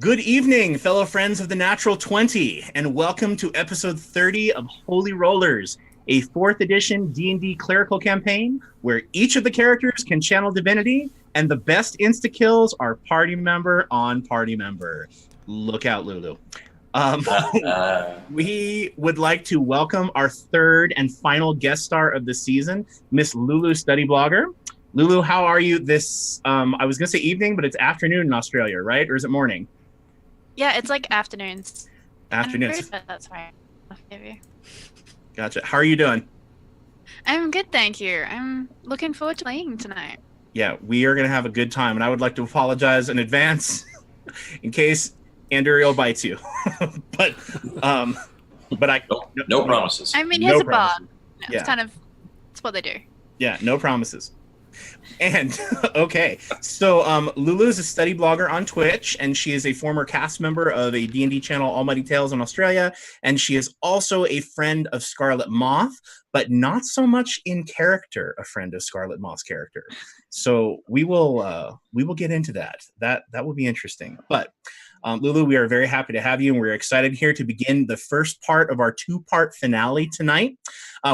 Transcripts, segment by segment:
Good evening, fellow friends of the Natural 20, and welcome to episode 30 of Holy Rollerz, a 4th edition D&D clerical campaign where each of the characters can channel divinity, and the best insta-kills are party member on party member. Look out, Lulu. We would like to welcome our third and final guest star of the season, Miss Lulu Study Blogger. Lulu, how are you this, I was going to say evening, but it's afternoon in Australia, right? Or is it morning? Yeah, it's like afternoons. Afternoons. That's right. Maybe. Gotcha. How are you doing? I'm good, thank you. I'm looking forward to playing tonight. Yeah, we are going to have a good time, and I would like to apologize in advance in case Anduriel bites you. but I no promises. I mean, here's a bar. Yeah. It's what they do. Yeah, no promises. And okay, so Lulu is a study blogger on Twitch, and she is a former cast member of a D&D channel, Almighty Tales in Australia, and she is also a friend of Scarlet Moth, but not so much in character a friend of Scarlet Moth's character. So we will get into that. That will be interesting. But Lulu, we are very happy to have you, and we're excited here to begin the first part of our two-part finale tonight.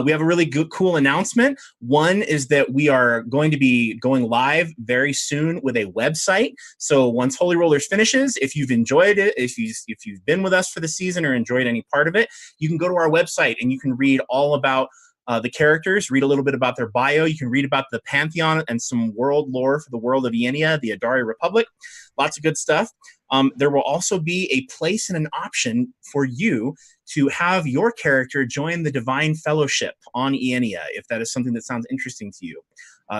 We have a really cool announcement. One is that we are going to be going live very soon with a website. So once Holy Rollerz finishes, if you've enjoyed it, if you've been with us for the season or enjoyed any part of it, you can go to our website and you can read all about the characters, read a little bit about their bio. You can read about the Pantheon and some world lore for the world of Ienia, the Adari Republic. Lots of good stuff. There will also be a place and an option for you to have your character join the Divine Fellowship on Ienia, if that is something that sounds interesting to you.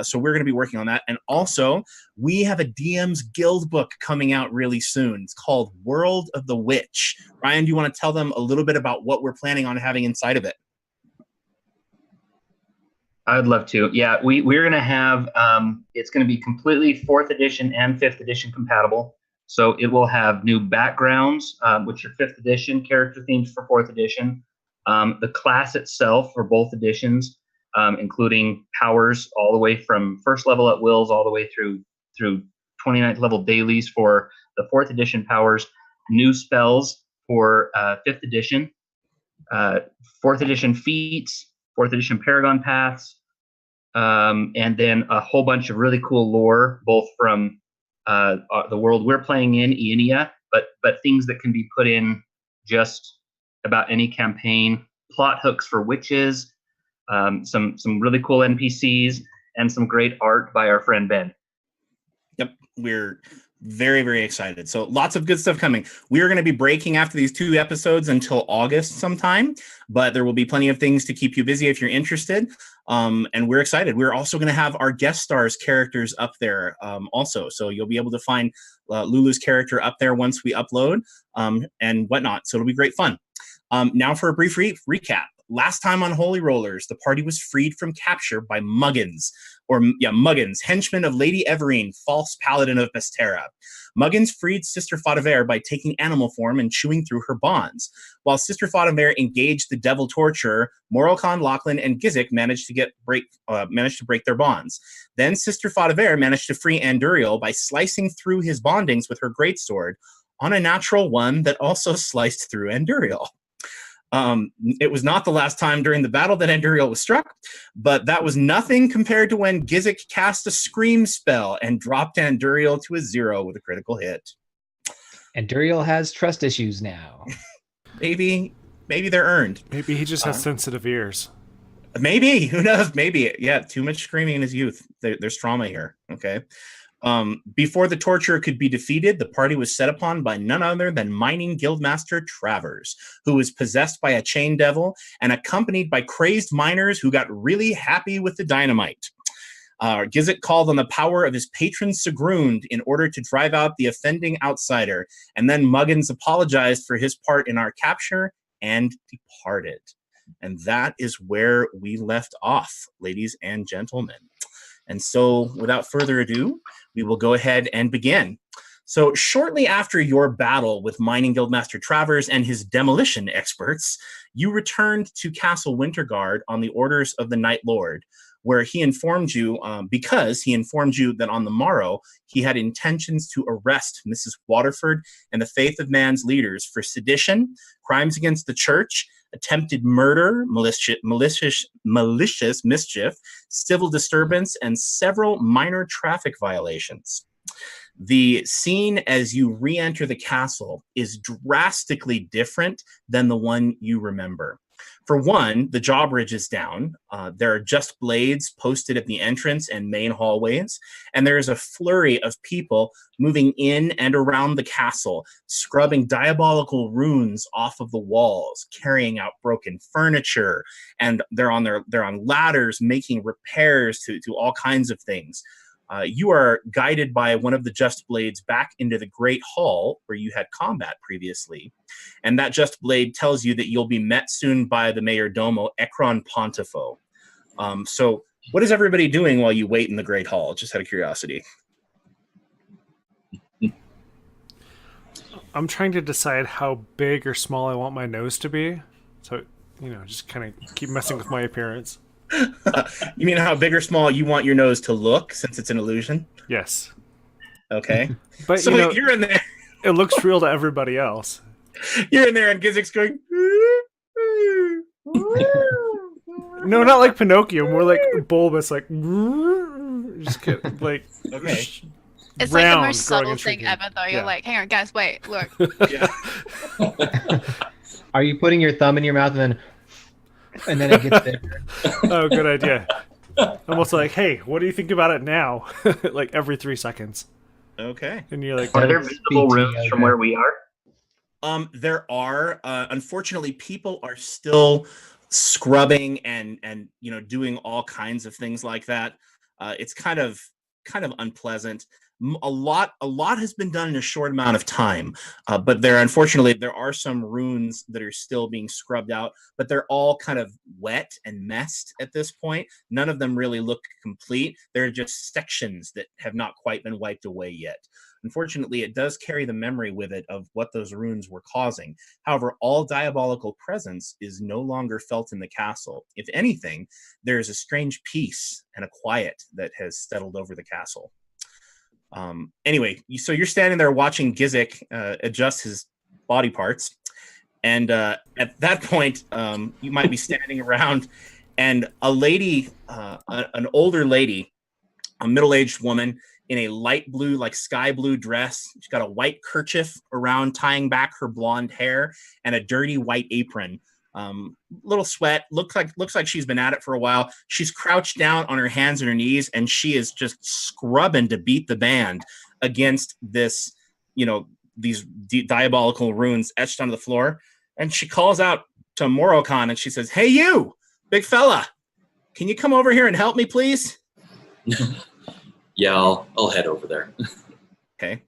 So we're going to be working on that. And also, we have a DM's Guild book coming out really soon. It's called World of the Witch. Ryan, do you want to tell them a little bit about what we're planning on having inside of it? I'd love to. Yeah, we're going to have, it's going to be completely 4th edition and 5th edition compatible. So it will have new backgrounds, which are 5th edition, character themes for 4th edition. The class itself for both editions, including powers all the way from 1st level at wills all the way through 29th level dailies for the 4th edition powers. New spells for 5th edition. 4th edition feats, 4th edition paragon paths, and then a whole bunch of really cool lore, both from the world we're playing in, Ienia, but things that can be put in just about any campaign, plot hooks for witches, some really cool NPCs, and some great art by our friend Ben. Yep, we're very, very excited. So lots of good stuff coming. We are going to be breaking after these 2 episodes until August sometime, but there will be plenty of things to keep you busy if you're interested. And we're excited. We're also going to have our guest stars characters up there also. So you'll be able to find Lulu's character up there once we upload and whatnot. So it'll be great fun. Now for a brief recap. Last time on Holy Rollerz, the party was freed from capture by Muggins, henchman of Lady Everine, false paladin of Bestera. Muggins freed Sister Faudever by taking animal form and chewing through her bonds. While Sister Faudever engaged the devil torturer, Moralcon, Lachlan, and Gizik managed to break their bonds. Then Sister Faudever managed to free Anduriel by slicing through his bondings with her greatsword on a natural one that also sliced through Anduriel. It was not the last time during the battle that Anduriel was struck, but that was nothing compared to when Gizik cast a scream spell and dropped Anduriel to a 0 with a critical hit. Anduriel has trust issues now. Maybe they're earned. Maybe he just has sensitive ears. Maybe, who knows? Maybe, yeah, too much screaming in his youth. There's trauma here, okay? Before the torturer could be defeated, the party was set upon by none other than mining guildmaster Travers, who was possessed by a chain devil and accompanied by crazed miners who got really happy with the dynamite. Gizik called on the power of his patron Sigrund in order to drive out the offending outsider, and then Muggins apologized for his part in our capture and departed. And that is where we left off, ladies and gentlemen. And so, without further ado, we will go ahead and begin. So, shortly after your battle with Mining Guildmaster Travers and his demolition experts, you returned to Castle Winterguard on the orders of the Night Lord. where he informed you, because he informed you that on the morrow he had intentions to arrest Mrs. Waterford and the Faith of Man's leaders for sedition, crimes against the church, attempted murder, malicious mischief, civil disturbance, and several minor traffic violations. The scene as you re-enter the castle is drastically different than the one you remember. For one, the drawbridge is down. There are just blades posted at the entrance and main hallways, and there is a flurry of people moving in and around the castle, scrubbing diabolical runes off of the walls, carrying out broken furniture, and they're on ladders making repairs to all kinds of things. You are guided by one of the Just Blades back into the Great Hall where you had combat previously. And that Just Blade tells you that you'll be met soon by the Mayor Domo, Ekron Pontifo. So what is everybody doing while you wait in the Great Hall? Just out of curiosity. I'm trying to decide how big or small I want my nose to be. So, just kind of keep messing with my appearance. You mean how big or small you want your nose to look, since it's an illusion? Yes. Okay. But, so you're in there. It looks real to everybody else. You're in there and Gizik's going... No, not like Pinocchio. More like bulbous, like... Just get, like... Okay. It's like the round, most growing subtle and thing shrinking. ever, though. You're Yeah. like, hang on, guys, wait, look. Yeah. Are you putting your thumb in your mouth and then it gets there? Oh, good idea. Almost like, hey, what do you think about it now? Like every 3 seconds. Okay. And you're like, Are there Speak visible to rooms you, from okay. where we are? There are. Unfortunately, people are still scrubbing and doing all kinds of things like that. It's kind of unpleasant. A lot has been done in a short amount of time, but unfortunately there are some runes that are still being scrubbed out, but they're all kind of wet and messed at this point. None of them really look complete. They're just sections that have not quite been wiped away yet. Unfortunately, it does carry the memory with it of what those runes were causing. However, all diabolical presence is no longer felt in the castle. If anything, there is a strange peace and a quiet that has settled over the castle. Anyway, so you're standing there watching Gizik adjust his body parts, and at that point, you might be standing around, and a lady, an older lady, a middle-aged woman in a light blue, like sky blue dress. She's got a white kerchief around tying back her blonde hair and a dirty white apron. Little sweat, looks like she's been at it for a while. She's crouched down on her hands and her knees, and she is just scrubbing to beat the band against this, these diabolical runes etched onto the floor. And she calls out to Morokhan and she says, "Hey, you, big fella, can you come over here and help me, please?" Yeah, I'll head over there. Okay.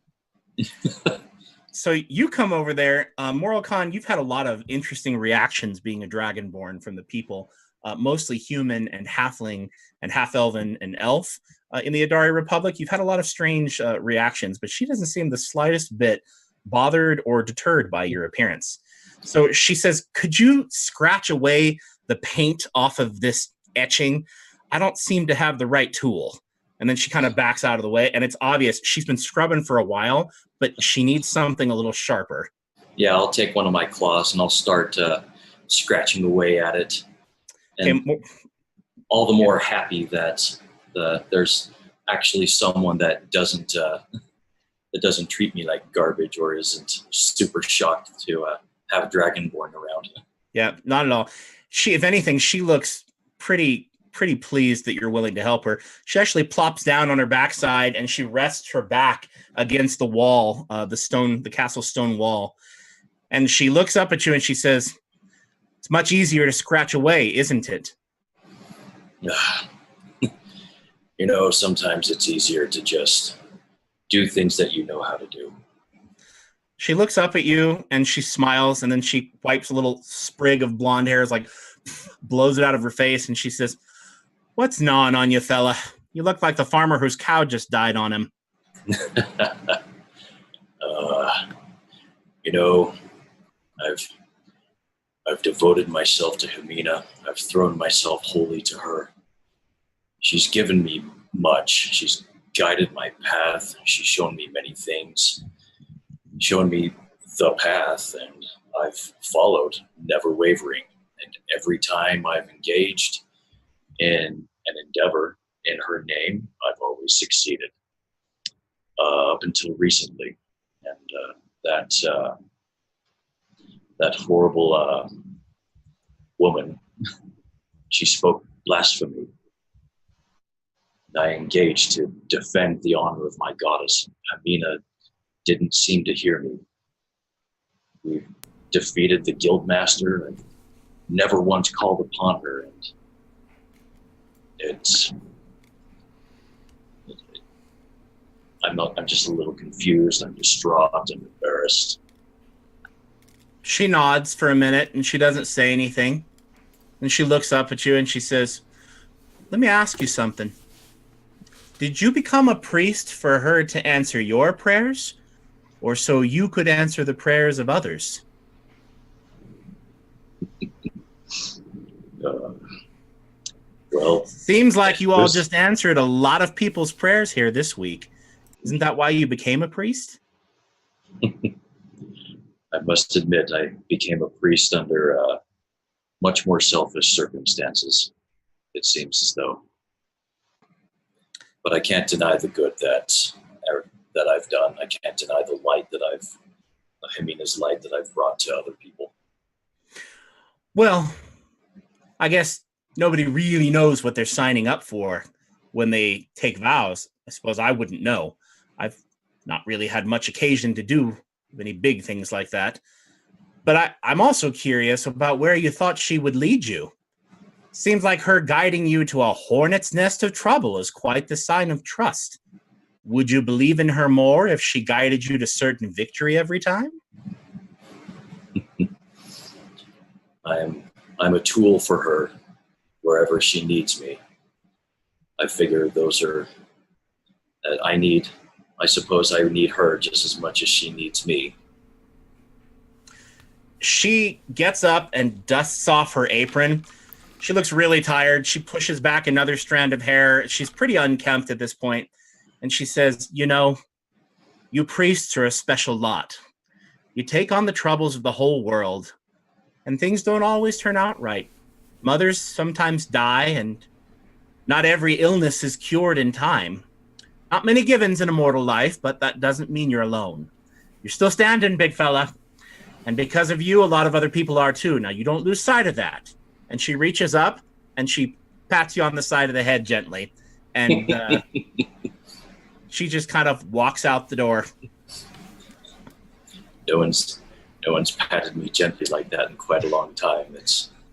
So you come over there. Morokhan, you've had a lot of interesting reactions being a dragonborn from the people, mostly human and halfling and half-elven and elf. In the Adari Republic, you've had a lot of strange reactions, but she doesn't seem the slightest bit bothered or deterred by your appearance. So she says, "Could you scratch away the paint off of this etching? I don't seem to have the right tool." And then she kind of backs out of the way, and it's obvious she's been scrubbing for a while, but she needs something a little sharper. Yeah, I'll take one of my claws and I'll start scratching away at it. And all the more happy that there's actually someone that doesn't treat me like garbage or isn't super shocked to have a dragonborn around. Yeah, not at all. If anything, she looks pretty pleased that you're willing to help her. She actually plops down on her backside and she rests her back against the wall, the castle stone wall. And she looks up at you and she says, "It's much easier to scratch away, isn't it?" Sometimes it's easier to just do things that you know how to do. She looks up at you and she smiles, and then she wipes a little sprig of blonde hair, blows it out of her face, and she says, "What's gnawing on you, fella? You look like the farmer whose cow just died on him." I've devoted myself to Hamina. I've thrown myself wholly to her. She's given me much. She's guided my path. She's shown me many things, shown me the path, and I've followed, never wavering. And every time I've engaged in an endeavor in her name, I've always succeeded, up until recently. And that horrible woman, she spoke blasphemy. And I engaged to defend the honor of my goddess. Amina didn't seem to hear me. We defeated the guildmaster and never once called upon her. And I'm just a little confused. I'm distraught and embarrassed. She nods for a minute and she doesn't say anything. And she looks up at you and she says, "Let me ask you something. Did you become a priest for her to answer your prayers, or so you could answer the prayers of others?" Well, seems like you all just answered a lot of people's prayers here this week. Isn't that why you became a priest? I must admit, I became a priest under much more selfish circumstances, it seems as though. But I can't deny the good that I've done. I can't deny the light Hamina's light that I've brought to other people. Well, I guess nobody really knows what they're signing up for when they take vows. I suppose I wouldn't know. I've not really had much occasion to do any big things like that. But I'm also curious about where you thought she would lead you. Seems like her guiding you to a hornet's nest of trouble is quite the sign of trust. Would you believe in her more if she guided you to certain victory every time? I'm a tool for her wherever she needs me. I figure those are that I suppose I need her just as much as she needs me. She gets up and dusts off her apron. She looks really tired. She pushes back another strand of hair. She's pretty unkempt at this point. And she says, "You know, you priests are a special lot. You take on the troubles of the whole world, and things don't always turn out right. Mothers sometimes die, and not every illness is cured in time. Not many givens in a mortal life, but that doesn't mean you're alone. You're still standing, big fella. And because of you, a lot of other people are too. Now, you don't lose sight of that." And she reaches up and she pats you on the side of the head gently. And she just kind of walks out the door. No one's patted me gently like that in quite a long time.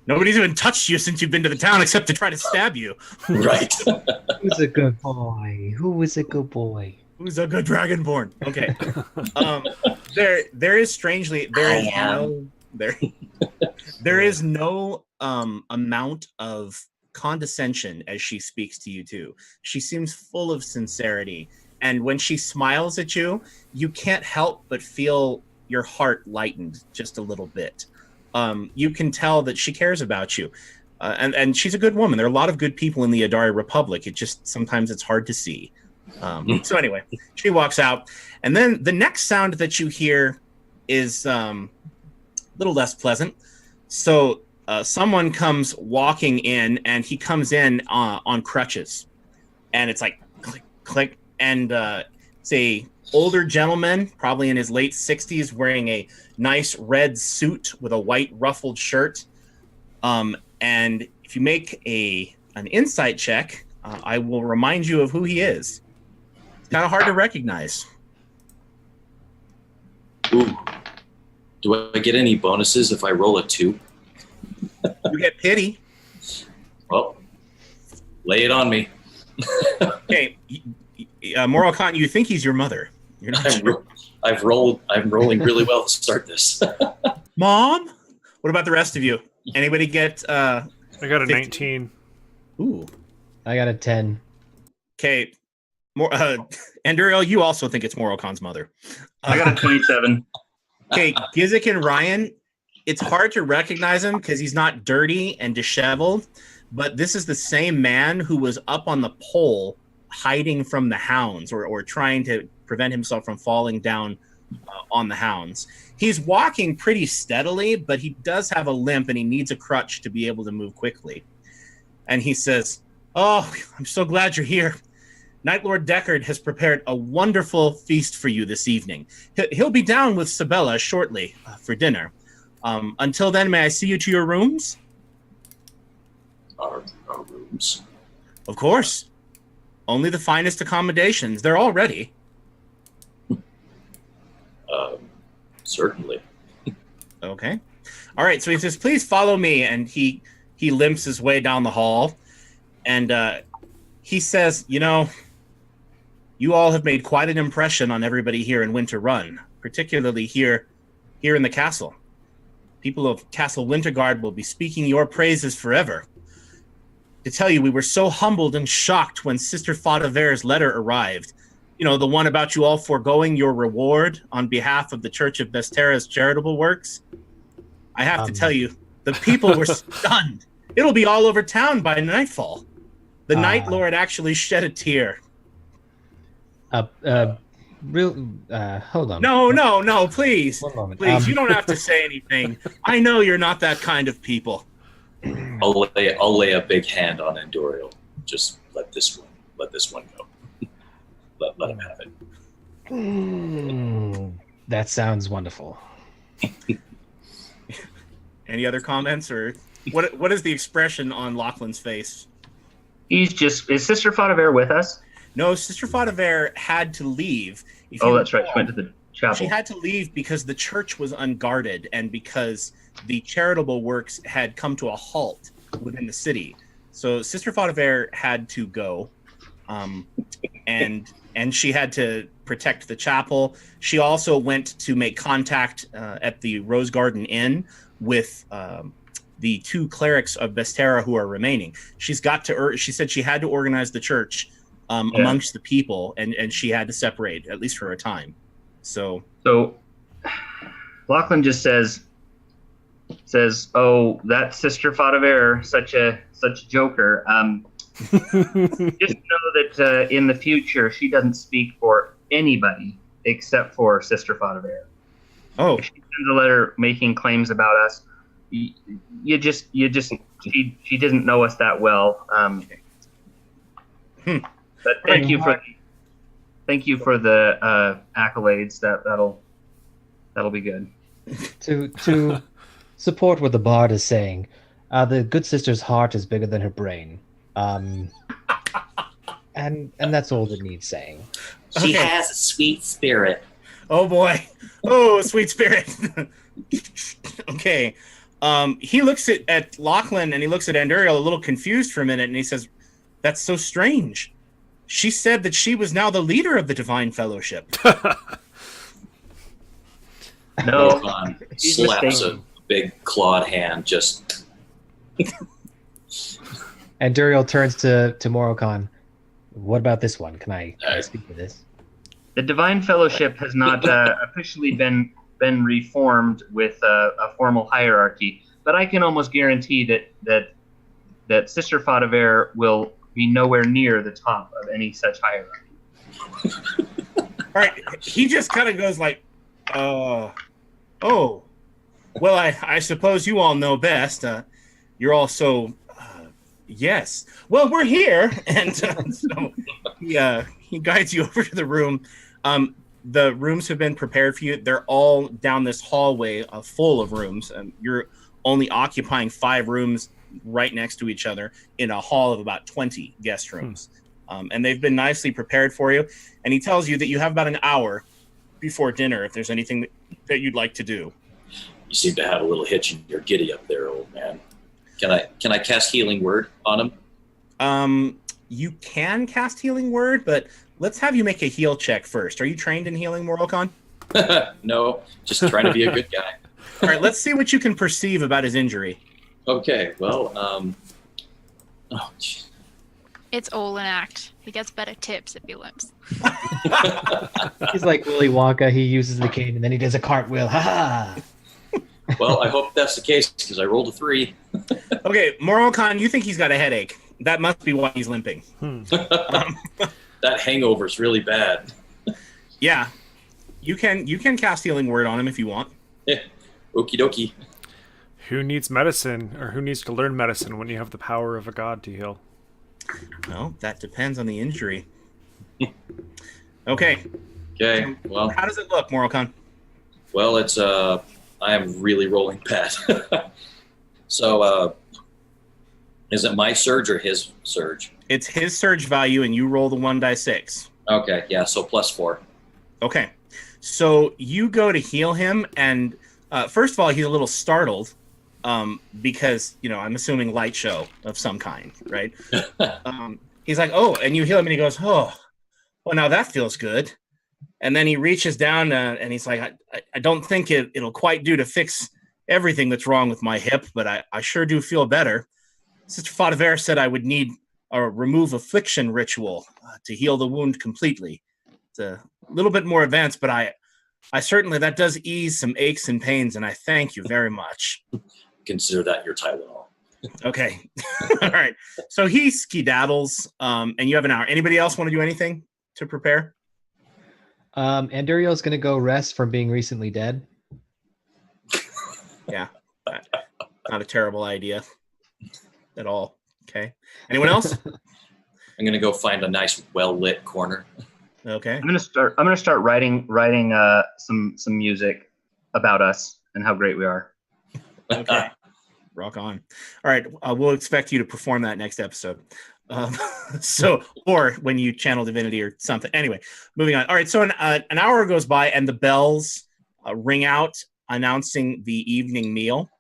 Nobody's even touched you since you've been to the town except to try to stab you. Right. Who's a good boy? Who is a good boy? Who's a good dragonborn? Okay. There is strangely there is no amount of condescension as she speaks to you two. She seems full of sincerity, and when she smiles at you, you can't help but feel your heart lightened just a little bit. You can tell that she cares about you, and she's a good woman. There are a lot of good people in the Adari Republic. It just sometimes it's hard to see. So anyway, she walks out, and then the next sound that you hear is a little less pleasant. So someone comes walking in, and he comes in on crutches, and it's like click, click, and it's a older gentleman, probably in his late 60s, wearing a nice red suit with a white ruffled shirt. And if you make an insight check, I will remind you of who he is. It's kind of hard to recognize. Ooh. Do I get any bonuses if I roll a 2? You get pity. Well, lay it on me. Okay, Moroccan, you think he's your mother. You're not sure. I'm rolling really well to start this. Mom? What about the rest of you? Anybody get I got a 50? 19. Ooh. I got a 10. Okay. Anduriel, you also think it's Moroccan's mother. I got a 27. Okay, Gizik and Ryan, it's hard to recognize him because he's not dirty and disheveled, but this is the same man who was up on the pole hiding from the hounds or trying to prevent himself from falling down on the hounds. He's walking pretty steadily, but he does have a limp and he needs a crutch to be able to move quickly. And he says, "Oh, I'm so glad you're here. Night Lord Deckard has prepared a wonderful feast for you this evening. He'll be down with Sabella shortly for dinner. Until then, may I see you to your rooms?" Our rooms? "Of course. Only the finest accommodations. They're all ready." Certainly. Okay. All right, so he says, "Please follow me," and he limps his way down the hall. And he says, "You know, you all have made quite an impression on everybody here in Winter Run, particularly here in the castle. People of Castle Winterguard will be speaking your praises forever. To tell you, we were so humbled and shocked when Sister Faudever's letter arrived. You know, the one about you all foregoing your reward on behalf of the Church of Bestera's charitable works. I have to tell you, the people were stunned. It'll be all over town by nightfall." The Night Lord actually shed a tear. Hold on. No, please. 1 moment. Please, you don't have to say anything. I know you're not that kind of people. I'll lay a big hand on Andoriel. Just let this one go. Let him have it. That sounds wonderful. Any other comments, or what is the expression on Lachlan's face? Is Sister Faudever with us? No, Sister Faudever had to leave. That's right. She went to the chapel. She had to leave because the church was unguarded and because the charitable works had come to a halt within the city. So Sister Faudever had to go, and she had to protect the chapel. She also went to make contact at the Rose Garden Inn with the 2 clerics of Bestera who are remaining. She said she had to organize the church amongst the people, and she had to separate, at least for a time. So Lachlan just says, "Oh, that Sister Faudever, such a joker. Just know that in the future, she doesn't speak for anybody except for Sister Faudever. Oh, if she sends a letter making claims about us, she doesn't know us that well. But thank you for the accolades. That'll be good." To support what the bard is saying, the good sister's heart is bigger than her brain. And that's all that needs saying. She has a sweet spirit. Oh boy. Oh, sweet spirit. Okay. He looks at Lachlan and he looks at Andoriel a little confused for a minute, and he says, "That's so strange. She said that she was now the leader of the Divine Fellowship." No, slaps a big clawed hand. Just. And Duriel turns to Morocon. "What about this one? Can I speak to this?" The Divine Fellowship has not officially been reformed with a formal hierarchy, but I can almost guarantee that Sister Faudever will be nowhere near the top of any such hierarchy. All right, he just kind of goes like, "Oh, well, I suppose you all know best. You're all so, yes. Well, we're here," and so he guides you over to the room. The rooms have been prepared for you. They're all down this hallway full of rooms. You're only occupying 5 rooms right next to each other in a hall of about 20 guest rooms. And they've been nicely prepared for you. And he tells you that you have about an hour before dinner if there's anything that you'd like to do. You seem to have a little hitch in your giddy up there, old man. Can I cast Healing Word on him? You can cast Healing Word, but let's have you make a heal check first. Are you trained in healing, Morocon? No, just trying to be a good guy. All right, let's see what you can perceive about his injury. Okay, well, It's all an act. He gets better tips if he limps. He's like Willy Wonka. He uses the cane and then he does a cartwheel. Ha ha! Well, I hope that's the case because I rolled a 3. Okay, Moral Khan, you think he's got a headache. That must be why he's limping. That hangover's really bad. Yeah. You can cast Healing Word on him if you want. Yeah. Okie dokie. Who needs medicine, or who needs to learn medicine when you have the power of a god to heal? Well, that depends on the injury. Okay. Okay, well. How does it look, Moral Khan? Well, it's, I am really rolling bad. So, is it my surge or his surge? It's his surge value, and you roll the 1d6. Okay, yeah, so +4. Okay. So you go to heal him, and first of all, he's a little startled because, I'm assuming light show of some kind, right? He's like, oh, and you heal him, and he goes, oh, well, now that feels good. And then he reaches down, and he's like, I don't think it'll quite do to fix everything that's wrong with my hip, but I sure do feel better. Sister Fadaver said I would need a remove affliction ritual to heal the wound completely. It's a little bit more advanced, but I certainly, that does ease some aches and pains, and I thank you very much. Consider that your Tylenol. Okay. All right. So he skedaddles, and you have an hour. Anybody else want to do anything to prepare? Andurio's going to go rest from being recently dead. Yeah. Not a terrible idea at all. Okay. Anyone else? I'm gonna go find a nice, well-lit corner. Okay. I'm gonna start writing some music about us and how great we are. Okay. Rock on. All right. We'll expect you to perform that next episode. Or when you channel divinity or something. Anyway, moving on. All right. So an hour goes by and the bells ring out announcing the evening meal.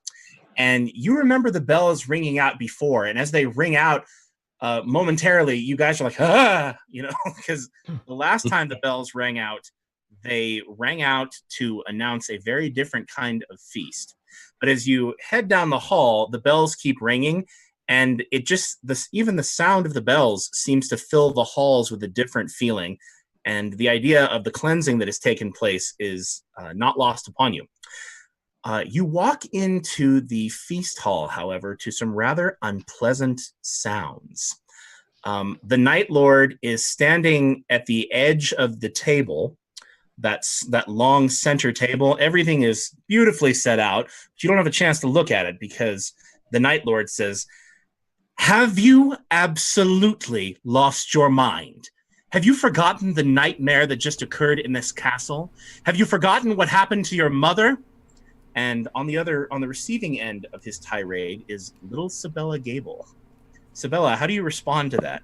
And you remember the bells ringing out before. And as they ring out momentarily, you guys are like, because the last time the bells rang out, they rang out to announce a very different kind of feast. But as you head down the hall, the bells keep ringing, and even the sound of the bells seems to fill the halls with a different feeling. And the idea of the cleansing that has taken place is not lost upon you. You walk into the feast hall, however, to some rather unpleasant sounds. The Night Lord is standing at the edge of the table. That's that long center table. Everything is beautifully set out, but you don't have a chance to look at it because the Night Lord says, "Have you absolutely lost your mind? Have you forgotten the nightmare that just occurred in this castle? Have you forgotten what happened to your mother?" And on the receiving end of his tirade is little Sabella Gable. Sabella, how do you respond to that?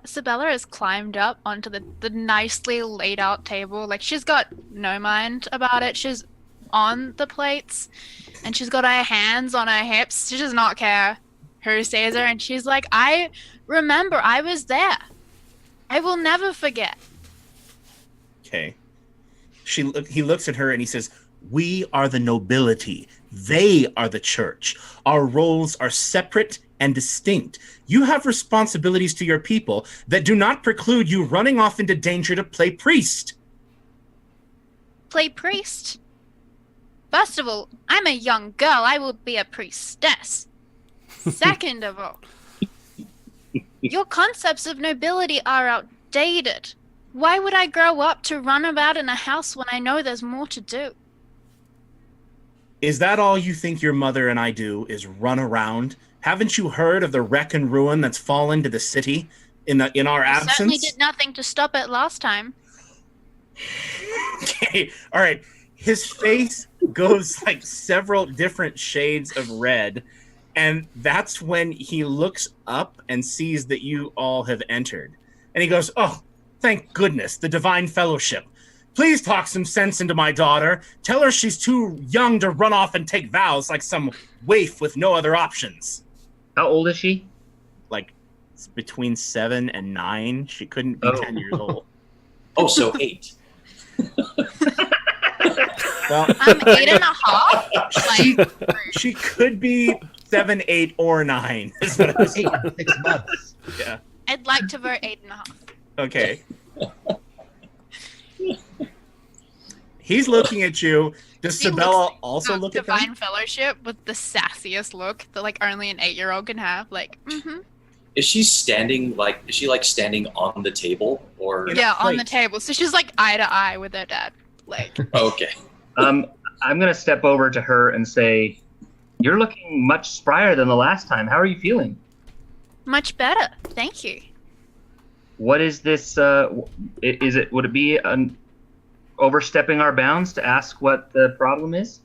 Sabella has climbed up onto the nicely laid out table. Like, she's got no mind about it. She's on the plates, and she's got her hands on her hips. She does not care who sees her, and she's like, I remember, I was there. I will never forget. Okay. He looks at her and he says, "We are the nobility. They are the church. Our roles are separate and distinct. You have responsibilities to your people that do not preclude you running off into danger to play priest." Play priest? First of all, I'm a young girl. I will be a priestess. Second of all, your concepts of nobility are outdated. Why would I grow up to run about in a house when I know there's more to do? Is that all you think your mother and I do, is run around? Haven't you heard of the wreck and ruin that's fallen to the city in our absence? I certainly did nothing to stop it last time. Okay, all right. His face goes like several different shades of red, and that's when he looks up and sees that you all have entered. And he goes, "Oh, thank goodness, the Divine Fellowship. Please talk some sense into my daughter. Tell her she's too young to run off and take vows like some waif with no other options." How old is she? Like, it's between 7 and 9. She couldn't be 10 years old. Oh, so 8. Well, I'm 8.5. Like, she could be 7, 8, or 9. Is what I was 6 months. Yeah. I'd like to vote 8.5. Okay. He's looking at you. Does He Sabella looks also at look at Divine them? Fellowship with the sassiest look that like only an 8-year-old can have. Like, Is she standing standing on the table or? yeah, on the plate. table. So she's like eye to eye with her dad. Like, Okay. I'm gonna step over to her and say, "You're looking much sprier than the last time. How are you feeling? much better. Thank you. What is this? Would it be overstepping our bounds to ask what the problem is?"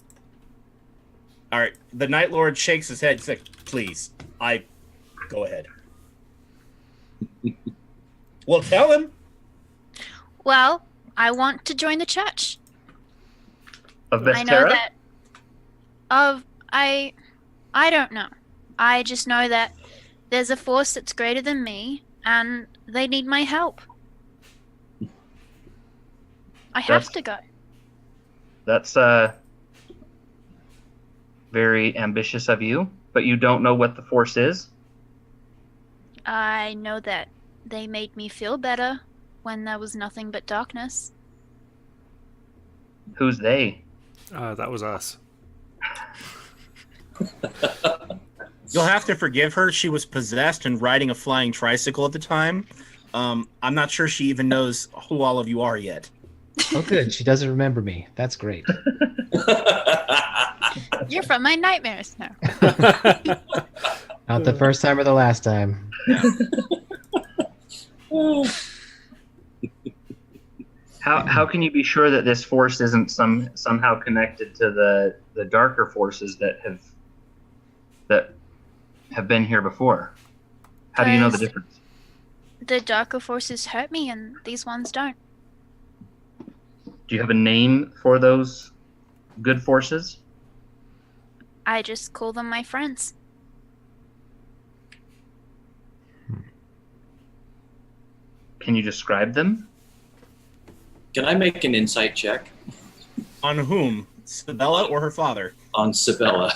All right. The Night Lord shakes his head. He's like, "Please, go ahead." Well, tell him. Well, I want to join the church. Of I know Vestera? that. I don't know. I just know that there's a force that's greater than me, and they need my help. I have to go. That's very ambitious of you, but you don't know what the force is? I know that they made me feel better when there was nothing but darkness. Who's they? That was us. You'll have to forgive her. She was possessed and riding a flying tricycle at the time. I'm not sure she even knows who all of you are yet. Oh, good. She doesn't remember me. That's great. You're from my nightmares now. Not the first time or the last time. How can you be sure that this force isn't somehow connected to the darker forces that have been here before? How do you know the difference? The darker forces hurt me, and these ones don't. Do you have a name for those good forces? I just call them my friends. Can you describe them? Can I make an insight check On whom? Sabella or her father? on Sabella?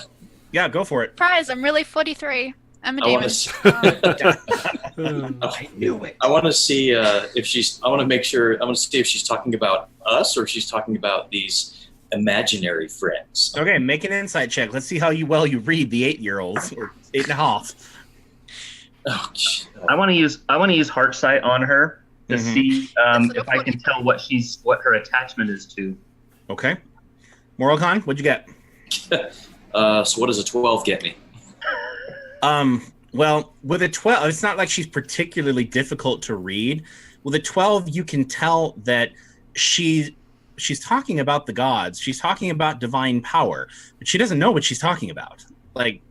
Yeah, go for it. Surprise, I'm really 43. I'm a I want demon. to. I knew it. I want to see if she's. I want to make sure. I want to see if she's talking about us or if she's talking about these imaginary friends. Okay, make an insight check. Let's see how well you read the 8-year-olds or 8.5. Oh, I want to use heart sight on her to see if I can tell what her attachment is to. Okay. Moralcon, what'd you get? So what does a 12 get me? Well, with a 12, it's not like she's particularly difficult to read. With a 12, you can tell that she's talking about the gods. She's talking about divine power, but she doesn't know what she's talking about. Like,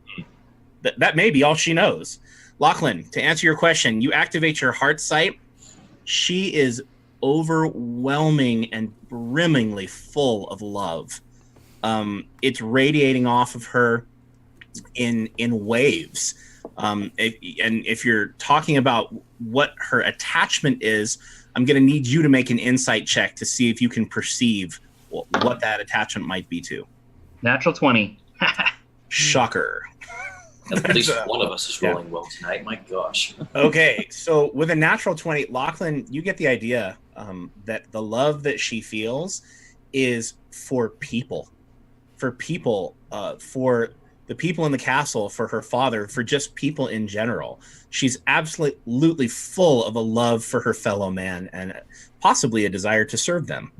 that may be all she knows. Lachlan, to answer your question, you activate your heart sight. She is overwhelming and brimmingly full of love. It's radiating off of her in waves. If you're talking about what her attachment is, I'm going to need you to make an insight check to see if you can perceive what that attachment might be to. Natural 20. Shocker. At least one of us is rolling well tonight. My gosh. Okay, so with a natural 20, Lachlan, you get the idea that the love that she feels is for people. For people, for the people in the castle, for her father, for just people in general. She's absolutely full of a love for her fellow man and possibly a desire to serve them.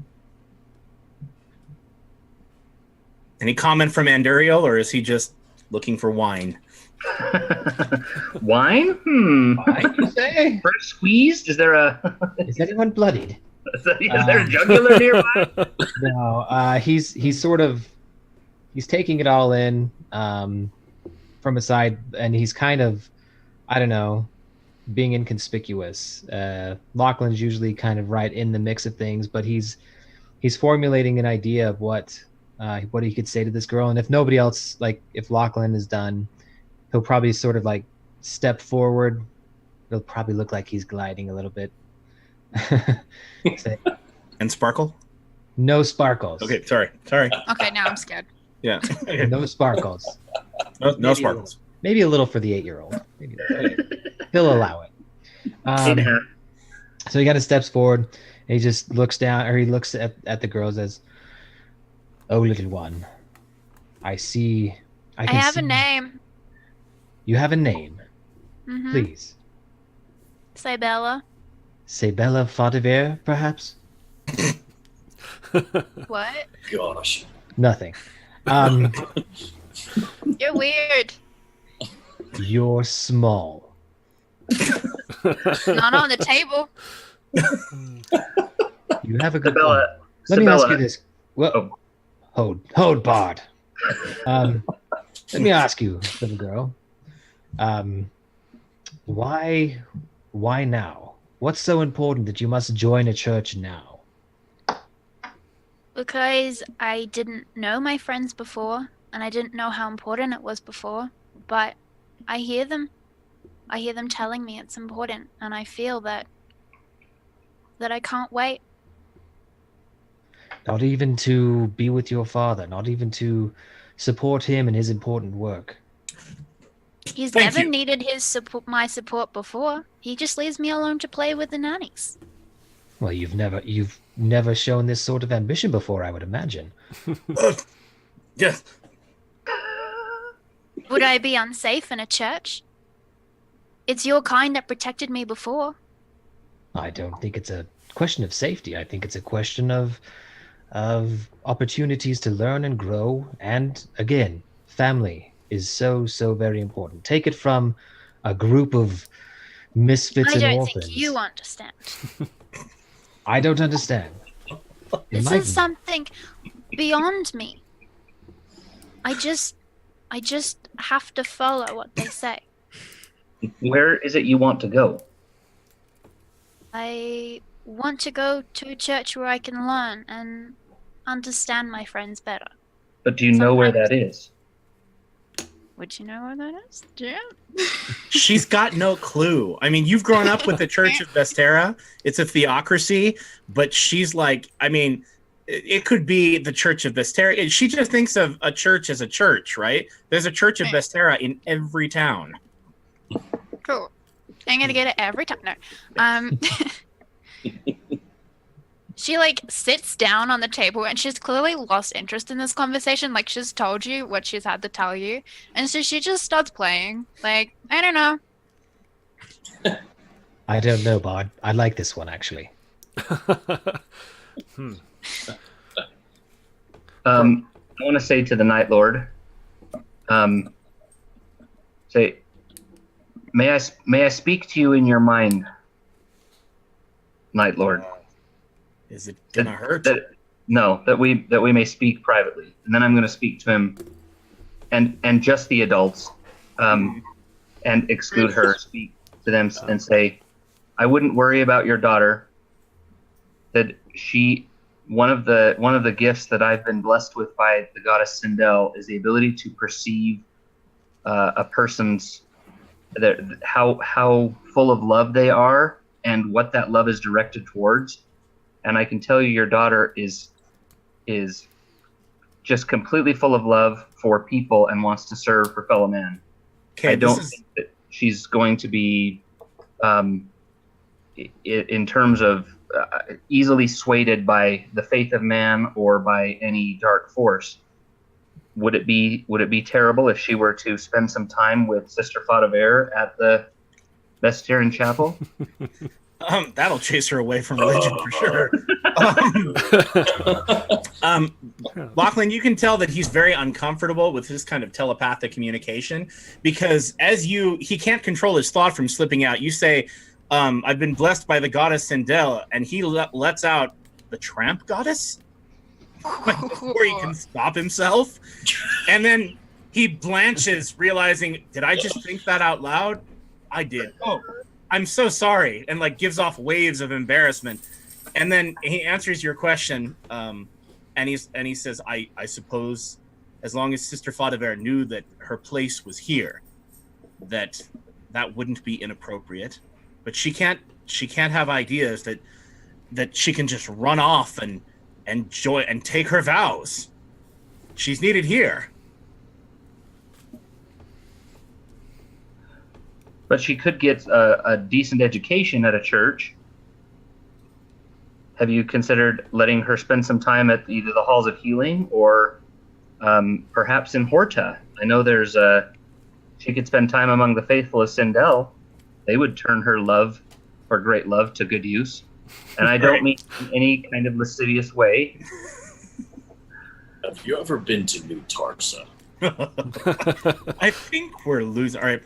Any comment from Anduriel, or is he just looking for wine? Wine? Wine, you say? First squeezed? Is there Is anyone bloodied? is there a jugular nearby? No, he's sort of taking it all in from a side, and he's kind of, I don't know, being inconspicuous. Lachlan's usually kind of right in the mix of things, but he's formulating an idea of what he could say to this girl, and if nobody else, like if Lachlan is done, he'll probably sort of like step forward. It'll probably look like he's gliding a little bit. Say, And Sparkle? no sparkles. Okay, sorry. Okay, now I'm scared. Yeah. No sparkles. No sparkles. Maybe a little for the 8-year-old. Maybe he'll allow it. So he kind of steps forward and he just looks down, or he looks at the girls as, Oh, little one. I see. I can have see a name. You have a name. Mm-hmm. Please. Cybella. Sabella Faudever, perhaps? What? Gosh. Nothing. You're weird. You're small. Not on the table. You have a good Sabella, point. Let me ask you Sabella. this. Well, hold, Bard. Let me ask you, little girl. Why now? What's so important that you must join a church now? Because I didn't know my friends before, and I didn't know how important it was before, but I hear them. I hear them telling me it's important, and I feel that I can't wait. Not even to be with your father, not even to support him in his important work. He's Thank never you. needed my support before. He just leaves me alone to play with the nannies. Well, you've never shown this sort of ambition before, I would imagine. Yes. Would I be unsafe in a church? It's your kind that protected me before. I don't think it's a question of safety. I think it's a question of opportunities to learn and grow. And again, family is so very important. Take it from a group of misfits I and don't orphans. think you understand. I don't understand. This is something beyond me. I just have to follow what they say. Where is it you want to go? I want to go to a church where I can learn and understand my friends better. But do you know where that is? Would you know where that is? Yeah. She's got no clue. I mean, you've grown up with the Church of Vestera. It's a theocracy, but she's like, I mean, it could be the Church of Vestera. She just thinks of a church as a church, right? There's a Church of Vestera in every town. Cool. I'm gonna get it every time. No. She like sits down on the table and she's clearly lost interest in this conversation. Like she's told you what she's had to tell you, and so she just starts playing. Like I don't know. I don't know, Bard. I like this one actually. I want to say to the Night Lord, say, may I speak to you in your mind, Night Lord? Is it gonna hurt? That we may speak privately, and then I'm going to speak to him, and just the adults, and exclude her. Speak to them and say, I wouldn't worry about your daughter. That one of the gifts that I've been blessed with by the goddess Sindel is the ability to perceive a person's how full of love they are and what that love is directed towards. And I can tell you, your daughter is just completely full of love for people and wants to serve her fellow man. Okay, I don't think that she's going to be, in terms of easily swayed by the faith of man or by any dark force. Would it be terrible if she were to spend some time with Sister Faudever at the Vestarian Chapel? That'll chase her away from religion for sure. Lachlan, you can tell that he's very uncomfortable with this kind of telepathic communication because he can't control his thought from slipping out. You say, I've been blessed by the goddess Sindel, and he lets out the tramp goddess before he can stop himself. And then he blanches, realizing, did I just think that out loud? I did. Oh, I'm so sorry. And like gives off waves of embarrassment. And then he answers your question. And he says, I suppose as long as Sister Faudever knew that her place was here, that wouldn't be inappropriate. But she can't have ideas that she can just run off and enjoy and take her vows. She's needed here. But she could get a decent education at a church. have you considered letting her spend some time at either the Halls of Healing or perhaps in Horta? I know she could spend time among the faithful of Sindel. They would turn her love, or great love, to good use. And I don't mean in any kind of lascivious way. Have you ever been to New Tarsa? I think we're losing. All right.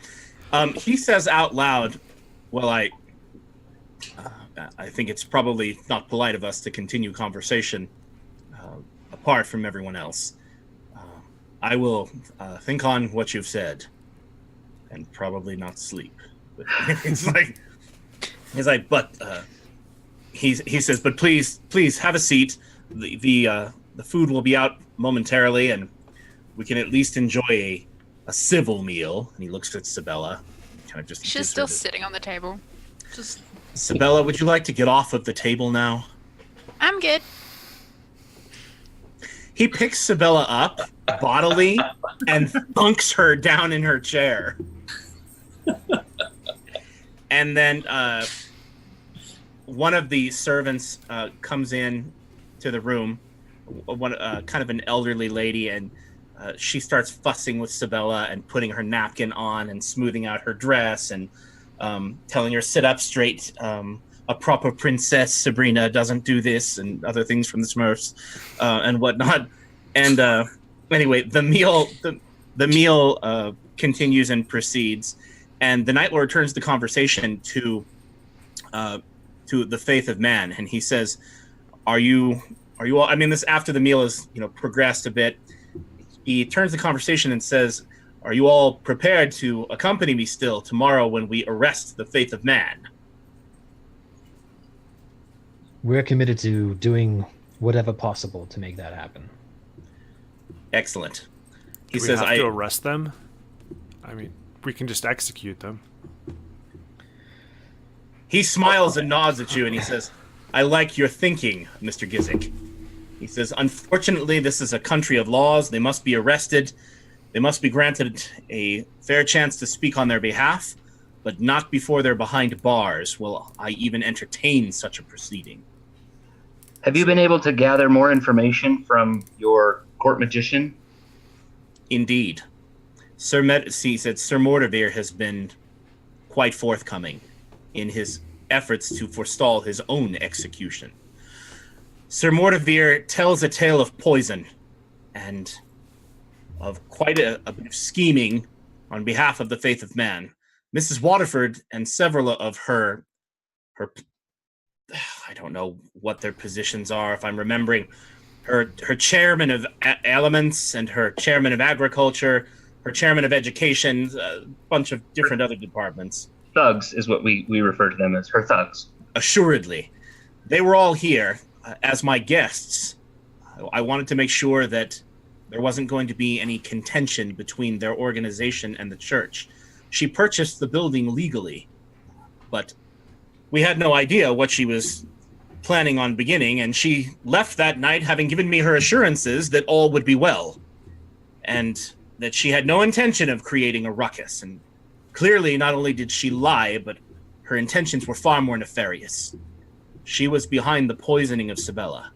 He says out loud, well, I think it's probably not polite of us to continue conversation apart from everyone else. I will think on what you've said and probably not sleep. But he says, but please have a seat. The food will be out momentarily, and we can at least enjoy a civil meal. And he looks at Sabella. She's still sitting on the table. Sabella, would you like to get off of the table now? I'm good. He picks Sabella up bodily and thunks her down in her chair. And then one of the servants comes in to the room, kind of an elderly lady, and she starts fussing with Sabella and putting her napkin on and smoothing out her dress and telling her, sit up straight. A proper princess, Sabrina, doesn't do this, and other things from the Smurfs and whatnot. And anyway, the meal continues and proceeds, and the Night Lord turns the conversation to the faith of man, and he says, "Are you all?" I mean, this after the meal has progressed a bit. He turns the conversation and says, "Are you all prepared to accompany me still tomorrow when we arrest the faith of man?" We're committed to doing whatever possible to make that happen. Excellent. He Do we says, have to arrest them? I mean, we can just execute them. He smiles and nods at you, and he says, "I like your thinking, Mr. Gizik." He says, "Unfortunately, this is a country of laws. They must be arrested. They must be granted a fair chance to speak on their behalf, but not before they're behind bars will I even entertain such a proceeding." Have you been able to gather more information from your court magician? Indeed. Sir Mordovir has been quite forthcoming in his efforts to forestall his own execution. Sir Mordovir tells a tale of poison and of quite a bit of scheming on behalf of the faith of man. Mrs. Waterford and several of her I don't know what their positions are, if I'm remembering, her chairman of elements and her chairman of agriculture, her chairman of education, a bunch of different other departments. Thugs is what we refer to them as, her thugs. Assuredly. They were all here as my guests. I wanted to make sure that there wasn't going to be any contention between their organization and the church. She purchased the building legally, but we had no idea what she was planning on beginning, and she left that night having given me her assurances that all would be well, and that she had no intention of creating a ruckus. And clearly, not only did she lie, but her intentions were far more nefarious. She was behind the poisoning of Sabella.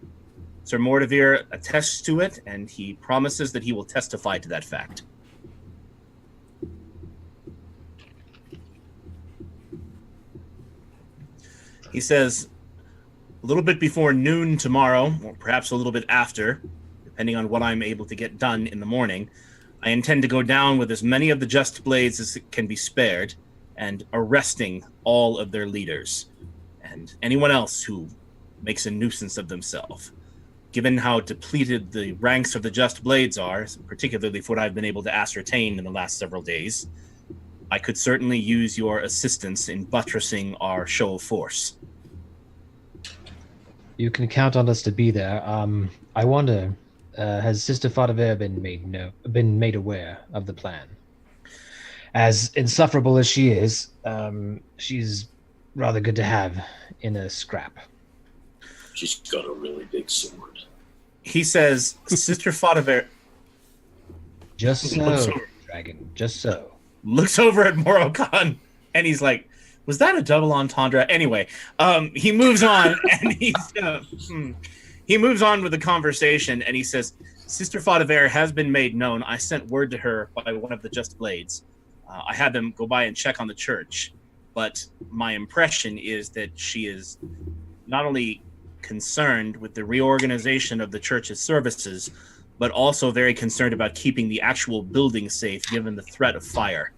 Sir Mordovir attests to it, and he promises that he will testify to that fact. He says, a little bit before noon tomorrow, or perhaps a little bit after, depending on what I'm able to get done in the morning, I intend to go down with as many of the Just Blades as can be spared, and arresting all of their leaders, and anyone else who makes a nuisance of themselves. Given how depleted the ranks of the Just Blades are, particularly for what I've been able to ascertain in the last several days, I could certainly use your assistance in buttressing our show of force. You can count on us to be there. I wonder, has Sister Fadaver been made aware of the plan? As insufferable as she is, she's rather good to have in a scrap. She's got a really big sword. He says, Sister Fadaver... Just so, Dragon, just so. Looks over at Morokhan, and he's like, Was that a double entendre? Anyway, he moves on and he moves on with the conversation and he says, Sister Faudever has been made known. I sent word to her by one of the Just Blades. I had them go by and check on the church, but my impression is that she is not only concerned with the reorganization of the church's services, but also very concerned about keeping the actual building safe given the threat of fire.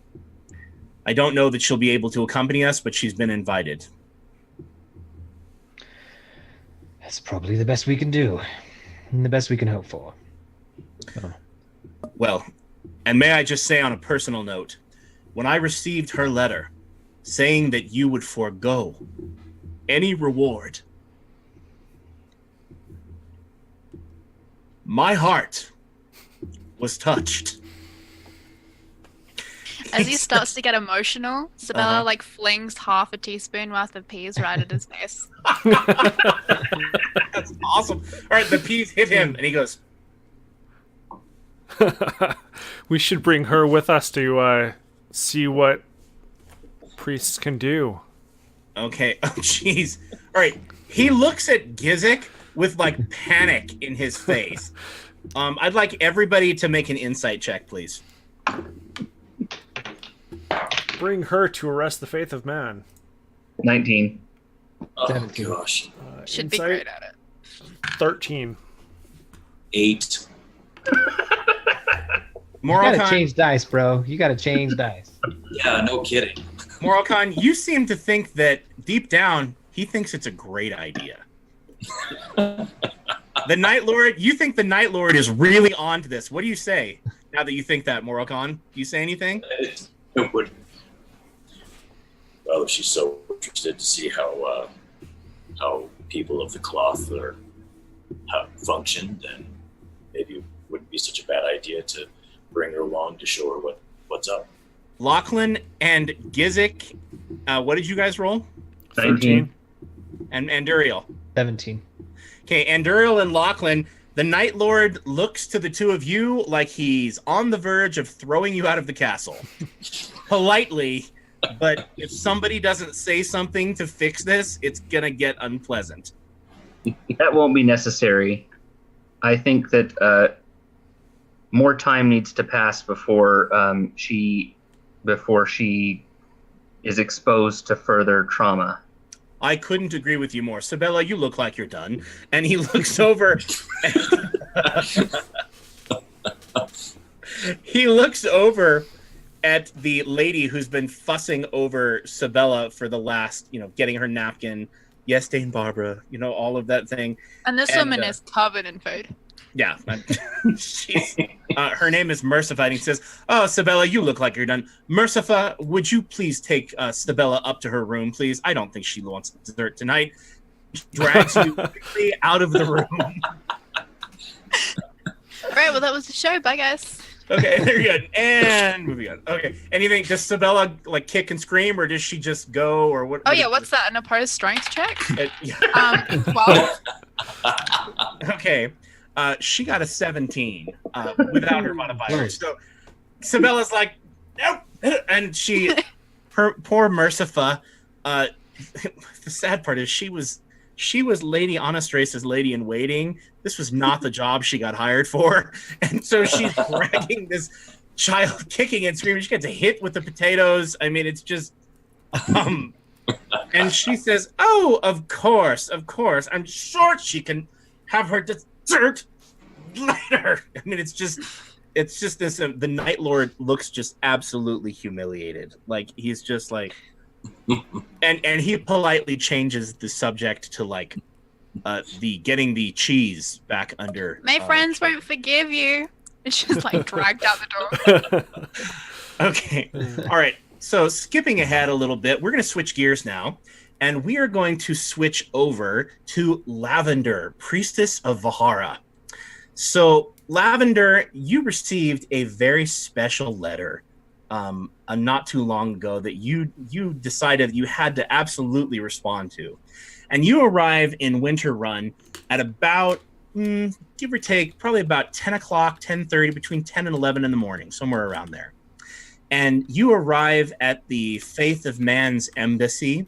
I don't know that she'll be able to accompany us, but she's been invited. That's probably the best we can do, and the best we can hope for. Oh. Well, and may I just say on a personal note, when I received her letter saying that you would forego any reward, my heart was touched. As he starts to get emotional, Sabella like flings half a teaspoon worth of peas right at his face. That's awesome. All right, the peas hit him, and he goes, We should bring her with us to see what priests can do. Okay. Oh, jeez. All right. He looks at Gizik with like panic in his face. I'd like everybody to make an insight check, please. Bring her to arrest the faith of man. 19. Oh 17. gosh. Should be Insight, great at it. 13. 8. You gotta Moralcon, change dice, bro. You gotta change dice. Yeah, no kidding. Moralcon, you seem to think that deep down he thinks it's a great idea. The Night Lord, you think the Night Lord is really on to this. What do you say now that you think that, Moralcon? Do you say anything? It would. Well, if she's so interested to see how people of the cloth function, then maybe it wouldn't be such a bad idea to bring her along to show her what's up. Lachlan and Gizik, what did you guys roll? 19. And Duriel. 17. Okay, Anduriel and Lachlan, the Night Lord looks to the two of you like he's on the verge of throwing you out of the castle. Politely, but if somebody doesn't say something to fix this, it's gonna get unpleasant. That won't be necessary. I think that more time needs to pass before she is exposed to further trauma. I couldn't agree with you more. Sabella, you look like you're done. And he looks over. He looks over at the lady who's been fussing over Sabella for the last, getting her napkin. Yes, Dame Barbara, all of that thing. And this woman is covered in food. Yeah. Her name is Mercifa, and he says, "Oh, Sabella, you look like you're done. Mercifa, would you please take Sabella up to her room, please? I don't think she wants dessert tonight." Drags you quickly out of the room. All right, well, that was the show. Bye, guys. Okay, there you go. And moving on. Okay, anything? Does Sabella kick and scream, or does she just go, or what? Oh yeah, what's that? An opposed strength check? 12. Okay. She got a 17 without her modifier. So Sabella's like, nope. And her poor Mercifa, the sad part is she was Lady Anastrace's lady in waiting. This was not the job she got hired for. And so she's dragging this child kicking and screaming. She gets hit with the potatoes. I mean, it's just, and she says, "Oh, of course. I'm sure she can have her dessert later." I mean, it's just this. The Night Lord looks just absolutely humiliated. Like he's just like, and he politely changes the subject to the getting the cheese back under. My friends won't forgive you. And she's dragged out the door. Okay, all right. So skipping ahead a little bit, we're going to switch gears now. And we are going to switch over to Lavender, Priestess of Vahara. So, Lavender, you received a very special letter not too long ago that you decided you had to absolutely respond to. And you arrive in Winter Run at about, give or take, probably about 10 o'clock, 10:30, between 10 and 11 in the morning, somewhere around there. and you arrive at the Faith of Man's embassy.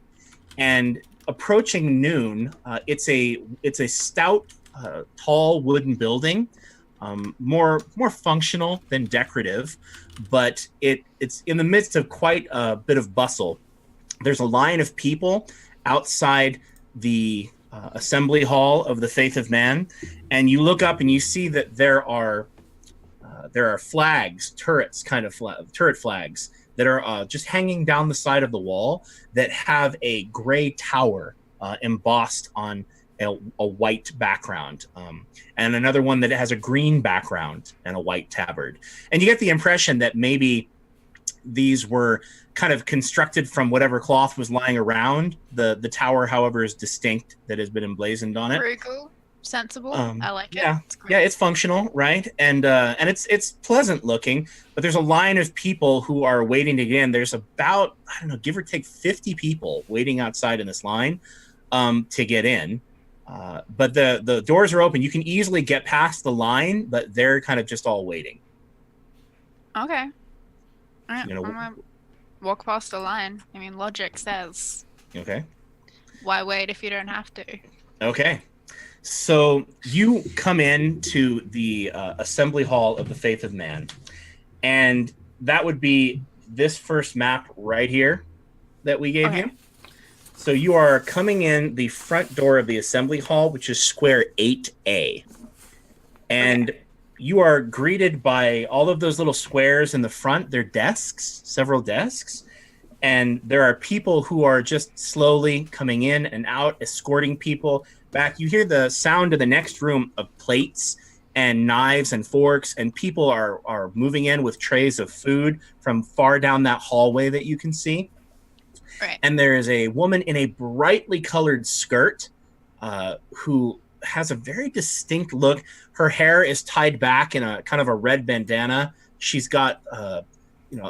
And approaching noon, it's a stout, tall wooden building, more functional than decorative, but it's in the midst of quite a bit of bustle. There's a line of people outside the assembly hall of the Faith of Man, and you look up and you see that there are flags, turret flags that are just hanging down the side of the wall that have a gray tower embossed on a white background, and another one that has a green background and a white tabard. And you get the impression that maybe these were kind of constructed from whatever cloth was lying around. The tower, however, is distinct, that has been emblazoned on it. Very cool. Sensible. I like it. Yeah, it's functional, right? And it's pleasant looking. But there's a line of people who are waiting to get in. There's about, I don't know, give or take 50 people waiting outside in this line to get in. But the doors are open. You can easily get past the line, but they're kind of just all waiting. Okay. All right, I'm gonna walk past the line. I mean, logic says. Okay. Why wait if you don't have to? Okay. So you come into the assembly hall of the Faith of Man, and that would be this first map right here that we gave you. So you are coming in the front door of the assembly hall, which is square 8A. And you are greeted by all of those little squares in the front. They're desks, several desks. And there are people who are just slowly coming in and out, escorting people back. You hear the sound of the next room of plates and knives and forks, and people are moving in with trays of food from far down that hallway that you can see. Right. And there is a woman in a brightly colored skirt who has a very distinct look. Her hair is tied back in a kind of a red bandana. She's got a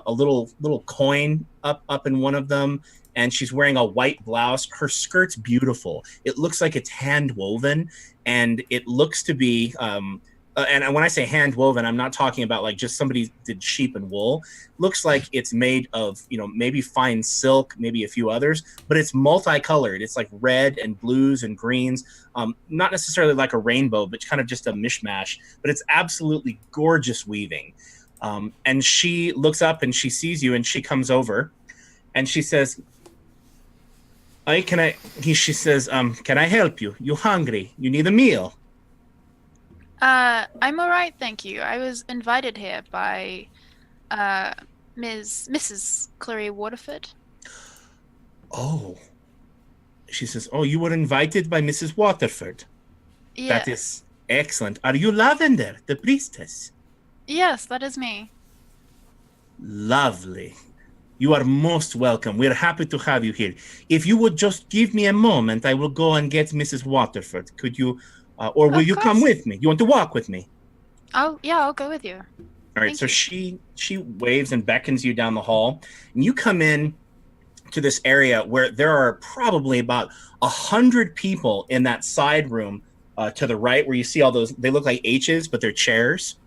little coin up in one of them, and she's wearing a white blouse. Her skirt's beautiful. It looks like it's hand woven, and it looks to be and when I say hand woven, I'm not talking about like just somebody did sheep and wool. Looks like it's made of, maybe fine silk, maybe a few others, but it's multicolored. It's like red and blues and greens, not necessarily like a rainbow, but kind of just a mishmash. But it's absolutely gorgeous weaving. And she looks up and she sees you, and she comes over and she says, can I help you? You hungry? You need a meal? I'm all right, thank you. I was invited here by Mrs. Clary Waterford. Oh. She says, oh, you were invited by Mrs. Waterford. Yeah. That is excellent. Are you Lavender, the priestess? Yes, that is me. Lovely. You are most welcome. We're happy to have you here. If you would just give me a moment, I will go and get Mrs. Waterford. Could you... or will you come with me? You want to walk with me? Oh, yeah, I'll go with you. All right, so she waves and beckons you down the hall, and you come in to this area where there are probably about 100 people in that side room to the right, where you see all those. They look like H's, but they're chairs.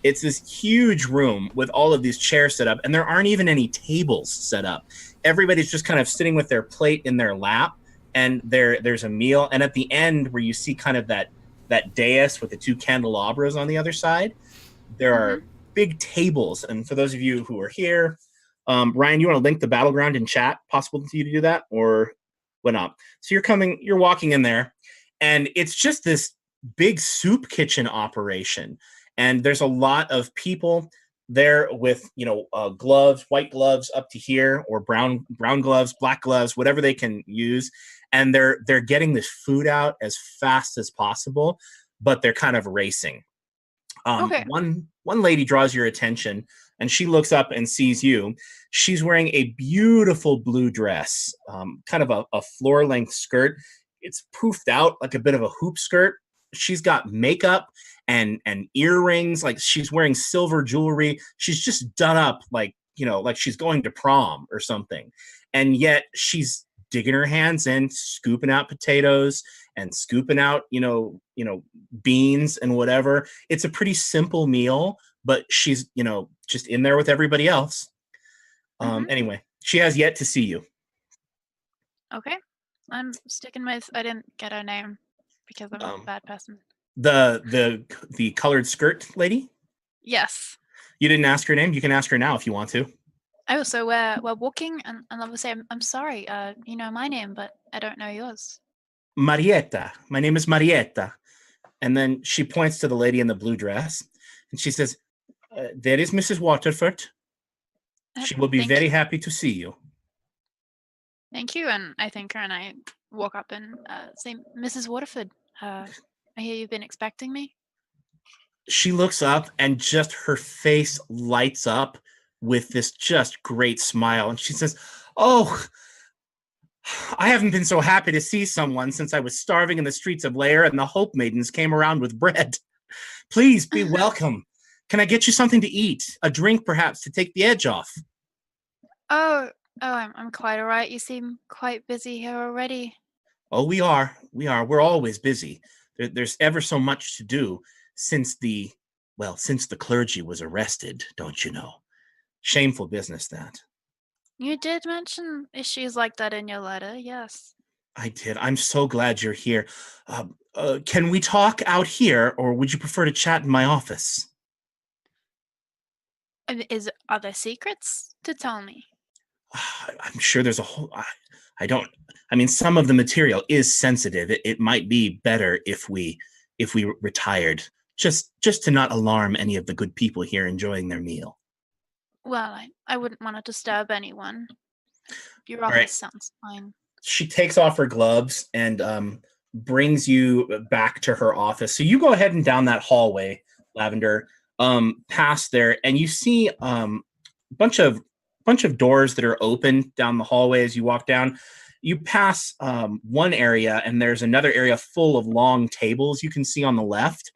It's this huge room with all of these chairs set up, and there aren't even any tables set up. Everybody's just kind of sitting with their plate in their lap, and there's a meal. And at the end, where you see kind of that dais with the two candelabras on the other side, there are big tables. And for those of you who are here, Ryan, you want to link the battleground in chat? Possible for you to do that, or what not? So you're walking in there, and it's just this big soup kitchen operation. And there's a lot of people there with, gloves, white gloves up to here, or brown gloves, black gloves, whatever they can use. And they're getting this food out as fast as possible, but they're kind of racing. One lady draws your attention, and she looks up and sees you. She's wearing a beautiful blue dress, kind of a floor-length skirt. It's poofed out like a bit of a hoop skirt. She's got makeup and earrings, like she's wearing silver jewelry. She's just done up like she's going to prom or something. And yet she's digging her hands in, scooping out potatoes and scooping out, beans and whatever. It's a pretty simple meal, but she's, just in there with everybody else. Anyway, she has yet to see you. Okay. I'm sticking with. I didn't get her name because I'm a bad person. The colored skirt lady? Yes. You didn't ask her name? You can ask her now if you want to. Oh, so we're walking, and obviously I'm sorry. You know my name, but I don't know yours. Marietta. My name is Marietta. And then she points to the lady in the blue dress, and she says, there is Mrs. Waterford. She will be very happy to see you. Thank you, and I thank her, and I walk up and say, Mrs. Waterford, I hear you've been expecting me. She looks up, and just her face lights up with this just great smile, and she says, oh, I haven't been so happy to see someone since I was starving in the streets of Lair and the Hope Maidens came around with bread. Please be welcome. Can I get you something to eat? A drink, perhaps, to take the edge off? Oh, I'm quite all right. You seem quite busy here already. Oh, we are. We're always busy. There's ever so much to do since the clergy was arrested, don't you know? Shameful business, that. You did mention issues like that in your letter, yes. I did. I'm so glad you're here. Can we talk out here, or would you prefer to chat in my office? Are there secrets to tell me? I'm sure there's a whole... some of the material is sensitive. It might be better if we retired, just to not alarm any of the good people here enjoying their meal. Well, I wouldn't want to disturb anyone. Your office sounds fine. She takes off her gloves and brings you back to her office. So you go ahead and down that hallway, Lavender, past there, and you see bunch of doors that are open down the hallway as you walk down. You pass one area, and there's another area full of long tables you can see on the left.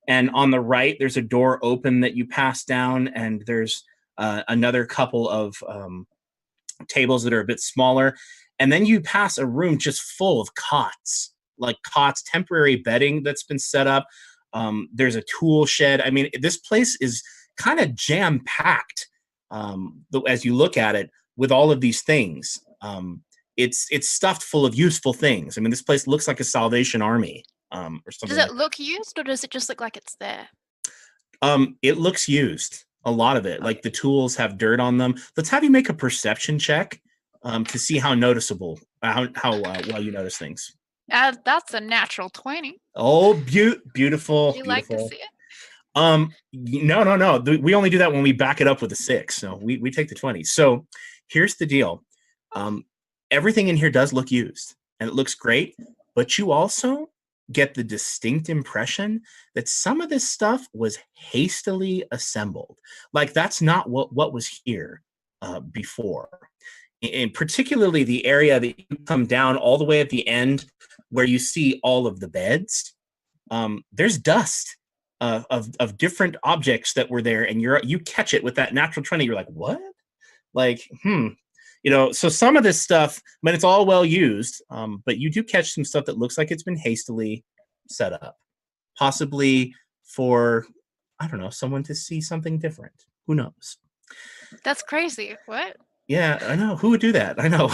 And on the right, there's a door open that you pass down, and there's another couple of tables that are a bit smaller. And then you pass a room just full of cots, temporary bedding that's been set up. There's a tool shed. I mean, this place is kind of jam-packed as you look at it with all of these things. It's stuffed full of useful things. I mean, this place looks like a Salvation Army or something. Does it look used, or does it just look like it's there? It looks used. A lot of it. Like the tools have dirt on them. Let's have you make a perception check to see how noticeable, how well you notice things. That's a natural 20. Oh, beautiful. You like to see it? No. We only do that when we back it up with a 6. So we take the 20. So here's the deal. Everything in here does look used, and it looks great, but you also get the distinct impression that some of this stuff was hastily assembled. Like that's not what was here before. And particularly the area that you come down all the way at the end where you see all of the beds, there's dust of different objects that were there, and you catch it with that natural 20. You're like, what? So some of this stuff, it's all well used, but you do catch some stuff that looks like it's been hastily set up, possibly for, I don't know, someone to see something different. Who knows? That's crazy. What? Yeah, I know. Who would do that? I know.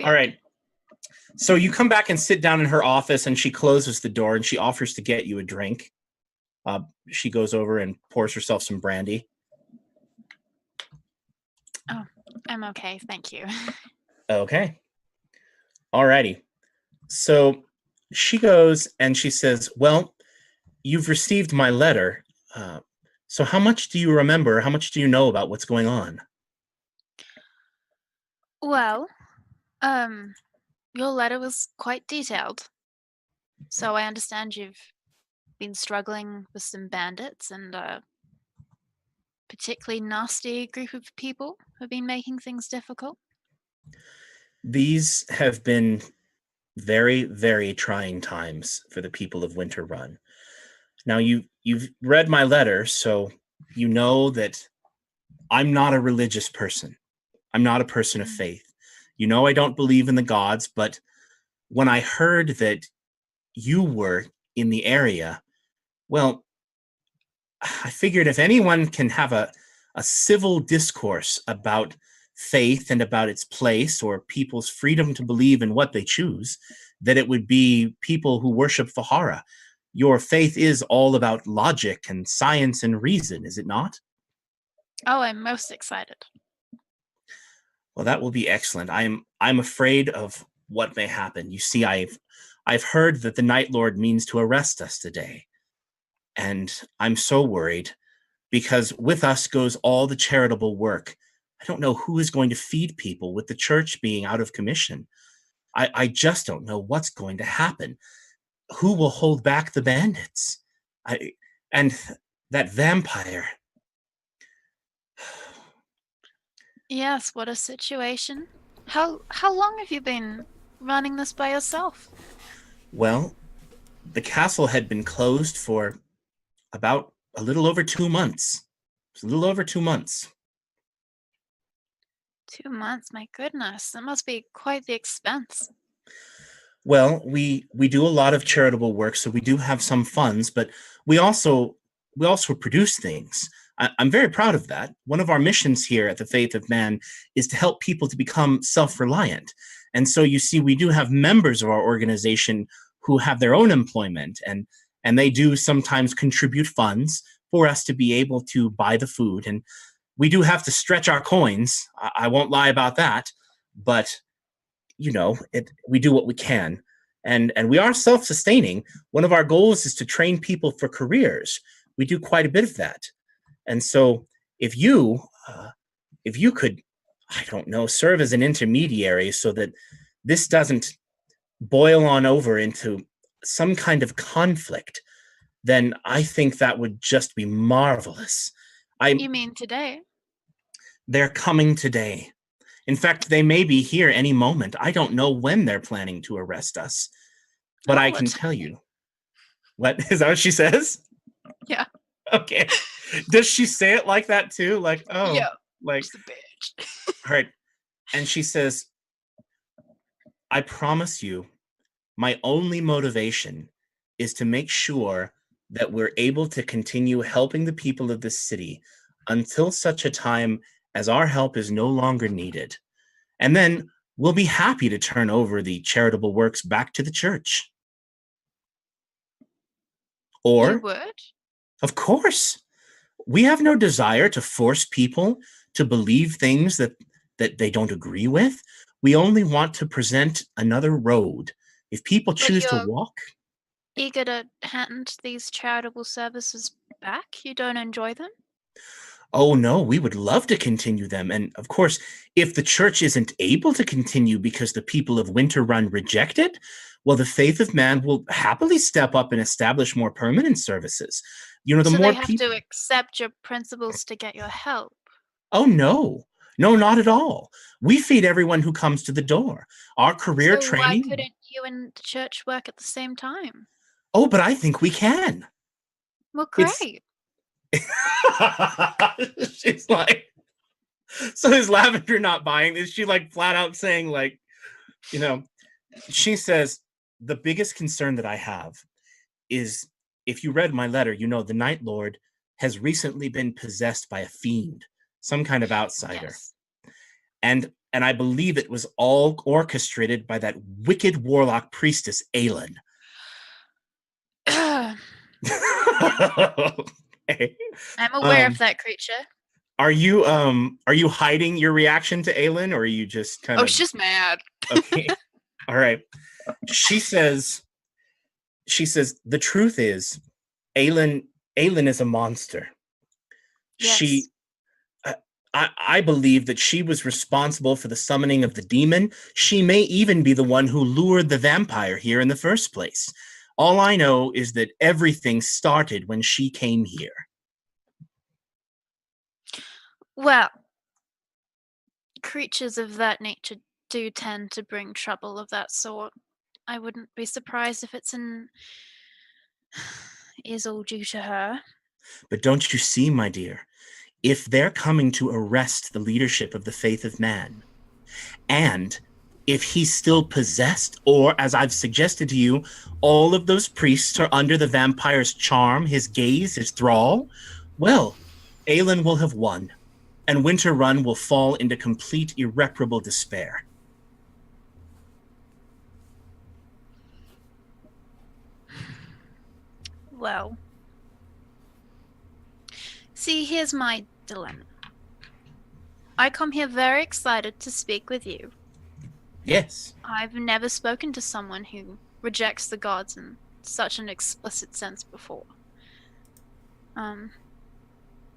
All right. So you come back and sit down in her office, and she closes the door, and she offers to get you a drink. She goes over and pours herself some brandy. Oh, I'm okay. Thank you. Okay. All righty. So she goes and she says, well, you've received my letter. So how much do you remember? How much do you know about what's going on? Well, your letter was quite detailed. So I understand you've been struggling with some bandits and a particularly nasty group of people who've been making things difficult. These have been very, very trying times for the people of Winter Run. Now, you've read my letter, so you know that I'm not a religious person. I'm not a person of faith. You know I don't believe in the gods, but when I heard that you were in the area, well, I figured if anyone can have a civil discourse about faith and about its place, or people's freedom to believe in what they choose, that it would be people who worship Vahara. Your faith is all about logic and science and reason, is it not? Oh, I'm most excited. Well, that will be excellent. I'm afraid of what may happen. You see, I've heard that the Night Lord means to arrest us today. And I'm so worried, because with us goes all the charitable work. I don't know who is going to feed people with the church being out of commission. I just don't know what's going to happen. Who will hold back the bandits? And that vampire. Yes, what a situation. How long have you been running this by yourself? Well, the castle had been closed for about a little over 2 months. It's a little over 2 months. 2 months, my goodness. That must be quite the expense. Well, we do a lot of charitable work, so we do have some funds, but we also produce things. I'm very proud of that. One of our missions here at the Faith of Man is to help people to become self-reliant. And so you see, we do have members of our organization who have their own employment, and they do sometimes contribute funds for us to be able to buy the food. And we do have to stretch our coins. I won't lie about that, but we do what we can. And we are self-sustaining. One of our goals is to train people for careers. We do quite a bit of that. And so if you could, I don't know, serve as an intermediary so that this doesn't boil on over into some kind of conflict, then I think that would just be marvelous. You mean today? They're coming today. In fact, they may be here any moment. I don't know when they're planning to arrest us, but I can tell you. What? Is that what she says? Yeah. Okay. Does she say it like that too? Like, oh, yeah, like, she's a bitch. all right. And she says, I promise you, my only motivation is to make sure that we're able to continue helping the people of this city until such a time as our help is no longer needed. And then we'll be happy to turn over the charitable works back to the church. Or, You would? of course, we have no desire to force people to believe things that they don't agree with. We only want to present another road. If people choose to walk. Eager to hand these charitable services back? You don't enjoy them? Oh, no, we would love to continue them. And of course, if the church isn't able to continue because the people of Winter Run reject it, well, the Faith of Man will happily step up and establish more permanent services. The so more they have to accept your principles to get your help? Oh, no. No, not at all. We feed everyone who comes to the door. Our career training. Why couldn't you and the church work at the same time? Oh, but I think we can. Well, great. She's like, so is Lavender not buying? Is she like flat out saying like, she says, the biggest concern that I have is, if you read my letter, the Night Lord has recently been possessed by a fiend, some kind of outsider. Yes. And I believe it was all orchestrated by that wicked warlock priestess, Aelin. Okay. I'm aware of that creature. Are you hiding your reaction to Aelin, or are you just kind of... Oh, she's mad. Okay. All right. She says, the truth is, Aelin is a monster. Yes. I believe that she was responsible for the summoning of the demon. She may even be the one who lured the vampire here in the first place. All I know is that everything started when she came here. Well, creatures of that nature do tend to bring trouble of that sort. I wouldn't be surprised if is all due to her. But don't you see, my dear, if they're coming to arrest the leadership of the Faith of Man, and if he's still possessed, or, as I've suggested to you, all of those priests are under the vampire's charm, his gaze, his thrall, well, Aelin will have won. and Winter Run will fall into complete irreparable despair. Well, see, here's my dilemma. I come here very excited to speak with you. Yes. I've never spoken to someone who rejects the gods in such an explicit sense before.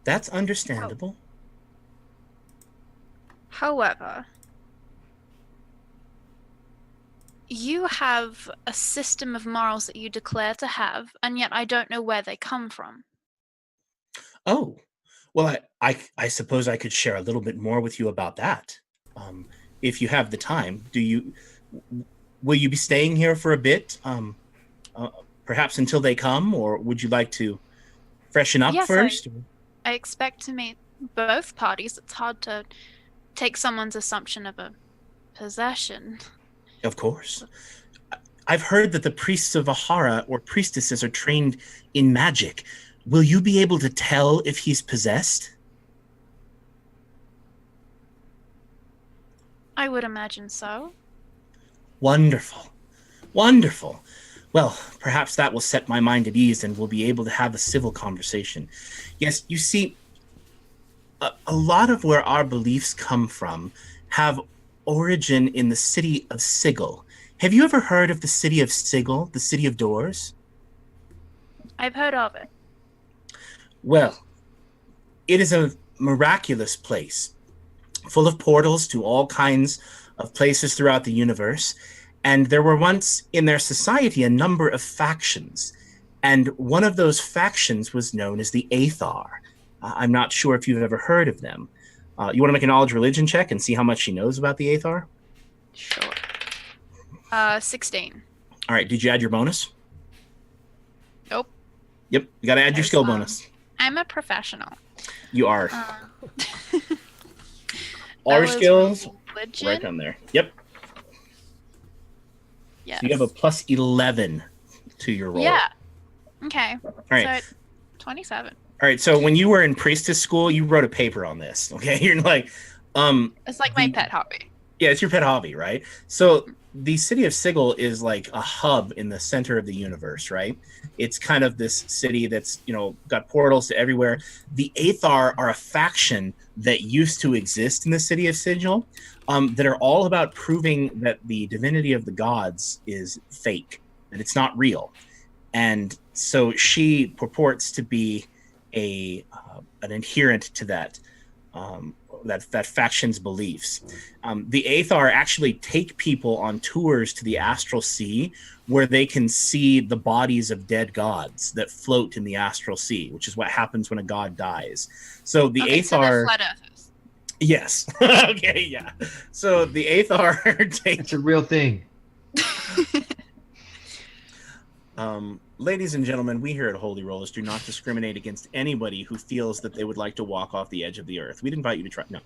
That's understandable. However, you have a system of morals that you declare to have, and yet I don't know where they come from. Oh, well, I suppose I could share a little bit more with you about that. If you have the time, will you be staying here for a bit? Perhaps until they come, or would you like to freshen up first? I expect to meet both parties. It's hard to take someone's assumption of a possession. Of course. I've heard that the priests of Ahara or priestesses are trained in magic. Will you be able to tell if he's possessed? I would imagine so. Wonderful. Wonderful. Well, perhaps that will set my mind at ease and we'll be able to have a civil conversation. Yes, you see, a lot of where our beliefs come from have origin in the city of Sigil. Have you ever heard of the city of Sigil, the city of doors? I've heard of it. Well, it is a miraculous place, full of portals to all kinds of places throughout the universe. And there were once in their society a number of factions. And one of those factions was known as the Aethar. I'm not sure if you've ever heard of them. You want to make a knowledge religion check and see how much she knows about the Aethar? Sure. 16. All right. Did you add your bonus? Nope. Yep. You got to add your skill bonus. I'm a professional. You are. All your skills religion? right down there. Yep. Yes. So you have a plus 11 to your roll. Yeah. Okay. All right. So 27. All right. So when you were in priestess school, you wrote a paper on this. Okay. You're like, it's like my pet hobby. Yeah, it's your pet hobby, right? So the city of Sigil is like a hub in the center of the universe, right? It's kind of this city that's, got portals to everywhere. The Aethar are a faction that used to exist in the city of Sigil that are all about proving that the divinity of the gods is fake, that it's not real. And so she purports to be an adherent to that faction's beliefs. The Aethar actually take people on tours to the astral sea where they can see the bodies of dead gods that float in the astral sea, which is what happens when a god dies. So the Aethar... So they're flat earthers. Yes. Okay, yeah. So the Aethar take... It's a real thing. Ladies and gentlemen, we here at Holy Rollerz do not discriminate against anybody who feels that they would like to walk off the edge of the earth. We'd invite you to try. No.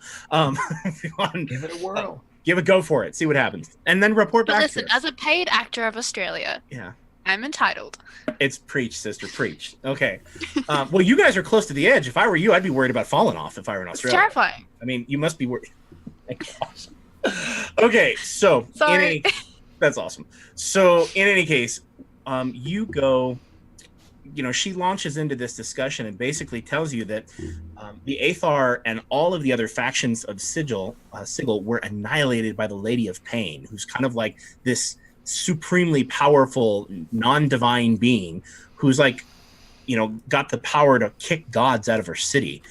Give it a whirl. Give it go for it. See what happens. And then report back listen, to us. as a paid actor of Australia, I'm entitled. It's preach, sister, preach. Okay. Well, you guys are close to the edge. If I were you, I'd be worried about falling off if I were in Australia. It's terrifying. I mean, you must be worried. Thank gosh. Okay, so Sorry. That's awesome. So in any case, you go, she launches into this discussion and basically tells you that the Aethar and all of the other factions of Sigil were annihilated by the Lady of Pain, who's kind of like this supremely powerful, non-divine being who's got the power to kick gods out of her city.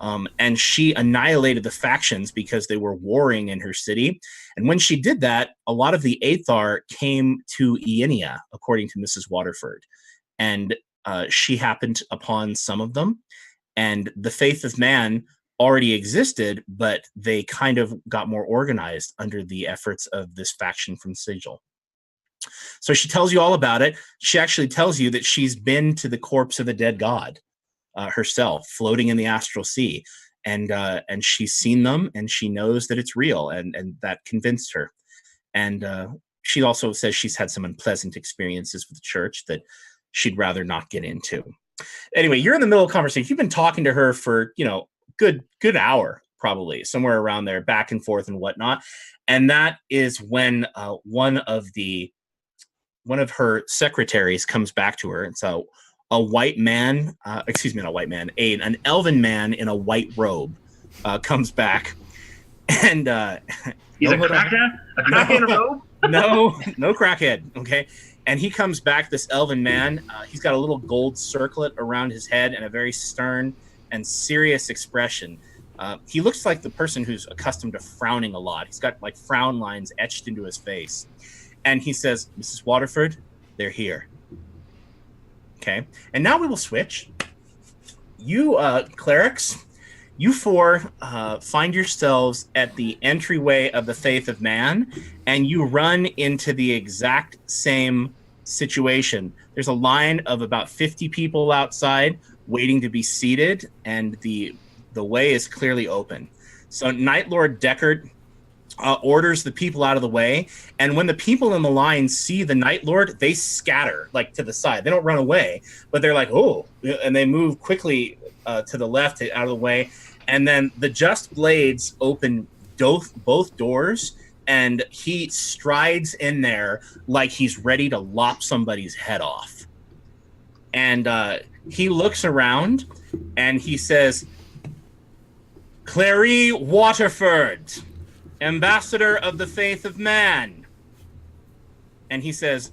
And she annihilated the factions because they were warring in her city. And when she did that, a lot of the Aethar came to Ienia, according to Mrs. Waterford. And she happened upon some of them. And the faith of man already existed, but they kind of got more organized under the efforts of this faction from Sigil. So she tells you all about it. She actually tells you that she's been to the corpse of a dead god herself, floating in the astral sea. And she's seen them, and she knows that it's real, and that convinced her. And she also says she's had some unpleasant experiences with the church that she'd rather not get into. Anyway, you're in the middle of a conversation. You've been talking to her for, good hour, probably somewhere around there, back and forth and whatnot. And that is when one of her secretaries comes back to her. And so a white man, excuse me, not a white man, an elven man in a white robe comes back. And he's a crackhead? A crackhead in a robe? No crackhead. Okay. And he comes back, this elven man. He's got a little gold circlet around his head and a very stern and serious expression. He looks like the person who's accustomed to frowning a lot. He's got like frown lines etched into his face. And he says, Mrs. Waterford, they're here. Okay. And now we will switch. You, clerics, you four find yourselves at the entryway of the Faith of Man, and you run into the exact same situation. There's a line of about 50 people outside waiting to be seated, and the way is clearly open. So Night Lord Deckard orders the people out of the way, and when the people in the line see the Night Lord, they scatter like to the side. They don't run away, but they're like, oh, and they move quickly to the left, out of the way. And then the Just Blades open both doors, and he strides in there like he's ready to lop somebody's head off. And he looks around, and he says, Clary Waterford, Ambassador of the Faith of Man. And he says,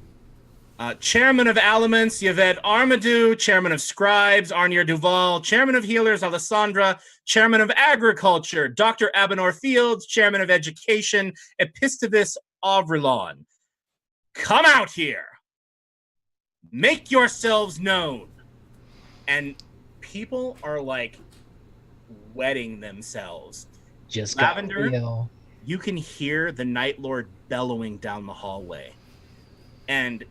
Chairman of Elements, Yvette Armadou, Chairman of Scribes, Arnier Duval, Chairman of Healers, Alessandra, Chairman of Agriculture, Dr. Abinor Fields, Chairman of Education, Epistovus Avrillon. Come out here. Make yourselves known. And people are like wetting themselves. Just Lavender, you can hear the Night Lord bellowing down the hallway. And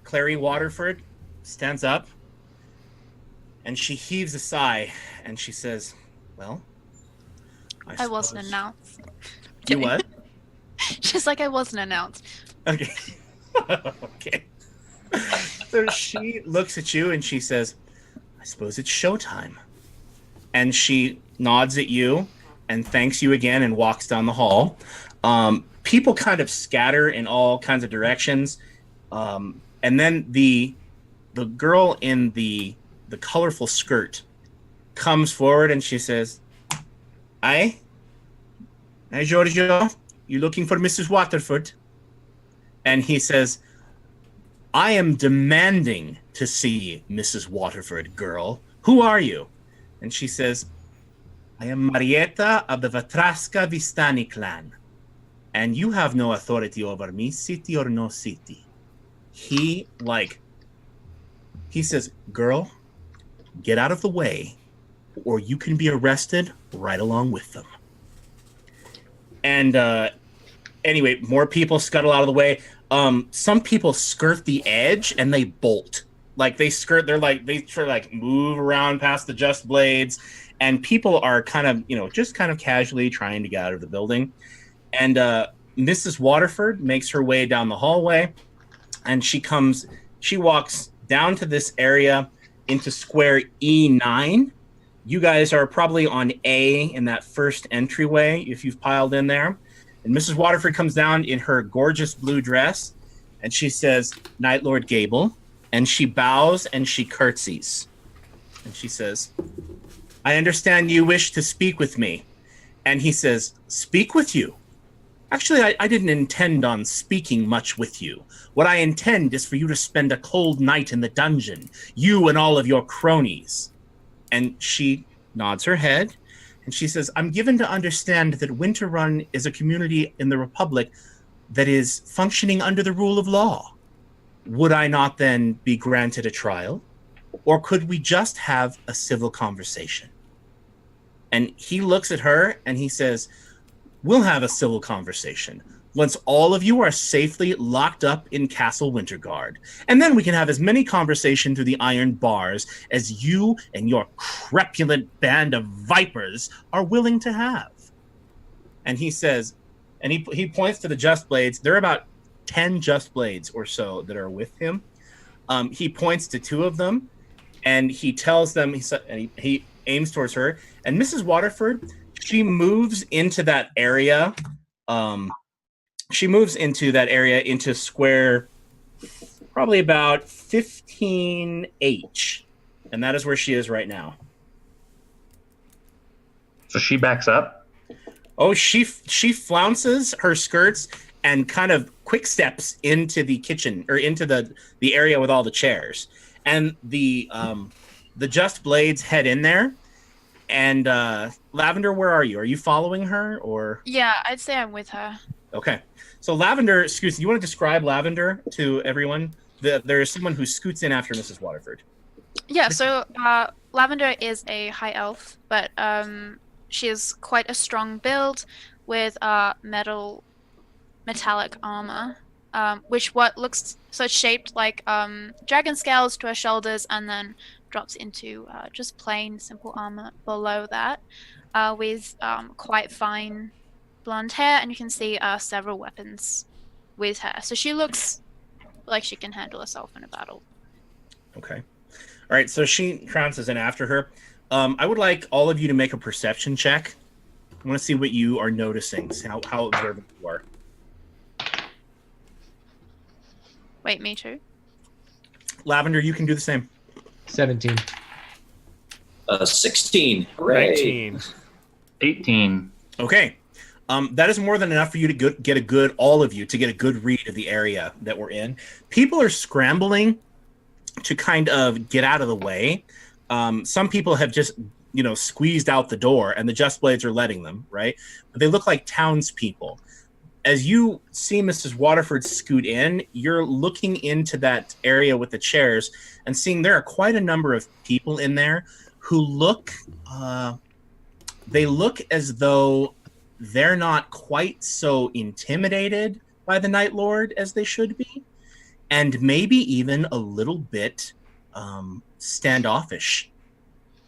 Clary Waterford stands up, and she heaves a sigh, and she says, well, I wasn't announced. You what? She's like, I wasn't announced. Okay. Okay. So she looks at you, and she says, I suppose it's showtime. And she nods at you and thanks you again and walks down the hall. People kind of scatter in all kinds of directions. And then the girl in the colorful skirt comes forward and she says, Hi, Giorgio, you looking for Mrs. Waterford? And he says, I am demanding to see Mrs. Waterford, girl. Who are you? And she says, I am Marietta of the Vatraska Vistani clan, and you have no authority over me, city or no city. He says, girl, get out of the way, or you can be arrested right along with them. And anyway, more people scuttle out of the way. Some people skirt the edge and they bolt. Like they try to move around past the Just Blades, and people are kind of, just kind of casually trying to get out of the building. And Mrs. Waterford makes her way down the hallway, and she walks down to this area into square E9. You guys are probably on A in that first entryway if you've piled in there. And Mrs. Waterford comes down in her gorgeous blue dress, and she says, Night Lord Gable. And she bows and she curtsies. And she says, I understand you wish to speak with me. And he says, speak with you? Actually, I didn't intend on speaking much with you. What I intend is for you to spend a cold night in the dungeon, you and all of your cronies. And she nods her head, and she says, I'm given to understand that Winter Run is a community in the Republic that is functioning under the rule of law. Would I not then be granted a trial? Or could we just have a civil conversation? And he looks at her and he says, we'll have a civil conversation once all of you are safely locked up in Castle Winterguard. And then we can have as many conversations through the iron bars as you and your crepulent band of vipers are willing to have. And he says, and he points to the Just Blades. There are about 10 Just Blades or so that are with him. He points to two of them, and he tells them, he aims towards her, and Mrs. Waterford, she moves into that area. Into square, probably about 15H, and that is where she is right now. So she backs up. Oh, she flounces her skirts and kind of quick steps into the kitchen or into the area with all the chairs, and the Just Blades head in there. And Lavender, where are you? Are you following her or? Yeah, I'd say I'm with her. Okay, so Lavender, excuse me, you want to describe Lavender to everyone? There is someone who scoots in after Mrs. Waterford. Yeah, so Lavender is a high elf, but she is quite a strong build with metallic armor, looks so it's shaped like dragon scales to her shoulders, and then drops into just plain simple armor below that, with quite fine blonde hair, and you can see several weapons with her. So she looks like she can handle herself in a battle. Okay. All right, so she trounces in after her. I would like all of you to make a perception check. I want to see what you are noticing, how observant you are. Wait, me too? Lavender, you can do the same. 17. 16. Hooray. 19. 18. Okay. That is more than enough for you to get a good read of the area that we're in. People are scrambling to kind of get out of the way. Some people have just, squeezed out the door, and the Just Blades are letting them, right? But they look like townspeople. As you see Mrs. Waterford scoot in, you're looking into that area with the chairs and seeing there are quite a number of people in there who look as though they're not quite so intimidated by the Night Lord as they should be, and maybe even a little bit standoffish.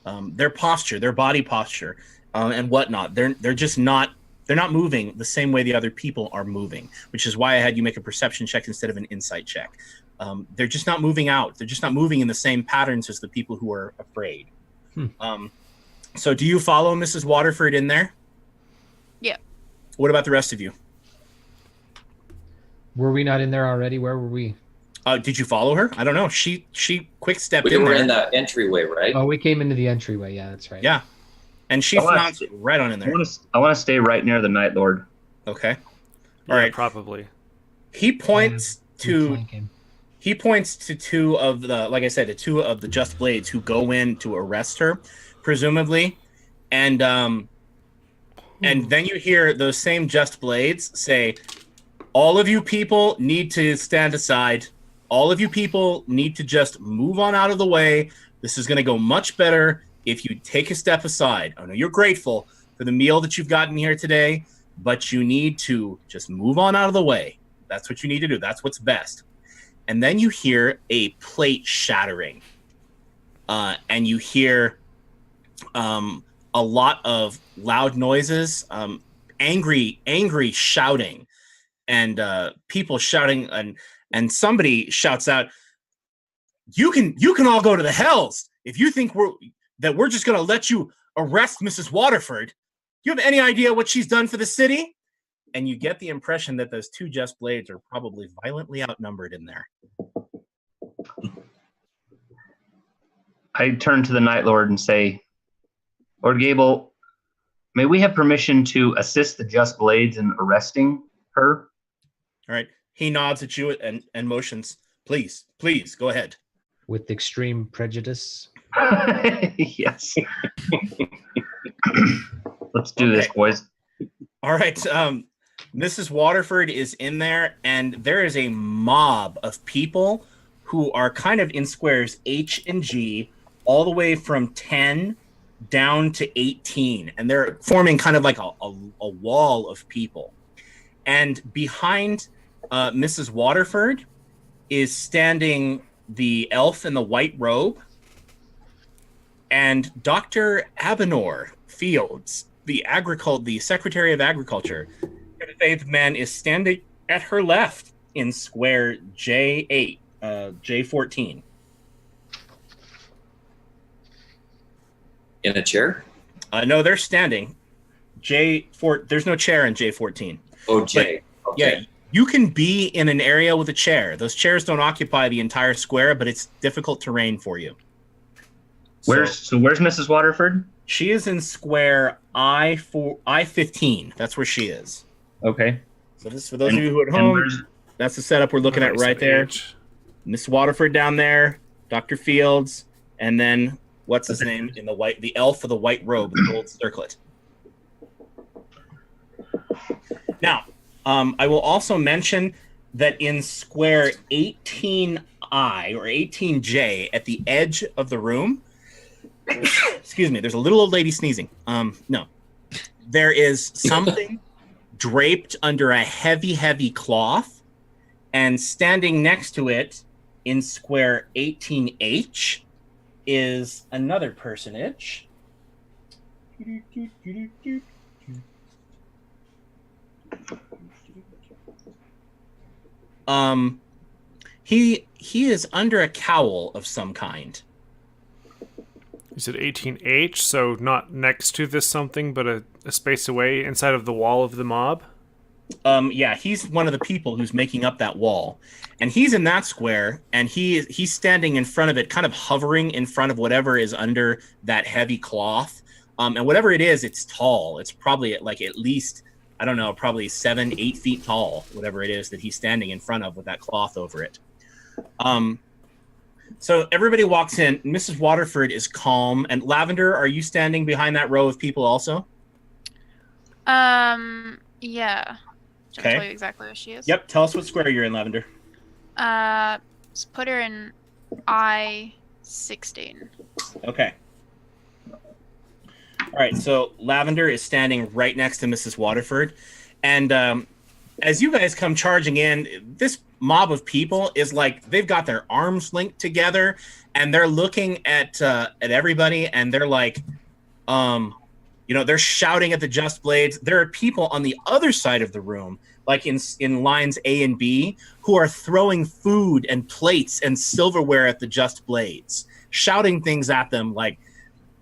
Their posture, their body posture, and whatnot, they're not moving the same way the other people are moving, which is why I had you make a perception check instead of an insight check. They're just not moving out. They're just not moving in the same patterns as the people who are afraid. So do you follow Mrs. Waterford in there? Yeah. What about the rest of you? Were we not in there already? Where were we? Did you follow her? I don't know. She quick stepped in We were there. in that entryway, right? Oh, we came into the entryway. Yeah, that's right. Yeah. And she flounced right on in there. I want to stay right near the Night Lord. Okay. Yeah, All right. probably. He points to two of the Just Blades who go in to arrest her, presumably, and then you hear those same Just Blades say, "All of you people need to stand aside. All of you people need to just move on out of the way. This is going to go much better if you take a step aside. I know you're grateful for the meal that you've gotten here today, but you need to just move on out of the way. That's what you need to do. That's what's best." And then you hear a plate shattering. And you hear a lot of loud noises, angry shouting, and people shouting, and somebody shouts out, You can all go to the hells if you think we're just going to let you arrest Mrs. Waterford. Do you have any idea what she's done for the city?" And you get the impression that those two Just Blades are probably violently outnumbered in there. I turn to the Night Lord and say, "Lord Gable, may we have permission to assist the Just Blades in arresting her?" All right. He nods at you and motions. Please, go ahead. With extreme prejudice. Yes. Let's do this, boys. All right. Mrs. Waterford is in there, and there is a mob of people who are kind of in squares H and G, all the way from 10 down to 18. And they're forming kind of like a wall of people. And behind Mrs. Waterford is standing the elf in the white robe, and Dr. Abinor Fields, the Secretary of Agriculture. The faith man is standing at her left in square J8, J14. In a chair? No, they're standing. There's no chair in J14. Oh, J. But, okay. yeah, you can be in an area with a chair. Those chairs don't occupy the entire square, but it's difficult terrain for you. Where's Mrs. Waterford? She is in square I-15. That's where she is. Okay. So this, for those of you who are at home, that's the setup we're looking at right there. Miss Waterford down there, Dr. Fields, and then what's his name in the elf with the white robe, the gold circlet. Now, I will also mention that in square 18I or 18J at the edge of the room, excuse me, there's a little old lady sneezing. No, there is something draped under a heavy, heavy cloth, and standing next to it in square 18H is another personage. He is under a cowl of some kind. You said 18H, so not next to this something, but a space away inside of the wall of the mob? Yeah, he's one of the people who's making up that wall. And he's in that square, and he's standing in front of it, kind of hovering in front of whatever is under that heavy cloth. And whatever it is, it's tall. It's probably like at least, I don't know, probably 7-8 feet tall, whatever it is that he's standing in front of with that cloth over it. So everybody walks in. Mrs. Waterford is calm. And Lavender, are you standing behind that row of people also? Yeah. Should I tell you exactly where she is? Yep. Tell us what square you're in, Lavender. Let's put her in I-16. Okay. All right. So Lavender is standing right next to Mrs. Waterford. And as you guys come charging in, this mob of people is like, they've got their arms linked together and they're looking at everybody, and they're like, they're shouting at the Just Blades. There are people on the other side of the room, like in lines A and B, who are throwing food and plates and silverware at the Just Blades, shouting things at them like,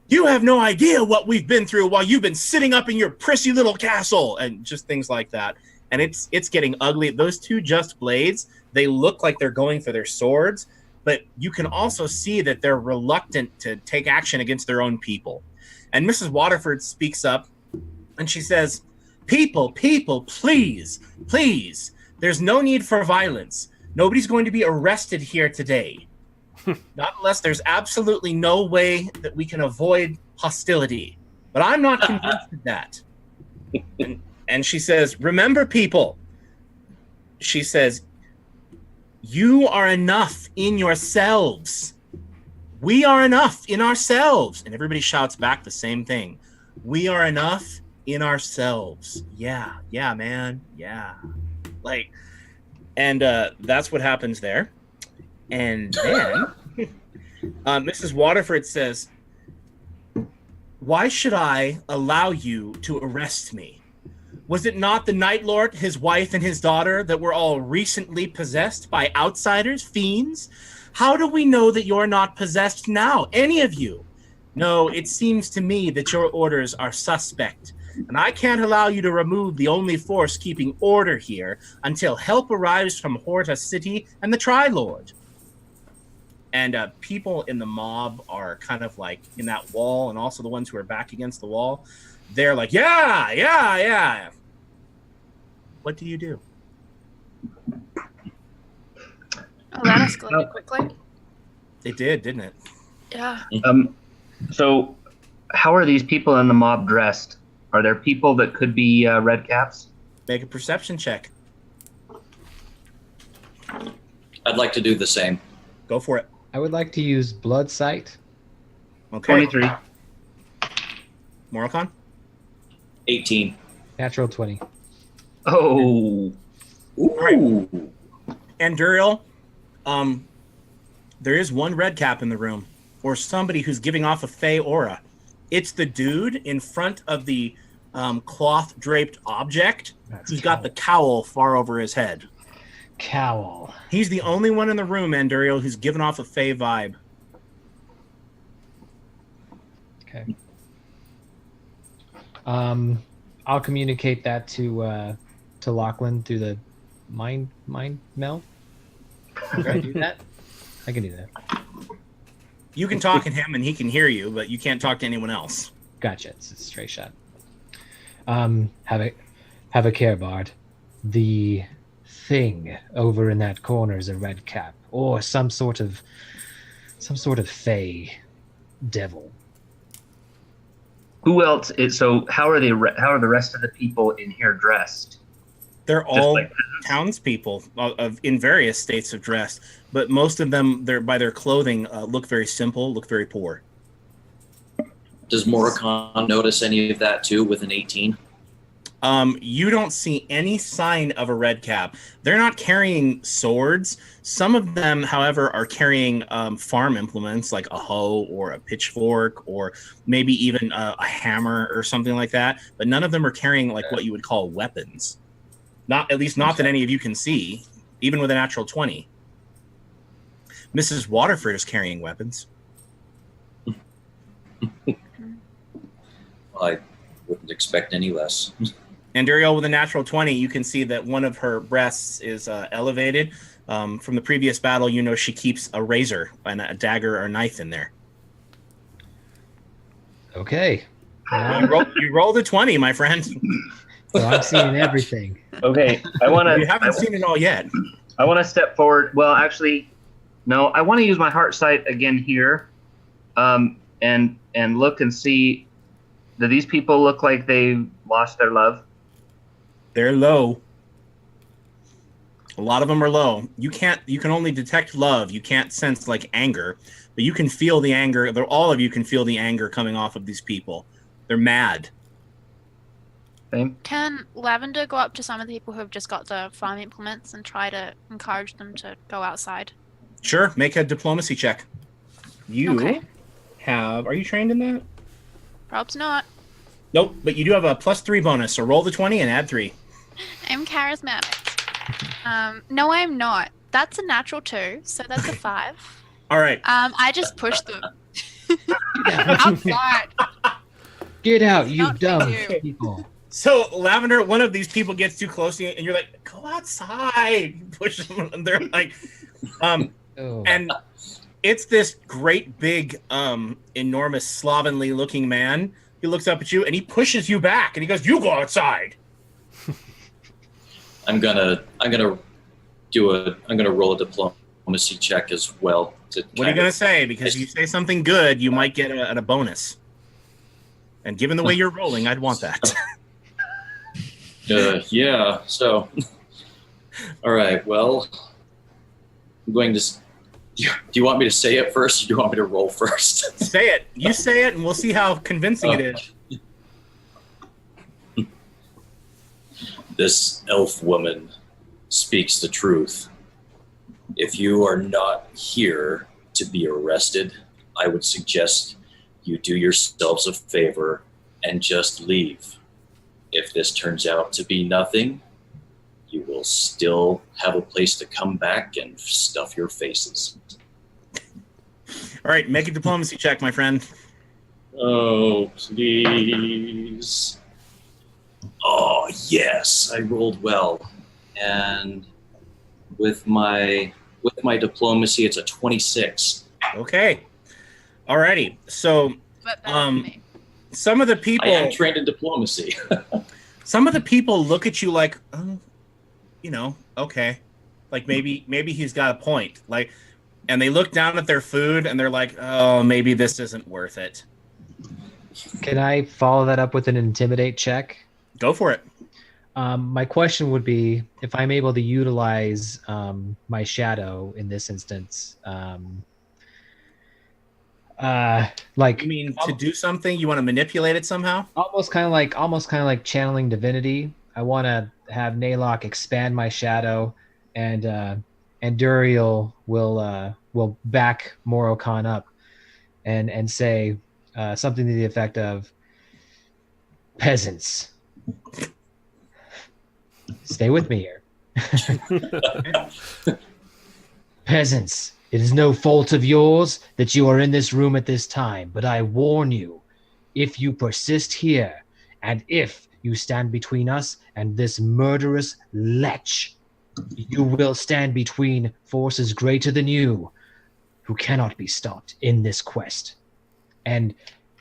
"You have no idea what we've been through while you've been sitting up in your prissy little castle," and just things like that. And it's getting ugly. Those two Just Blades, they look like they're going for their swords, but you can also see that they're reluctant to take action against their own people. And Mrs. Waterford speaks up, and she says, people, please, there's no need for violence. Nobody's going to be arrested here today. Not unless there's absolutely no way that we can avoid hostility. But I'm not convinced of that. And she says, remember, people, she says, you are enough in yourselves. We are enough in ourselves. And everybody shouts back the same thing. We are enough in ourselves. Yeah, man. Yeah. That's what happens there. And then Mrs. Waterford says, why should I allow you to arrest me? Was it not the Night Lord, his wife, and his daughter that were all recently possessed by outsiders, fiends? How do we know that you're not possessed now, any of you? No, it seems to me that your orders are suspect, and I can't allow you to remove the only force keeping order here until help arrives from Horta City and the Tri-Lord. And people in the mob are kind of like in that wall, and also the ones who are back against the wall. They're like, yeah. What do you do? Oh, that escalated quickly. It did, didn't it? Yeah. So how are these people in the mob dressed? Are there people that could be red caps? Make a perception check. I'd like to do the same. Go for it. I would like to use Blood Sight. Okay. 23. Morocon? 18. Natural 20. Oh. Ooh. And Duriel, there is one red cap in the room, or somebody who's giving off a fey aura. It's the dude in front of the cloth draped object who's got the cowl far over his head. Cowl. He's the only one in the room, Anduriel, who's giving off a fey vibe. Okay. I'll communicate that to Lachlan through the mind meld. Can I do that? I can do that. You can talk to him and he can hear you, but you can't talk to anyone else. Gotcha. It's a straight shot. Have a care, Bard. The thing over in that corner is a red cap, or some sort of fey devil. Who else is so? How are the rest of the people in here dressed? They're all townspeople in various states of dress, but most of them, by their clothing, look very simple, look very poor. Does Morrican notice any of that too with an 18? You don't see any sign of a red cap. They're not carrying swords. Some of them, however, are carrying farm implements like a hoe or a pitchfork or maybe even a hammer or something like that. But none of them are carrying like what you would call weapons. Not that any of you can see, even with a natural 20. Mrs. Waterford is carrying weapons. I wouldn't expect any less. And Duriel, with a natural 20, you can see that one of her breasts is elevated. From the previous battle, you know she keeps a razor and a dagger or knife in there. Okay. You rolled a 20, my friend. So I'm seeing everything. Okay, I want to. You haven't seen it all yet. I want to step forward. Well, actually, no. I want to use my heart sight again here, and look and see. Do these people look like they lost their love? They're low. A lot of them are low. You can only detect love. You can't sense like anger, but you can feel the anger. All of you can feel the anger coming off of these people. They're mad. Same. Can Lavender go up to some of the people who have just got the farm implements and try to encourage them to go outside? Sure. Make a diplomacy check. You Okay. have... Are you trained in that? Prob's not. Nope, but you do have a +3 bonus, so roll the 20 and add 3. I'm charismatic. No, I'm not. That's a natural 2, so that's a 5. All right. I just pushed them outside. Get out, you Not for dumb you. people. So, Lavender, one of these people gets too close to you, and you're like, go outside. You push them, and they're like... Oh. And it's this great, big, enormous, slovenly looking man. He looks up at you, and he pushes you back, and he goes, you go outside. I'm gonna roll a diplomacy check as well. What are you gonna say? Because if you say something good, you might get a bonus. And given the way you're rolling, I'd want that. Yeah. So, all right. Well, I'm going to. Do you want me to say it first, or do you want me to roll first? Say it. You say it, and we'll see how convincing it is. This elf woman speaks the truth. If you are not here to be arrested, I would suggest you do yourselves a favor and just leave. If this turns out to be nothing, you will still have a place to come back and stuff your faces. All right, make a diplomacy check, my friend. Oh, please. Oh, yes, I rolled well. And with my diplomacy, it's a 26. Okay. Alrighty. So, But better than me. some of the people... I am trained in diplomacy. Some of the people look at you like, oh, okay. Like maybe he's got a point. Like, and they look down at their food and they're like, oh, maybe this isn't worth it. Can I follow that up with an intimidate check? Go for it. My question would be if I'm able to utilize my shadow in this instance. Like, You mean to do something? You want to manipulate it somehow? almost kind of like channeling divinity. I want to have Naylock expand my shadow, and Duriel will back Morrican up, and say something to the effect of, "Peasants, stay with me here. Peasants, it is no fault of yours that you are in this room at this time, but I warn you, if you persist here, and if You stand between us and this murderous lech. You will stand between forces greater than you, who cannot be stopped in this quest. And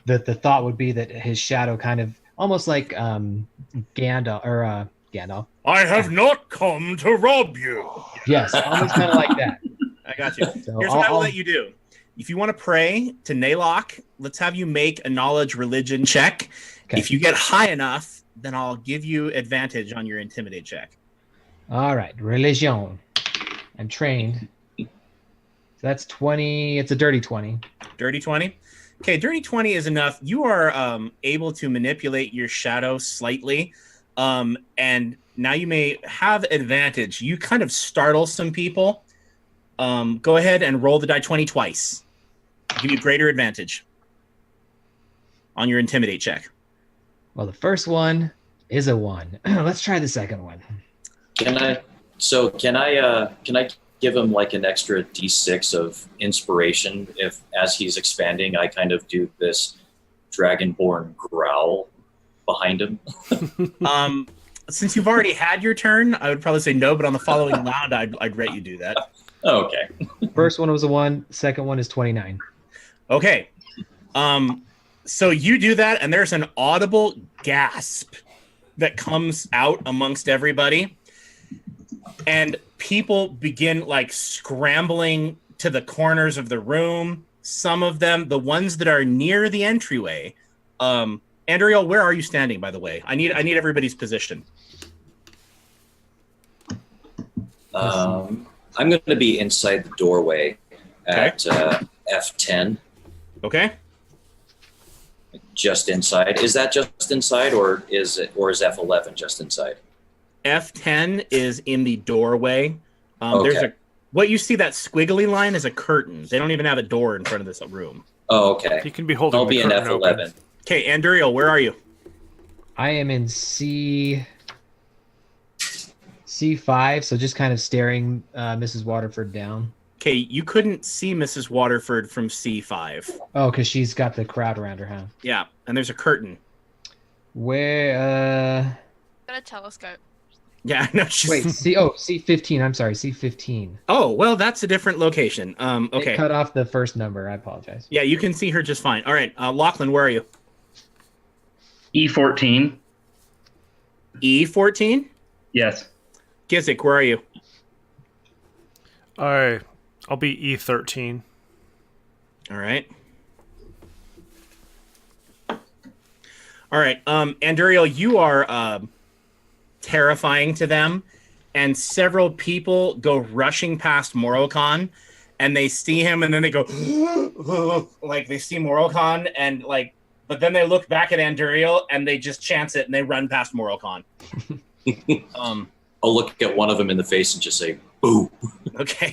the thought would be that his shadow kind of almost like Gandalf. I have not come to rob you. Yes, almost kind of like that. I got you. So Here's what I will let you do. If you want to pray to Naylock, let's have you make a knowledge religion check. Okay. If you get high enough, then I'll give you advantage on your intimidate check. All right, religion. I'm trained. So that's 20. It's a dirty 20. Dirty 20? Okay, dirty 20 is enough. You are able to manipulate your shadow slightly, and now you may have advantage. You kind of startle some people. Go ahead and roll the die 20 twice. I'll give you greater advantage on your intimidate check. Well, the first one is a 1. Let's try the second one. Can I give him like an extra D6 of inspiration if, as he's expanding, I kind of do this dragonborn growl behind him? Since you've already had your turn, I would probably say no, but on the following round, I'd let you do that. Okay. First one was a 1. Second one is 29. Okay. So you do that, and there's an audible gasp that comes out amongst everybody. And people begin like scrambling to the corners of the room. Some of them, the ones that are near the entryway. Andriel, where are you standing, by the way? I need everybody's position. I'm going to be inside the doorway at F10. Okay. Just inside. Is that just inside, or is F11 just inside? F10 is in the doorway. Okay. There's what you see, that squiggly line is a curtain. They don't even have a door in front of this room. Oh, okay. He can be holding. I'll be in curtain F11. open. Okay, Anduriel, where are you? I am in C5, so just kind of staring Mrs. Waterford down. Okay, you couldn't see Mrs. Waterford from C5. Oh, because she's got the crowd around her, huh? Yeah, and there's a curtain. Where, Got a telescope. Yeah, no, she's... Wait, C15. I'm sorry, C15. Oh, well, that's a different location. Okay. It cut off the first number. I apologize. Yeah, you can see her just fine. All right, Lachlan, where are you? E14. E14? Yes. Gizik, where are you? I'll be E13. All right. All right, Anduriel, you are terrifying to them, and several people go rushing past Morocon, and they see him, and then they go, like they see Morocon, and like, but then they look back at Anduriel, and they just chance it, and they run past Morocon. I'll look at one of them in the face and just say, boo. Okay.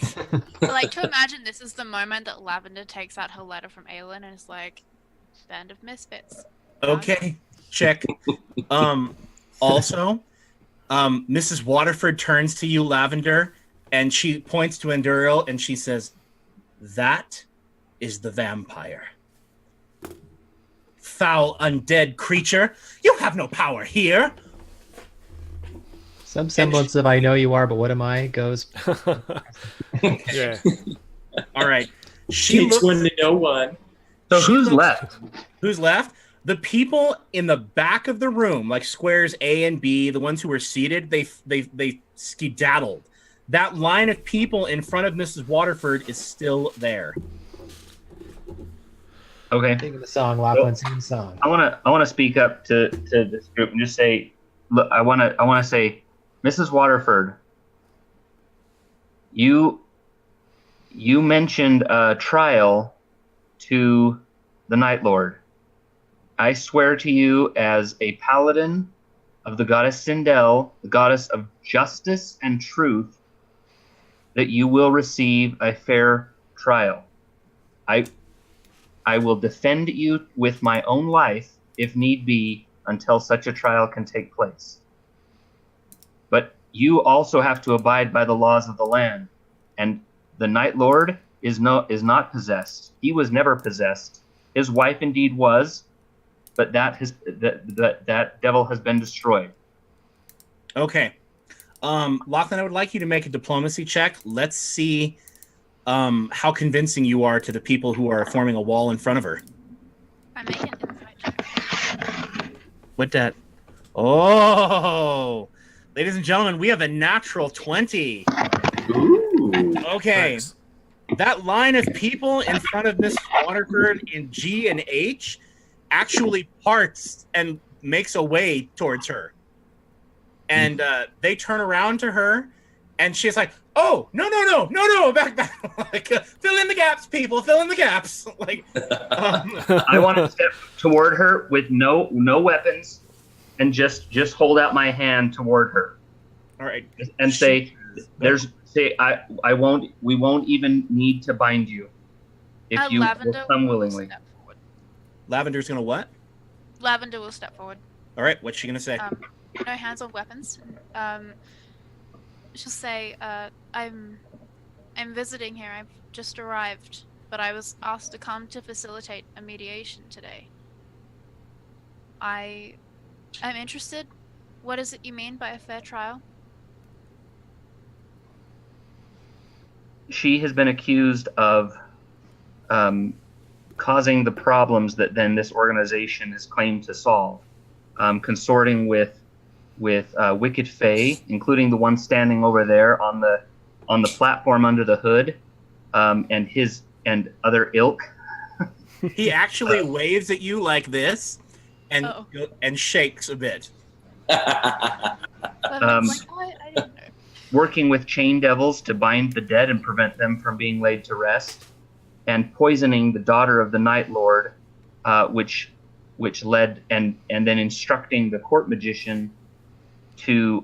I like to imagine this is the moment that Lavender takes out her letter from Aelin and is like, "Band of misfits." Okay, check. Also, Mrs. Waterford turns to you, Lavender, and she points to Anduriel, and she says, "That is the vampire. Foul undead creature, you have no power here." Some semblance of "I know you are, but what am I?" goes. Yeah. All right. She looks... one to know one. So who's left? Who's left? The people in the back of the room, like squares A and B, the ones who were seated, they skedaddled. That line of people in front of Mrs. Waterford is still there. Okay. Sing the song, Lachlan. Sing the song. I want to speak up to this group and just say, look, I want to say, Mrs. Waterford, you mentioned a trial to the Night Lord. I swear to you as a paladin of the goddess Sindel, the goddess of justice and truth, that you will receive a fair trial. I will defend you with my own life, if need be, until such a trial can take place. But you also have to abide by the laws of the land. And the Night Lord is not possessed. He was never possessed. His wife indeed was, but that devil has been destroyed. Okay. Lachlan, I would like you to make a diplomacy check. Let's see how convincing you are to the people who are forming a wall in front of her. I make an insight check. With that. Oh, ladies and gentlemen, we have a natural 20. Ooh. Okay. Nice. That line of people in front of Miss Waterford in G and H actually parts and makes a way towards her. And they turn around to her, and she's like, "Oh, no, back. Like, fill in the gaps, people, fill in the gaps." Like, I want to step toward her with no weapons, and just hold out my hand toward her. all right. And say, we won't even need to bind you if you will Lavender come will willingly. step forward. Lavender's gonna what? Lavender will step forward. All right, what's she gonna say? No hands on weapons. She'll say, I'm visiting here. I've just arrived, but I was asked to come to facilitate a mediation today. I'm interested. What is it you mean by a fair trial? She has been accused of causing the problems that then this organization has claimed to solve, consorting with wicked fae, including the one standing over there on the platform under the hood, and other ilk. He actually waves at you like this, and shakes a bit. I didn't know. Working with chain devils to bind the dead and prevent them from being laid to rest, and poisoning the daughter of the Night Lord, which led and then instructing the court magician to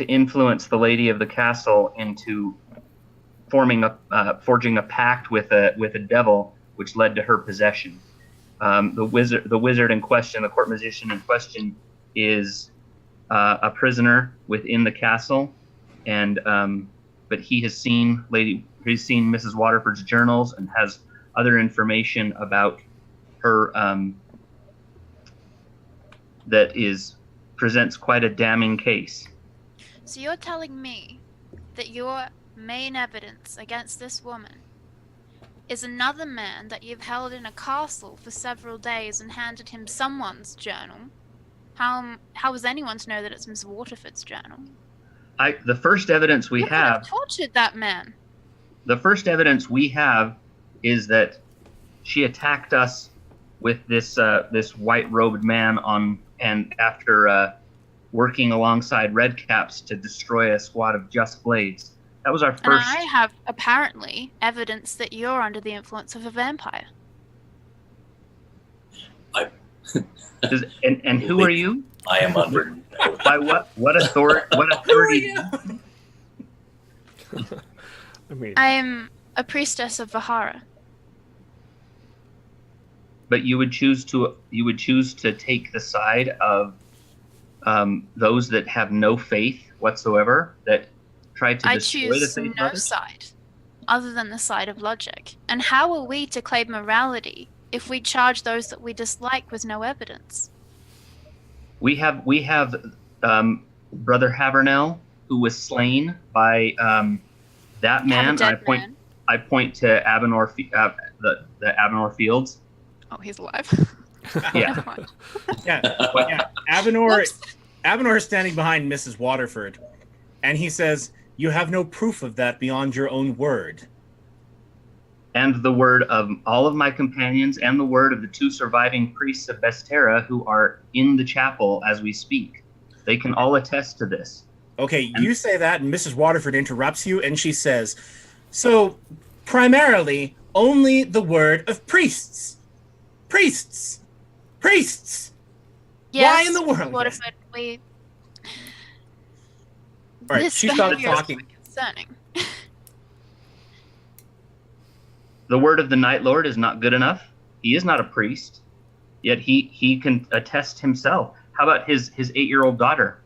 influence the lady of the castle into forging a pact with a devil, which led to her possession. The wizard in question, the court magician in question, is a prisoner within the castle, and but he has seen Mrs. Waterford's journals and has other information about her that presents quite a damning case. So you're telling me that your main evidence against this woman is another man that you've held in a castle for several days and handed him someone's journal? How is anyone to know that it's Miss Waterford's journal? The first evidence we You could have tortured that man. The first evidence we have is that she attacked us with this white-robed man after working alongside Redcaps to destroy a squad of Just Blades. That was our first. And I have apparently evidence that you're under the influence of a vampire. And who are you? I am under. By what authority? What authority? I mean, I'm a priestess of Vahara. But you would choose to take the side of those that have no faith whatsoever, that try to destroy the choose faith of no others? side other than the side of logic. And how are we to claim morality if we charge those that we dislike with no evidence? We have Brother Havernell, who was slain by that man. I point to Abenor, the Abenor Fields. Oh, he's alive. Yeah. Never mind. Yeah. Abenor is standing behind Mrs. Waterford, and he says, "You have no proof of that beyond your own word." And the word of all of my companions, and the word of the 2 surviving priests of Bestera who are in the chapel as we speak. They can all attest to this. Okay, you say that, and Mrs. Waterford interrupts you, and she says, "So, primarily, only the word of priests. Priests! Priests! Yes, Why in the world?" Waterford, we... All right, This she started behavior is talking. concerning. The word of the Night Lord is not good enough. He is not a priest, yet he can attest himself. How about his 8-year-old daughter?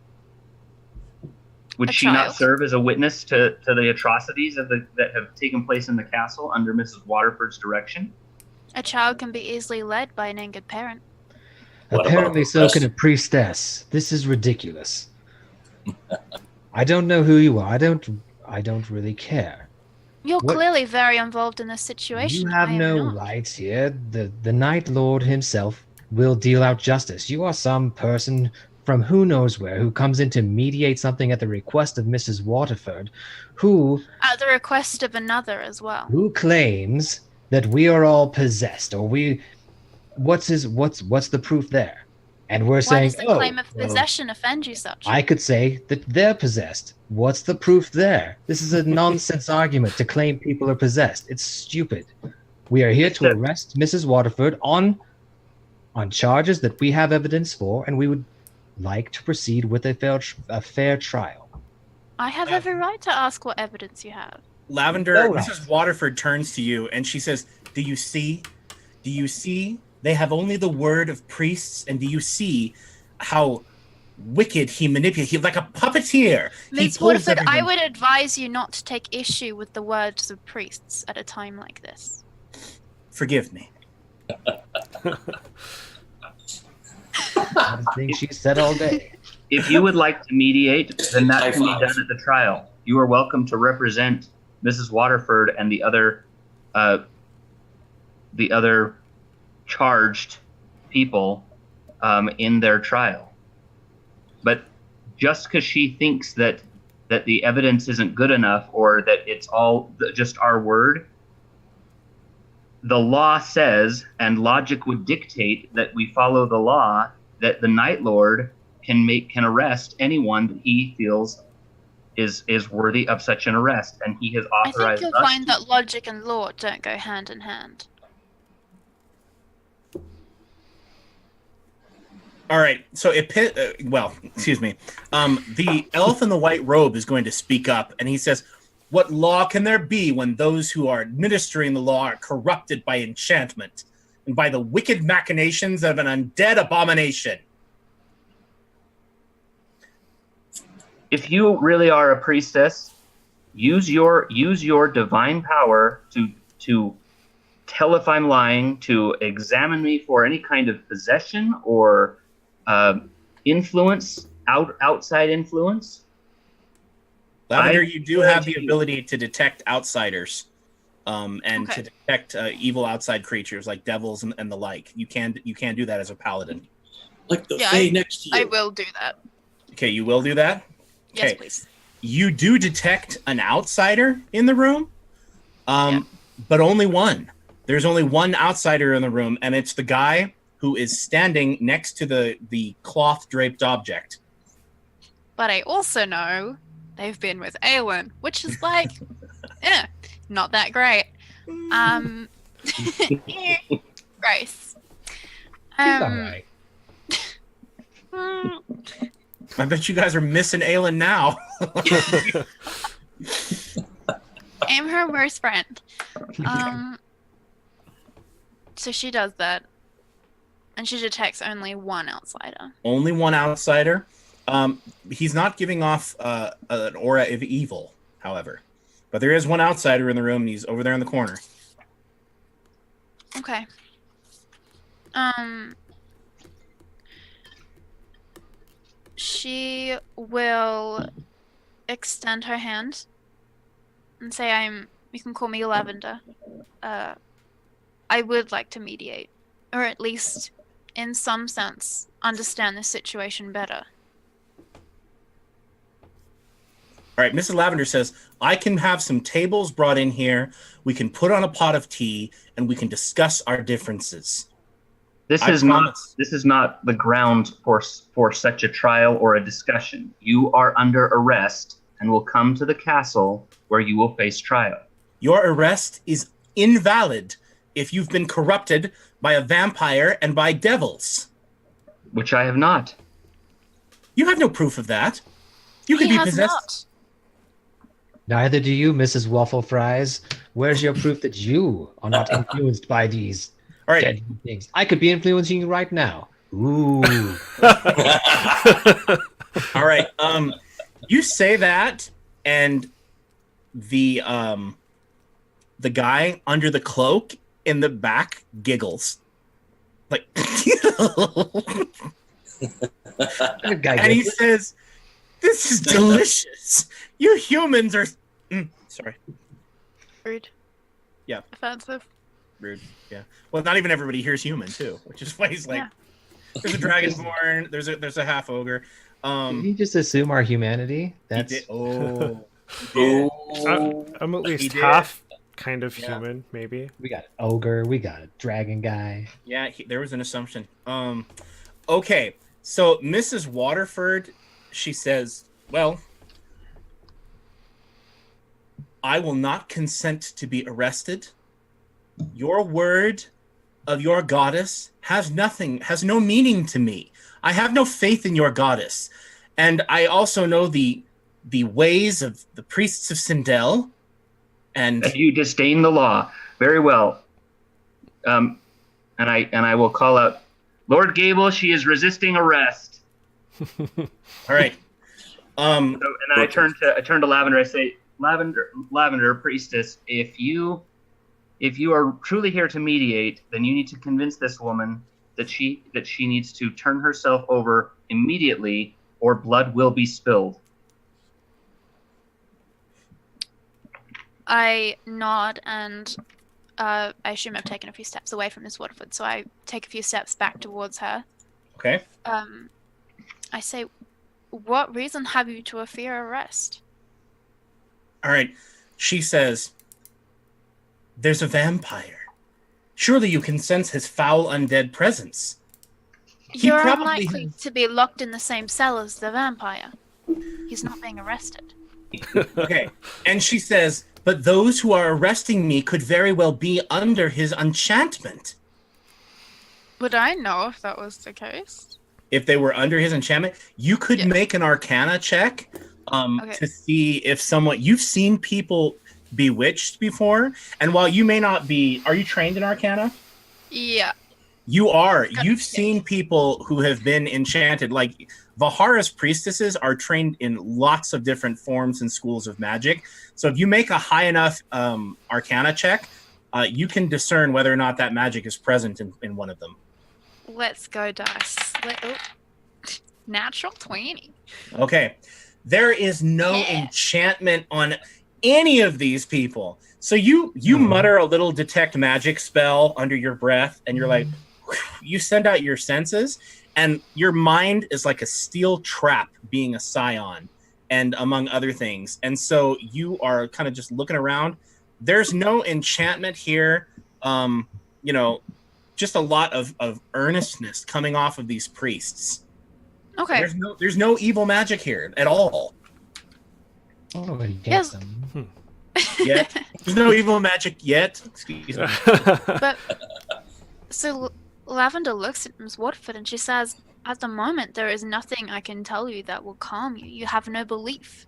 Would she not serve as a witness to the atrocities that have taken place in the castle under Mrs. Waterford's direction? A child can be easily led by an angered parent. Apparently so can a priestess. This is ridiculous. I don't know who you are. I don't really care. You're clearly very involved in this situation. You have no rights here. The Night Lord himself will deal out justice. You are some person from who knows where who comes in to mediate something at the request of Mrs. Waterford, who... At the request of another as well. Who claims that we are all possessed, or we... What's the proof there? And we're saying, why does the claim of possession offend you such? I could say that they're possessed. What's the proof there? This is a nonsense argument to claim people are possessed. It's stupid. We are here to arrest Mrs. Waterford on charges that we have evidence for, and we would like to proceed with a fair trial. I have every right to ask what evidence you have. Lavender, Mrs. Waterford turns to you and she says, Do you see? They have only the word of priests, and do you see how wicked he manipulates? He's like a puppeteer. Ms. Waterford, I would advise you not to take issue with the words of priests at a time like this. Forgive me. I think she said all day. If you would like to mediate, then that can be done at the trial. You are welcome to represent Mrs. Waterford and the other charged people in their trial. But just because she thinks that the evidence isn't good enough, or that it's all just our word, the law says, and logic would dictate that we follow the law, that the Night Lord can arrest anyone that he feels is worthy of such an arrest, and he has authorized us. I think you'll find that logic and law don't go hand in hand. All right, so excuse me. The elf in the white robe is going to speak up, and he says, "What law can there be when those who are administering the law are corrupted by enchantment and by the wicked machinations of an undead abomination?" If you really are a priestess, use your divine power to tell if I'm lying, to examine me for any kind of possession or influence, outside influence. Lavender, you do have the ability to detect outsiders, and to detect evil outside creatures like devils and the like. You can do that as a paladin. Like the Fae next to you. I will do that. Okay, you will do that? Yes, please. You do detect an outsider in the room, but only one. There's only one outsider in the room, and it's the guy who is standing next to the cloth-draped object. But I also know they've been with Aelin, which is like, not that great. Grace. She's all right. I bet you guys are missing Aelin now. I'm her worst friend. So she does that. And she detects only one outsider. Only one outsider. He's not giving off an aura of evil, however. But there is one outsider in the room, and he's over there in the corner. Okay. She will extend her hand and say, you can call me Lavender. I would like to mediate, or at least, in some sense, understand the situation better. All right, Mrs. Lavender says, I can have some tables brought in here, we can put on a pot of tea, and we can discuss our differences. This is not the ground for such a trial or a discussion. You are under arrest and will come to the castle where you will face trial. Your arrest is invalid if you've been corrupted by a vampire and by devils. Which I have not. You have no proof of that. You could be possessed. Neither do you, Mrs. Waffle Fries. Where's your proof that you are not influenced by these deadly things? I could be influencing you right now. Ooh. All right. You say that, and the guy under the cloak in the back giggles. Like, and he says, "This is delicious. You humans are..." Sorry. Rude. Yeah. Offensive. Rude. Yeah. Well, not even everybody hears human too, which is why he's like, "There's a dragonborn. There's a half ogre." Did he just assume our humanity? That's he did. Oh. I'm at least half kind of human, maybe. We got an ogre. We got a dragon guy. Yeah, there was an assumption. Okay, so Mrs. Waterford, she says, "Well, I will not consent to be arrested. Your word of your goddess has no meaning to me. I have no faith in your goddess. And I also know the ways of the priests of Sindel. And you disdain the law. Very well. And I will call out, Lord Gable, she is resisting arrest." All right. And I turn to Lavender. I say, Lavender, priestess, if you are truly here to mediate, then you need to convince this woman that she needs to turn herself over immediately, or blood will be spilled. I nod and I assume I've taken a few steps away from Miss Waterford, so I take a few steps back towards her. Okay. I say, "What reason have you to fear arrest?" All right. She says, "There's a vampire. Surely you can sense his foul undead presence." You're unlikely to be locked in the same cell as the vampire. He's not being arrested. Okay. And she says, "But those who are arresting me could very well be under his enchantment." Would I know if that was the case? If they were under his enchantment, you could make an Arcana check to see if you've seen people bewitched before. And while you may not be, are you trained in Arcana? Yeah. You are. You've seen people who have been enchanted. Like, Vahara's priestesses are trained in lots of different forms and schools of magic. So if you make a high enough Arcana check, you can discern whether or not that magic is present in one of them. Let's go dice. Natural 20. Okay. There is no enchantment on any of these people. So you mutter a little detect magic spell under your breath, and you're like, you send out your senses, and your mind is like a steel trap being a scion, and among other things. And so you are kind of just looking around. There's no enchantment here. Just a lot of earnestness coming off of these priests. Okay. There's no evil magic here at all. Oh, yes. Them. Yet. There's no evil magic yet. Excuse me. But so Lavender looks at Ms. Waterford and she says, "At the moment, there is nothing I can tell you that will calm you. You have no belief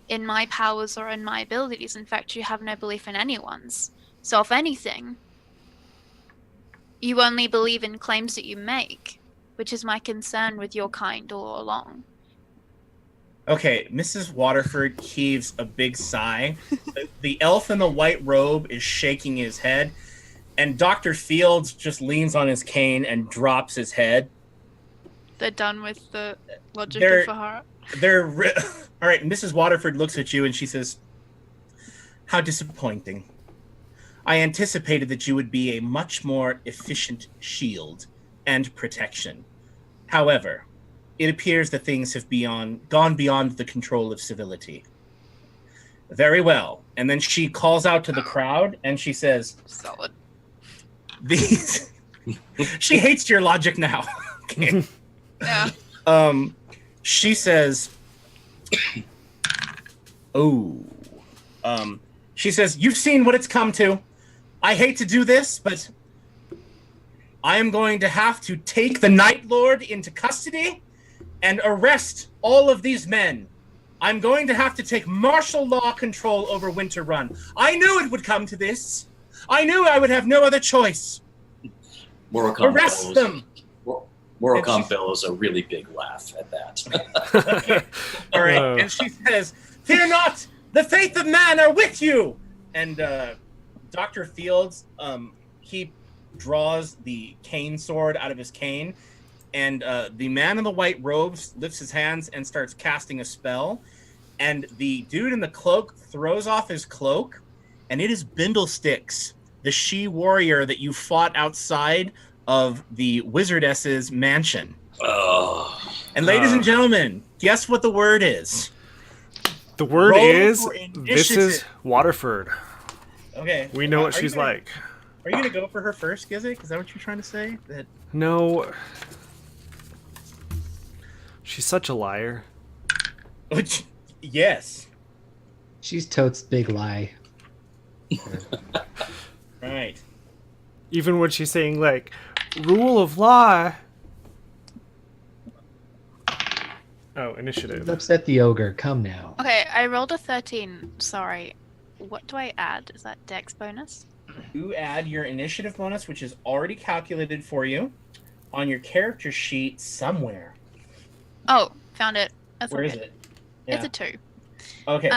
in my powers or in my abilities. In fact, you have no belief in anyone's. So if anything, you only believe in claims that you make, which is my concern with your kind all along." Okay, Mrs. Waterford heaves a big sigh. The elf in the white robe is shaking his head, and Dr. Fields just leans on his cane and drops his head. They're done with the logic of Vahara. All right, Mrs. Waterford looks at you and she says, "How disappointing. I anticipated that you would be a much more efficient shield and protection. However, it appears that things have gone beyond the control of civility. Very well." And then she calls out to the crowd and she says, "Solid. She hates your logic now. Okay. Yeah. She says, she says, "You've seen what it's come to. I hate to do this, but I am going to have to take the Night Lord into custody and arrest all of these men. I'm going to have to take martial law control over Winter Run. I knew it would come to this. I knew I would have no other choice. Arrest them." Morocom bellows a really big laugh at that. Okay. All right. And she says, "Fear not, the faith of man are with you." And Dr. Fields, he draws the cane sword out of his cane, and the man in the white robes lifts his hands and starts casting a spell, and the dude in the cloak throws off his cloak, and it is Bindlesticks, the she warrior that you fought outside of the wizardess's mansion. Oh. And ladies and gentlemen, guess what the word is? The word Roll is, for this is Waterford. Okay. We know what she's like. Are you going to go for her first, Gizik? Is that what you're trying to say? That No. She's such a liar. Yes. She's totes big lie. Right. Even when she's saying, like, rule of law. Oh, initiative. Upset the ogre. Come now. Okay, I rolled a 13. Sorry. What do I add? Is that dex bonus? You add your initiative bonus, which is already calculated for you on your character sheet somewhere. Oh, found it. That's Where okay. is it? It's a 2. Okay,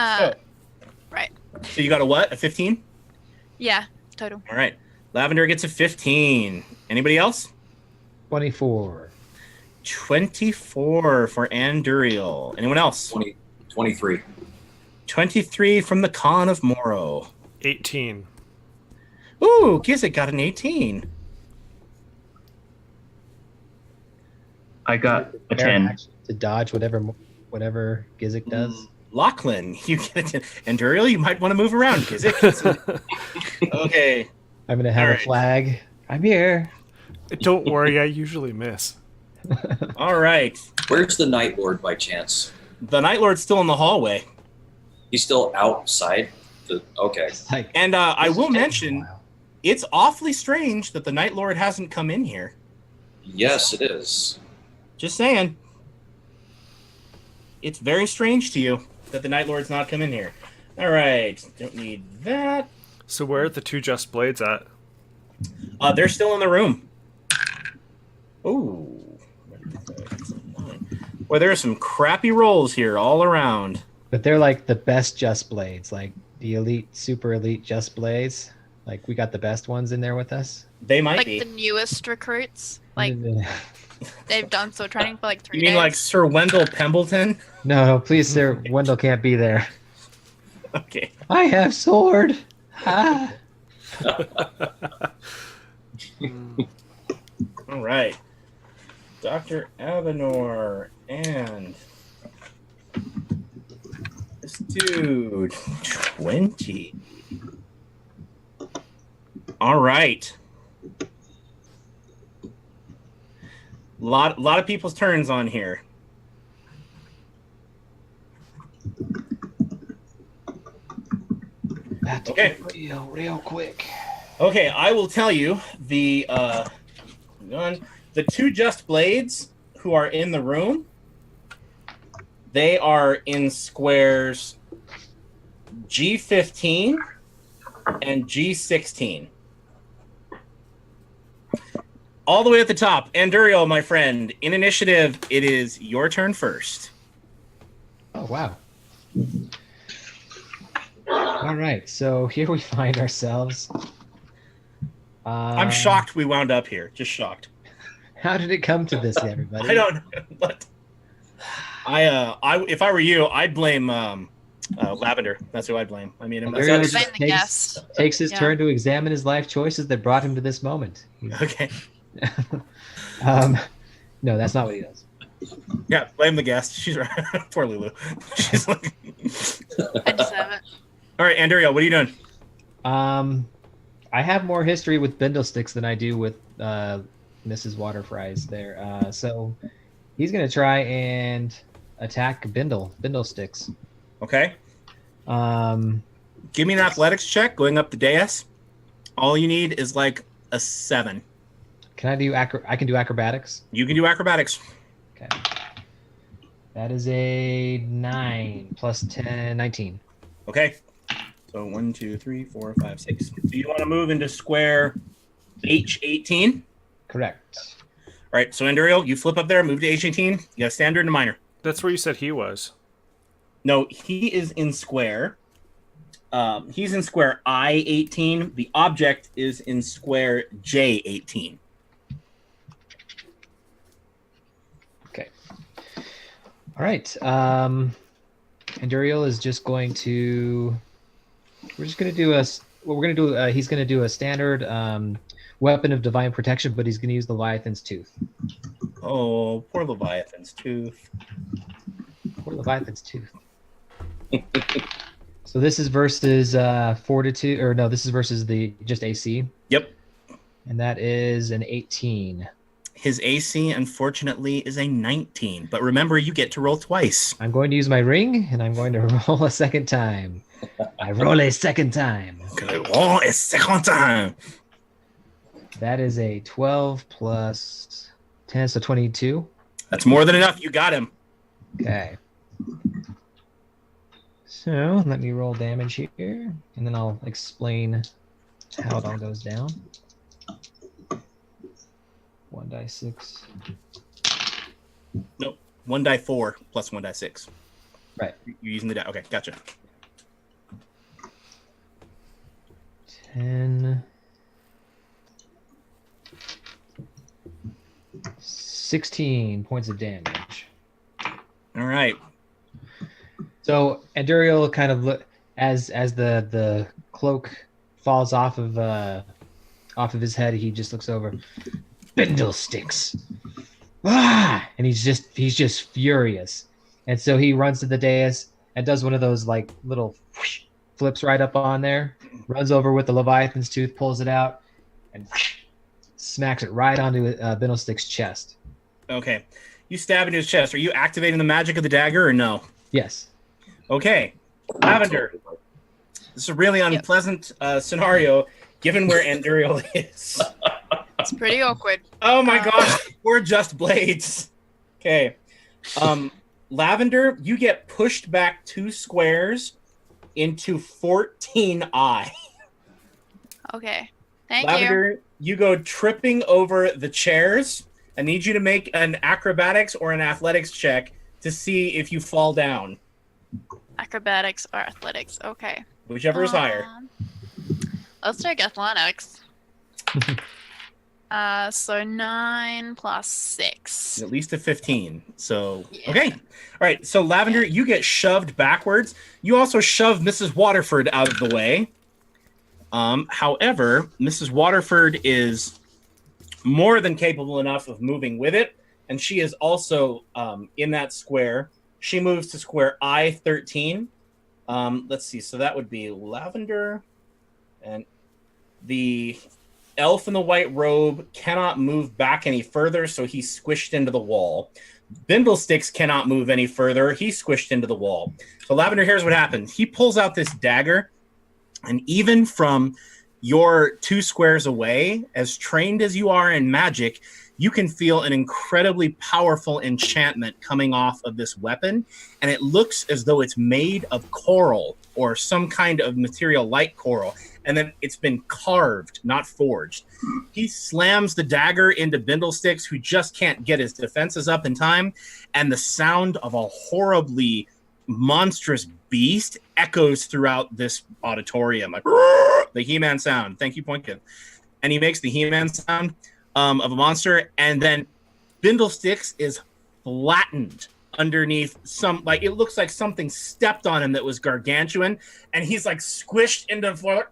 Right. So you got a what? A 15? Yeah, total. All right. Lavender gets a 15. Anybody else? 24. 24 for Anduriel. Anyone else? 23. 23 from the Khan of Morrow. 18. Ooh, Gizik got an 18. I got a Fair 10. action to dodge whatever Gizik does. Lachlan, you get a 10. Anduriel, you might want to move around, Gizik. Okay. I'm gonna have All a right. flag. I'm here. Don't worry, I usually miss. All right. Where's the Night Lord by chance? The Night Lord's still in the hallway. He's still outside? Okay. It's like, And I this will is taking a mention, while. it's awfully strange that the Night Lord hasn't come in here. Yes, it is. Just saying. It's very strange to you that the Night Lord's not come in here. All right. Don't need that. So where are the 2 Just Blades at? They're still in the room. Ooh. Well, there are some crappy rolls here all around. But they're like the best Just Blades, like the elite, super elite Just Blades. Like we got the best ones in there with us. They might Like be. the newest recruits. Like they've done so training for like 3 You days. mean like Sir Wendell Pembleton? No, please, sir. Wendell can't be there. Okay. I have sword. Ah. All right. Dr. Avenor and this dude, 20. All right. Lot of people's turns on here. That's Okay. real quick. Okay, I will tell you the 2 Just Blades who are in the room. They are in squares G15 and G16. All the way at the top, Anduriel, my friend, in initiative, it is your turn first. Oh wow. All right, so here we find ourselves. I'm shocked we wound up here. Just shocked. How did it come to this, everybody? I don't know what. If I were you, I'd blame Lavender. That's who I'd blame. I mean, Anduriel Blame just the guest. takes his Yeah. turn to examine his life choices that brought him to this moment. okay. No, that's not what he does. Yeah, blame the guest. She's right. Poor Lulu. She's like. I deserve it. All right, Anduriel, what are you doing? I have more history with Bindlesticks than I do with Mrs. Waterfries there. So he's gonna try and attack Bindlesticks. Okay. Give Give me an athletics check going up the dais. All you need is like a 7. Can I do I can do acrobatics? You can do acrobatics. Okay. That is a 9 plus 10, 19. Okay. So 1, 2, 3, 4, 5, 6. So you want to move into square H18? Correct. All right. So Anduriel, you flip up there, move to H18. You got standard and minor. That's where you said he was. No, he is in square He's in square I-18. The object is in square J-18. Okay. All right. Anduriel is just going to. We're just going to do a. What we're going to do. He's going to do a standard weapon of divine protection, but he's going to use the Leviathan's tooth. Oh, poor Leviathan's tooth. Poor Leviathan's tooth. So this is versus fortitude, or no, this is versus the just AC. Yep. And that is an 18. His AC, unfortunately, is a 19. But remember, you get to roll twice. I'm going to use my ring, and I'm going to roll a second time. I roll a second time. Roll a second time. That is a 12 plus 10, so 22. That's more than enough. You got him. Okay. So let me roll damage here, and then I'll explain how it all goes down. 1d6. Nope. 1d4 plus 1d6. Right. You're using the die. Okay, gotcha. 10. 16 points of damage. All right. So Anduriel kind of look as the cloak falls off of his head. He just looks over. Bindle sticks. Ah! And he's just furious. And so he runs to the dais and does one of those like little whoosh, flips right up on there. Runs over with the Leviathan's tooth, pulls it out, and whoosh, smacks it right onto Bindlestick's chest. Okay. You stab into his chest. Are you activating the magic of the dagger or no? Yes. Okay. Lavender. This is a really unpleasant scenario given where Anduriel is. It's pretty awkward. Oh my gosh. We're just blades. Okay. Lavender, you get pushed back 2 squares into 14I. Okay. Thank Lavender, you go tripping over the chairs. I need you to make an acrobatics or an athletics check to see if you fall down. Acrobatics or athletics. Okay. Whichever is higher. Let's take athletics. So 9 plus 6. At least a 15. So, Yeah. okay. All right. So, Lavender, you get shoved backwards. You also shove Mrs. Waterford out of the way. However, Mrs. Waterford is more than capable enough of moving with it. And she is also in that square. She moves to square I-13. Let's see. So that would be Lavender. And the elf in the white robe cannot move back any further, so he's squished into the wall. Bindlesticks cannot move any further. He's squished into the wall. So Lavender, here's what happens. He pulls out this dagger, and even from your 2 squares away, as trained as you are in magic, you can feel an incredibly powerful enchantment coming off of this weapon, and it looks as though it's made of coral or some kind of material like coral, and then it's been carved, not forged. He slams the dagger into Bindlesticks, who just can't get his defenses up in time, and the sound of a horribly monstrous beast echoes throughout this auditorium. Like, the He-Man sound. Thank you, Pointkid. And he makes the He-Man sound of a monster, and then Bindlesticks is flattened underneath some, like, it looks like something stepped on him that was gargantuan, and he's like squished into the floor.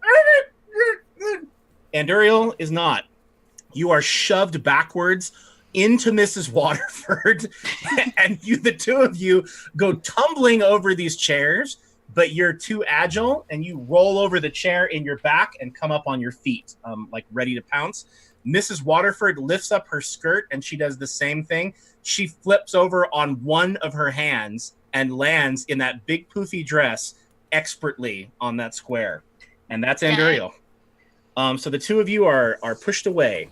Anduriel is not. You are shoved backwards into Mrs. Waterford, and the 2 of you go tumbling over these chairs, but you're too agile, and you roll over the chair in your back and come up on your feet, like ready to pounce. Mrs. Waterford lifts up her skirt, and she does the same thing. She flips over on one of her hands and lands in that big poofy dress expertly on that square. And that's Anduriel. So the 2 of you are pushed away.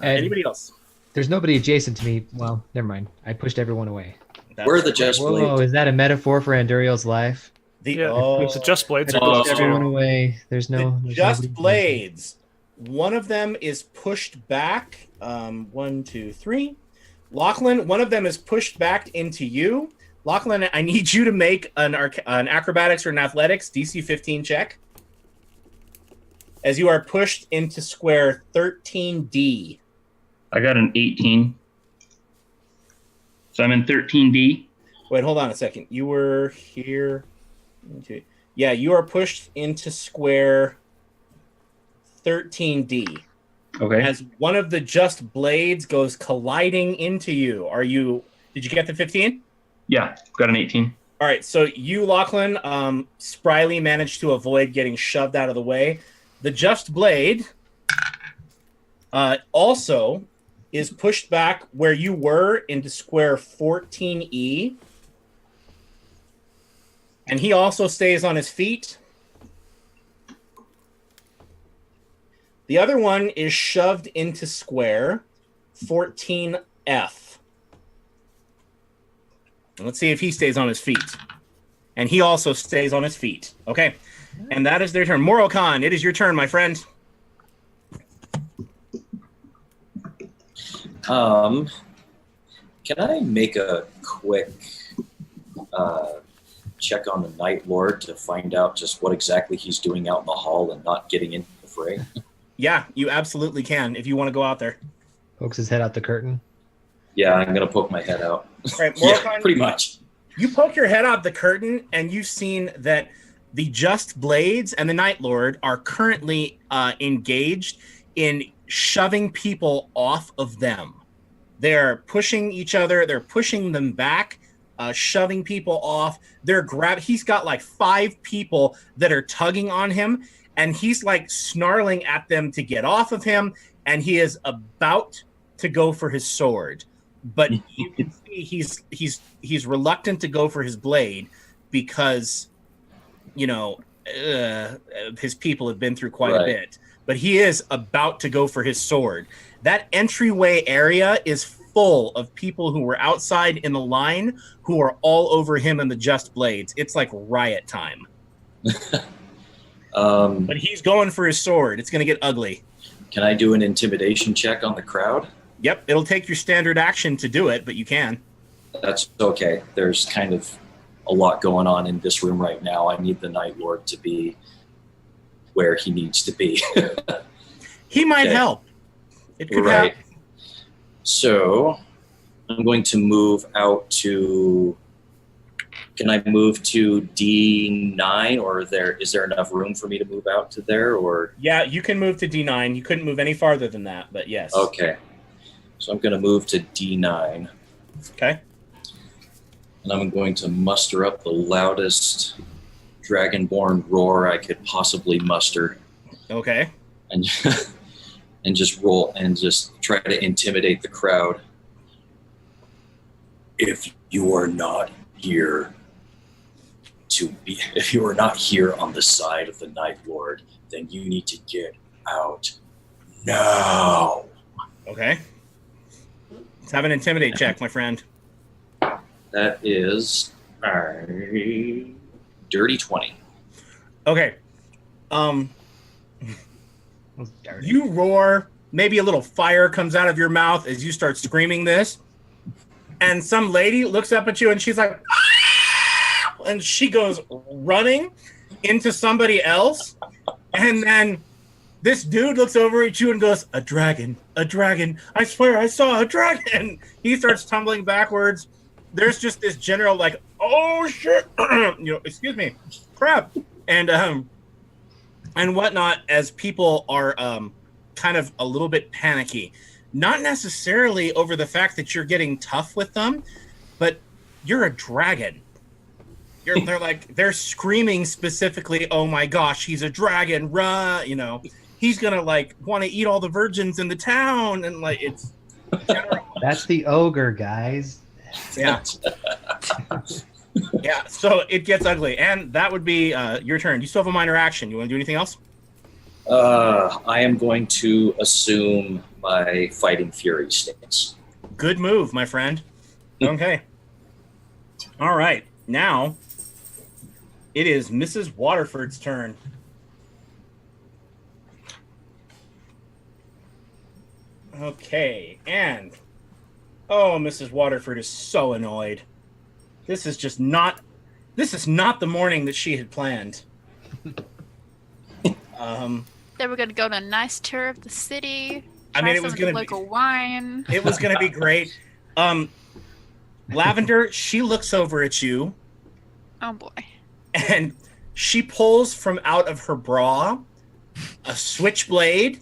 Anybody else? There's nobody adjacent to me. Well, never mind. I pushed everyone away. We're the Just Whoa, Blades. is that a metaphor for Anduriel's life? It's the Just Blades I are pushed close everyone too. away. There's The Just Blades. One of them is pushed back. 1, 2, 3. Lachlan, one of them is pushed back into you. Lachlan, I need you to make an acrobatics or an athletics DC 15 check. as you are pushed into square 13D. I got an 18. So I'm in 13D. Wait, hold on a second. You were here. Yeah, you are pushed into square 13D. Okay. As one of the just blades goes colliding into you. Did you get the 15? Yeah, got an 18. All right, so you, Lachlan, spryly managed to avoid getting shoved out of the way. The just blade also is pushed back where you were into square 14E. And he also stays on his feet. The other one is shoved into square 14F. And let's see if he stays on his feet. And he also stays on his feet. Okay. And that is their turn. Morokhan, it is your turn, my friend. Can I make a quick check on the Night Lord to find out just what exactly he's doing out in the hall and not getting into the fray? Yeah, you absolutely can if you want to go out there. Pokes his head out the curtain. Yeah, I'm going to poke my head out. Right, Yeah, pretty much. You poke your head out the curtain, and you've seen that the Just Blades and the Night Lord are currently engaged in shoving people off of them. They're pushing each other. They're pushing them back, shoving people off. He's got like 5 people that are tugging on him, and he's like snarling at them to get off of him, and he is about to go for his sword. But you can see he's reluctant to go for his blade because, his people have been through quite a bit. But he is about to go for his sword. That entryway area is full of people who were outside in the line who are all over him and the Just Blades. It's like riot time. But he's going for his sword. It's going to get ugly. Can I do an intimidation check on the crowd? Yep, it'll take your standard action to do it, but you can. That's okay. There's kind of a lot going on in this room right now. I need the Night Lord to be where he needs to be. He might help. It could help. So I'm going to move out to... Can I move to D9, or is there enough room for me to move out to there? Or yeah, you can move to D9. You couldn't move any farther than that, but yes. Okay. So I'm going to move to D9. Okay. And I'm going to muster up the loudest dragonborn roar I could possibly muster. Okay. And just roll and just try to intimidate the crowd. If you are not here on the side of the Night Lord, then you need to get out now. Okay. Let's have an intimidate check, my friend. That is a dirty 20. Okay. You roar, maybe a little fire comes out of your mouth as you start screaming this. And some lady looks up at you and she's like, ah! And she goes running into somebody else. And then this dude looks over at you and goes, a dragon, I swear I saw a dragon. He starts tumbling backwards. There's just this general like, oh shit, excuse me, crap. And whatnot, as people are kind of a little bit panicky. Not necessarily over the fact that you're getting tough with them, but you're a dragon. They're screaming specifically, oh my gosh, he's a dragon, run, he's gonna want to eat all the virgins in the town, and it's general. That's the ogre, guys. Yeah. Yeah, so it gets ugly, and that would be your turn. You still have a minor action. You want to do anything else? I am going to assume my fighting fury stance. Good move, my friend. Okay. All right. Now it is Mrs. Waterford's turn. Okay, and Mrs. Waterford is so annoyed. This is not the morning that she had planned. They were going to go on a nice tour of the city. I mean, it was going to be local wine. It was going to be great. Lavender, she looks over at you. Oh boy. And she pulls from out of her bra a switchblade,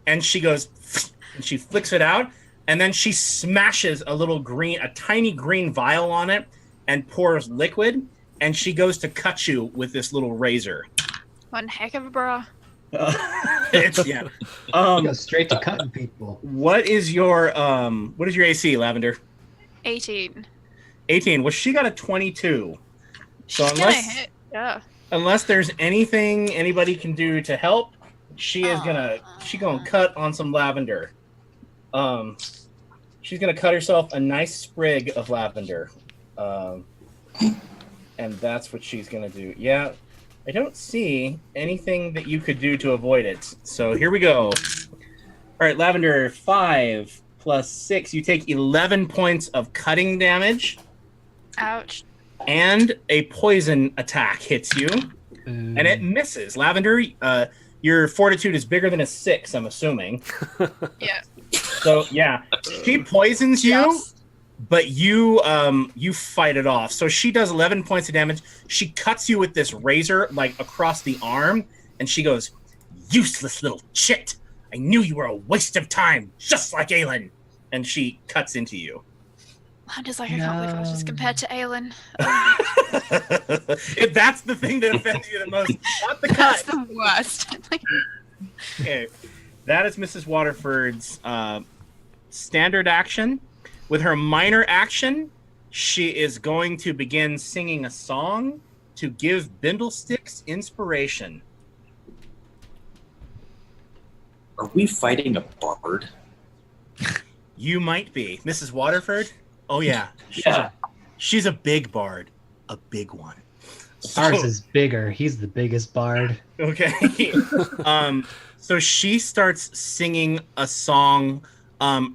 and she goes, and she flicks it out, and then she smashes a tiny green vial on it and pours liquid, and she goes to cut you with this little razor. One heck of a bra. Yeah. Go straight to cutting people. What is your AC, Lavender? 18. 18. Well, she got a 22. So She's gonna hit. Yeah. Unless there's anything anybody can do to help, she's gonna cut on some lavender. She's gonna cut herself a nice sprig of lavender, and that's what she's gonna do. Yeah, I don't see anything that you could do to avoid it. So here we go. All right, lavender, 5 plus 6. You take 11 points of cutting damage. Ouch. And a poison attack hits you, and it misses. Lavender, your fortitude is bigger than a 6, I'm assuming. Yeah. So yeah, she poisons you, but you fight it off. So she does 11 points of damage. She cuts you with this razor like across the arm, and she goes, "Useless little chit! I knew you were a waste of time, just like Aelin." And she cuts into you. I'm just like, I can't believe I was just compared to Aelin. If that's the thing that offends you the most, not the cut. That's the worst. Okay, that is Mrs. Waterford's standard action. With her minor action, she is going to begin singing a song to give Bindlesticks inspiration. Are we fighting a bard? You might be. Mrs. Waterford? Oh, yeah. She's a big bard. A big one. Ours is bigger. He's the biggest bard. Okay. So she starts singing a song,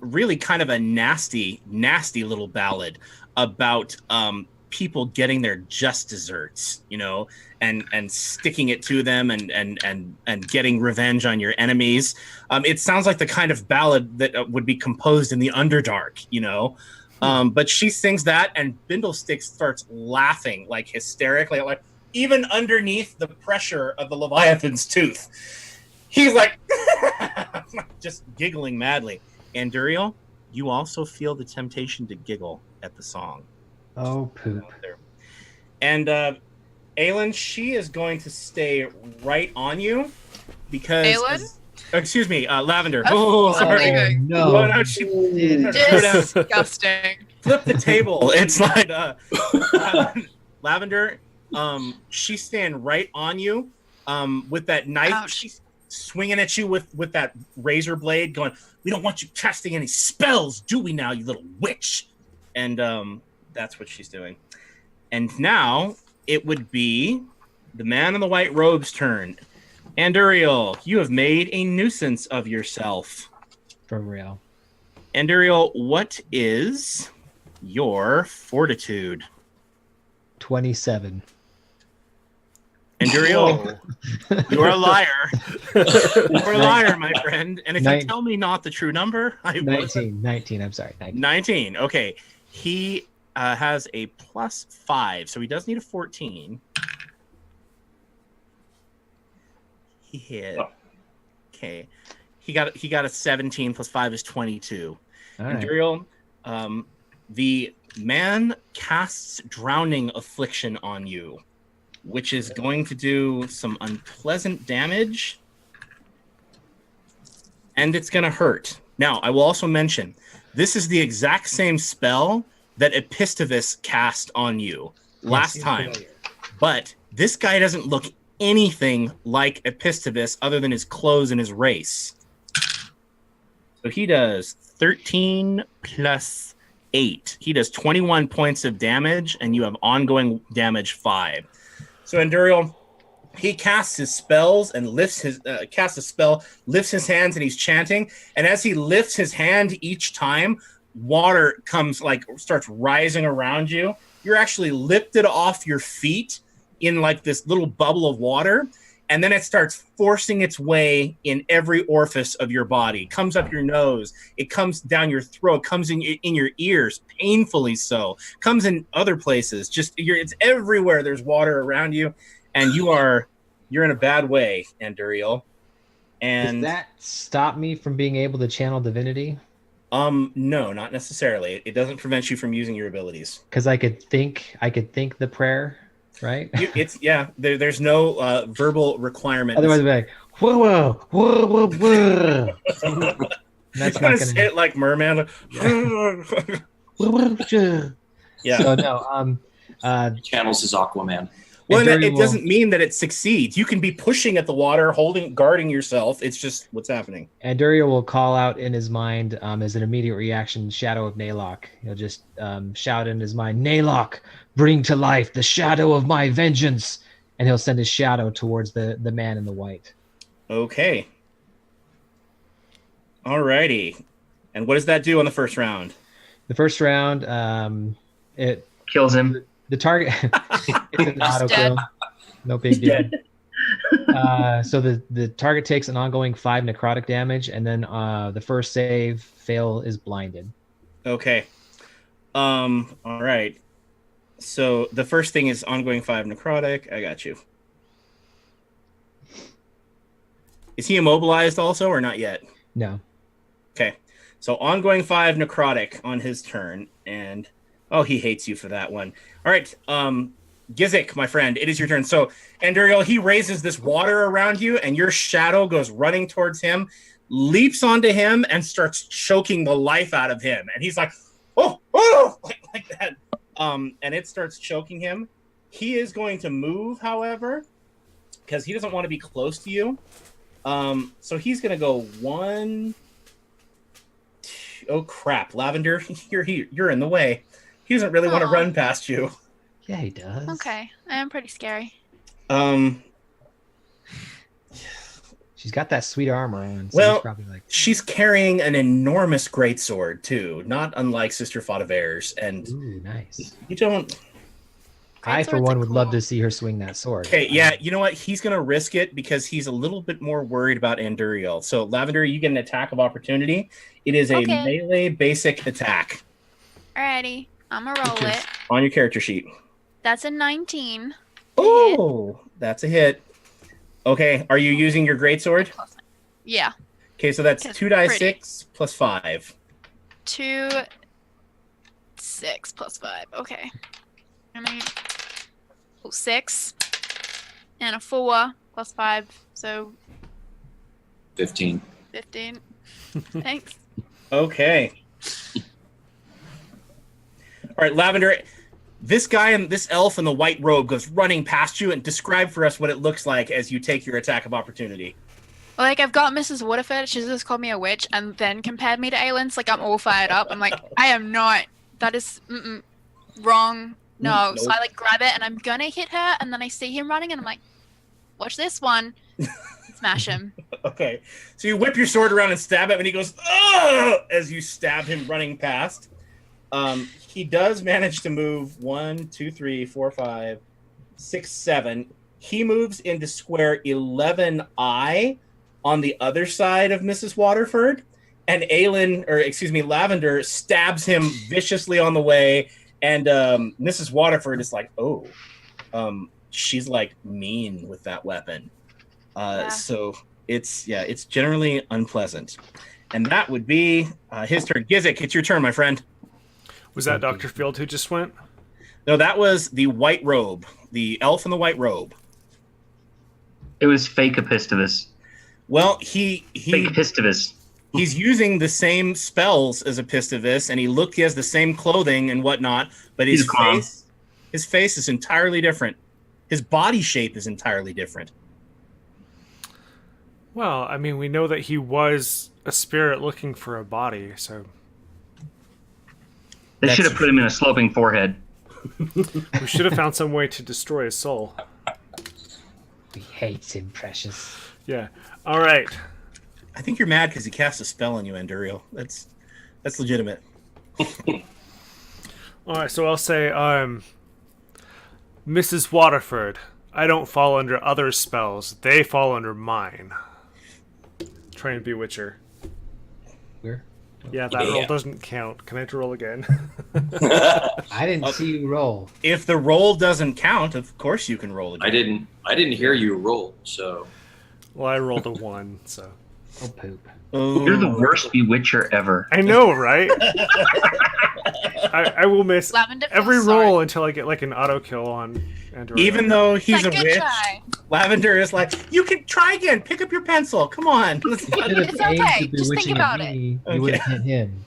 really kind of a nasty little ballad about people getting their just desserts, and sticking it to them and getting revenge on your enemies. It sounds like the kind of ballad that would be composed in the Underdark, But she sings that, and Bindlesticks starts laughing like hysterically, like even underneath the pressure of the Leviathan's tooth. He's like just giggling madly. And Duriel, you also feel the temptation to giggle at the song. Oh, poop. And Aelin, she is going to stay right on you because... Aelin? Excuse me, Lavender. Oh, sorry. No. Disgusting. Flip the table. It's like Lavender, she's staying right on you with that knife. Ouch. She's swinging at you with that razor blade going, "We don't want you casting any spells, do we now, you little witch?" And that's what she's doing. And now it would be the man in the white robe's turn. Anduriel, you have made a nuisance of yourself. For real. Anduriel, what is your fortitude? 27. Anduriel, you are a liar. You are a liar, my friend. And if you tell me not the true number, I 19, I'm sorry. 19. Okay. He has a +5, so he does need a 14. He hit. Okay. He got a 17 + 5 is 22. Right. Duriel, the man casts drowning affliction on you, which is going to do some unpleasant damage, and it's going to hurt. Now, I will also mention, this is the exact same spell that Epistivus cast on you last time, but this guy doesn't look anything like Epistivus other than his clothes and his race. So he does 13 + 8. He does 21 points of damage, and you have ongoing damage 5. So Anduriel, he casts his spells and lifts his lifts his hands, and he's chanting. And as he lifts his hand each time, water starts rising around you. You're actually lifted off your feet in like this little bubble of water, and then it starts forcing its way in every orifice of your body. It comes up your nose, it comes down your throat, comes in your ears, painfully so, comes in other places. It's everywhere. There's water around you, and you're in a bad way, Anduriel. And does that stop me from being able to channel divinity? No, not necessarily. It doesn't prevent you from using your abilities. Because I could think the prayer, right? There's no verbal requirement. Otherwise, I'd be like, whoa, whoa, whoa, whoa. That's not gonna say it like merman. Yeah. So no, channels his Aquaman. Well, it doesn't mean that it succeeds. You can be pushing at the water, guarding yourself. It's just what's happening. Anduriel will call out in his mind as an immediate reaction, Shadow of Naylock. He'll just shout in his mind, Naylock, bring to life the shadow of my vengeance. And he'll send his shadow towards the man in the white. Okay. Alrighty. And what does that do on the first round? The first round, it kills him. The target, it's an auto kill. No big deal. So the target takes an ongoing 5 necrotic damage, and then the first save fail is blinded. Okay. All right. So the first thing is ongoing 5 necrotic. I got you. Is he immobilized also, or not yet? No. Okay. So ongoing 5 necrotic on his turn, and he hates you for that one. All right, Gizik, my friend, it is your turn. So, Anduriel, he raises this water around you, and your shadow goes running towards him, leaps onto him, and starts choking the life out of him. And he's like, oh, like that. And it starts choking him. He is going to move, however, because he doesn't want to be close to you. So he's going to go 1. Oh, crap. Lavender, you're in the way. He doesn't really want to run past you. Yeah, he does. Okay, I am pretty scary. She's got that sweet armor on. So well, probably like... she's carrying an enormous greatsword too, not unlike Sister Faudever's. And ooh, nice. You don't. I, for one, would love to see her swing that sword. Okay, yeah, you know what? He's going to risk it because he's a little bit more worried about Anduriel. So, Lavender, you get an attack of opportunity. It is a melee basic attack. Alrighty, I'm going to roll it. On your character sheet. That's a 19. Oh, that's a hit. Okay, are you using your greatsword? Yeah. Okay, so that's 2d6 plus 5. 2, 6 plus 5. Okay. I mean, 6 and a 4 plus 5, so 15. 15. Thanks. Okay. All right, Lavender. This guy and this elf in the white robe goes running past you, and describe for us what it looks like as you take your attack of opportunity. Like, I've got Mrs. Waterford. She's just called me a witch and then compared me to Aelin's. Like, I'm all fired up. I'm like, I am not. That is wrong. No. Nope. So I, like, grab it, and I'm going to hit her, and then I see him running, and I'm like, watch this one. Smash him. Okay. So you whip your sword around and stab him, and he goes, ugh, as you stab him running past. He does manage to move 1, 2, 3, 4, 5, 6, 7. He moves into square 11I on the other side of Mrs. Waterford, and Lavender stabs him viciously on the way, and Mrs. Waterford is like, she's like mean with that weapon. So it's generally unpleasant. And that would be his turn. Gizik, it's your turn, my friend. Was that Dr. Field who just went? No, that was the white robe. The elf in the white robe. It was fake Epistivus. Well, fake Epistivus. He's using the same spells as Epistivus, and he has the same clothing and whatnot, but his face is entirely different. His body shape is entirely different. Well, I mean, we know that he was a spirit looking for a body, so... They should have put him in a sloping forehead. We should have found some way to destroy his soul. He hates him, Precious. Yeah. All right. I think you're mad because he cast a spell on you, Anduriel. That's legitimate. All right, so I'll say, Mrs. Waterford, I don't fall under other spells. They fall under mine. Trained Bewitcher. Where? Yeah, that roll doesn't count. Can I roll again? I didn't see you roll. If the roll doesn't count, of course you can roll again. I didn't hear you roll, so. Well, I rolled a 1, so. Oh, poop. You're the worst Bewitcher ever. I know, right? I will miss Lavender feels every sorry. roll until I get like an auto kill on Andrew. Even though he's a Second witch, try. Lavender is like, you can try again. Pick up your pencil. Come on. You should have It's aimed okay. the Just think bewitching about at it. me. You would have hit him.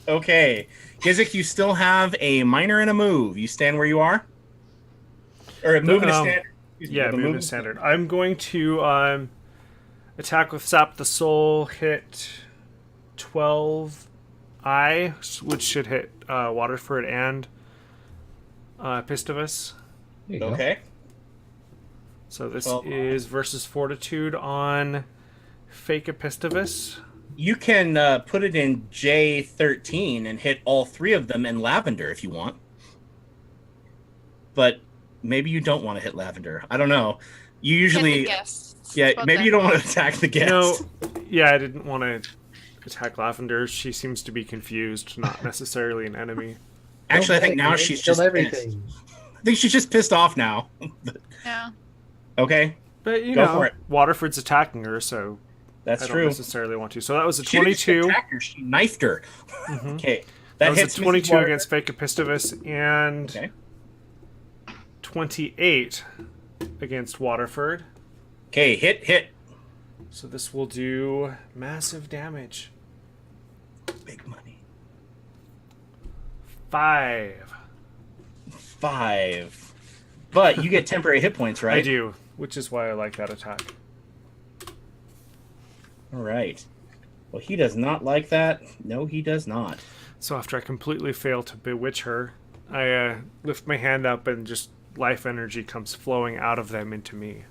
Okay. Gizik, you still have a minor and a move. You stand where you are? Or a move and a standard. Excuse me, Yeah, the move and standard. I'm going to attack with Sap the Soul, hit 12I, which should hit Waterford and Pistovus. There you go. Okay. So this 12I. is versus Fortitude on Fake Epistovus. You can put it in J13 and hit all 3 of them in Lavender if you want. But maybe you don't want to hit Lavender. I don't know. You usually... Yeah, maybe you don't want to attack the guest. No, yeah, I didn't want to attack Lavender. She seems to be confused, not necessarily an enemy. Actually, I think now she's just everything. pissed. I think she's just pissed off now. Yeah. Okay, But, you Go know, for it. Waterford's attacking her, so that's I don't true. necessarily want to. So that was a She didn't just 22. attack her, she knifed her. Mhm. Okay, That that was hits a Mrs. 22 Water. against Fake Epistovus and Okay. 28 against Waterford. Okay, hit. So this will do massive damage. Big money. 5. 5. But you get temporary hit points, right? I do, which is why I like that attack. All right. Well, he does not like that. No, he does not. So after I completely fail to bewitch her, I lift my hand up and just life energy comes flowing out of them into me.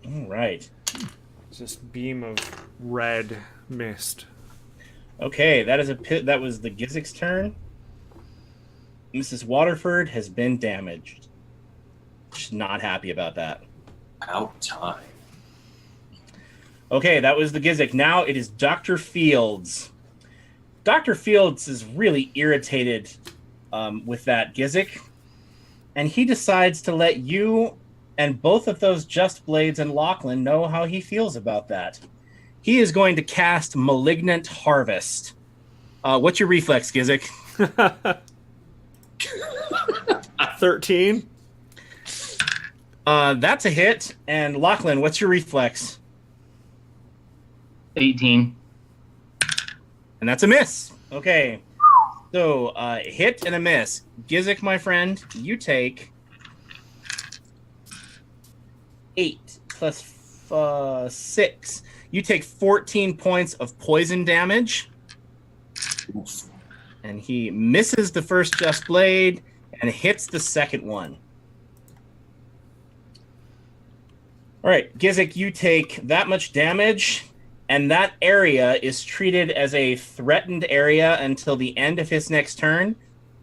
All right. It's this beam of red mist. Okay, that was the Gizik's turn. Mrs. Waterford has been damaged. She's not happy about that. About time. Okay, that was the Gizik. Now it is Dr. Fields. Dr. Fields is really irritated with that Gizik, and he decides to let you and both of those Just Blades and Lachlan know how he feels about that. He is going to cast Malignant Harvest. What's your reflex, Gizik? 13. That's a hit. And Lachlan, what's your reflex? 18. And that's a miss. Okay. So, hit and a miss. Gizik, my friend, you take 8 plus 6. You take 14 points of poison damage. Oof. And he misses the first Just Blade and hits the second one. All right, Gizik, you take that much damage, and that area is treated as a threatened area until the end of his next turn.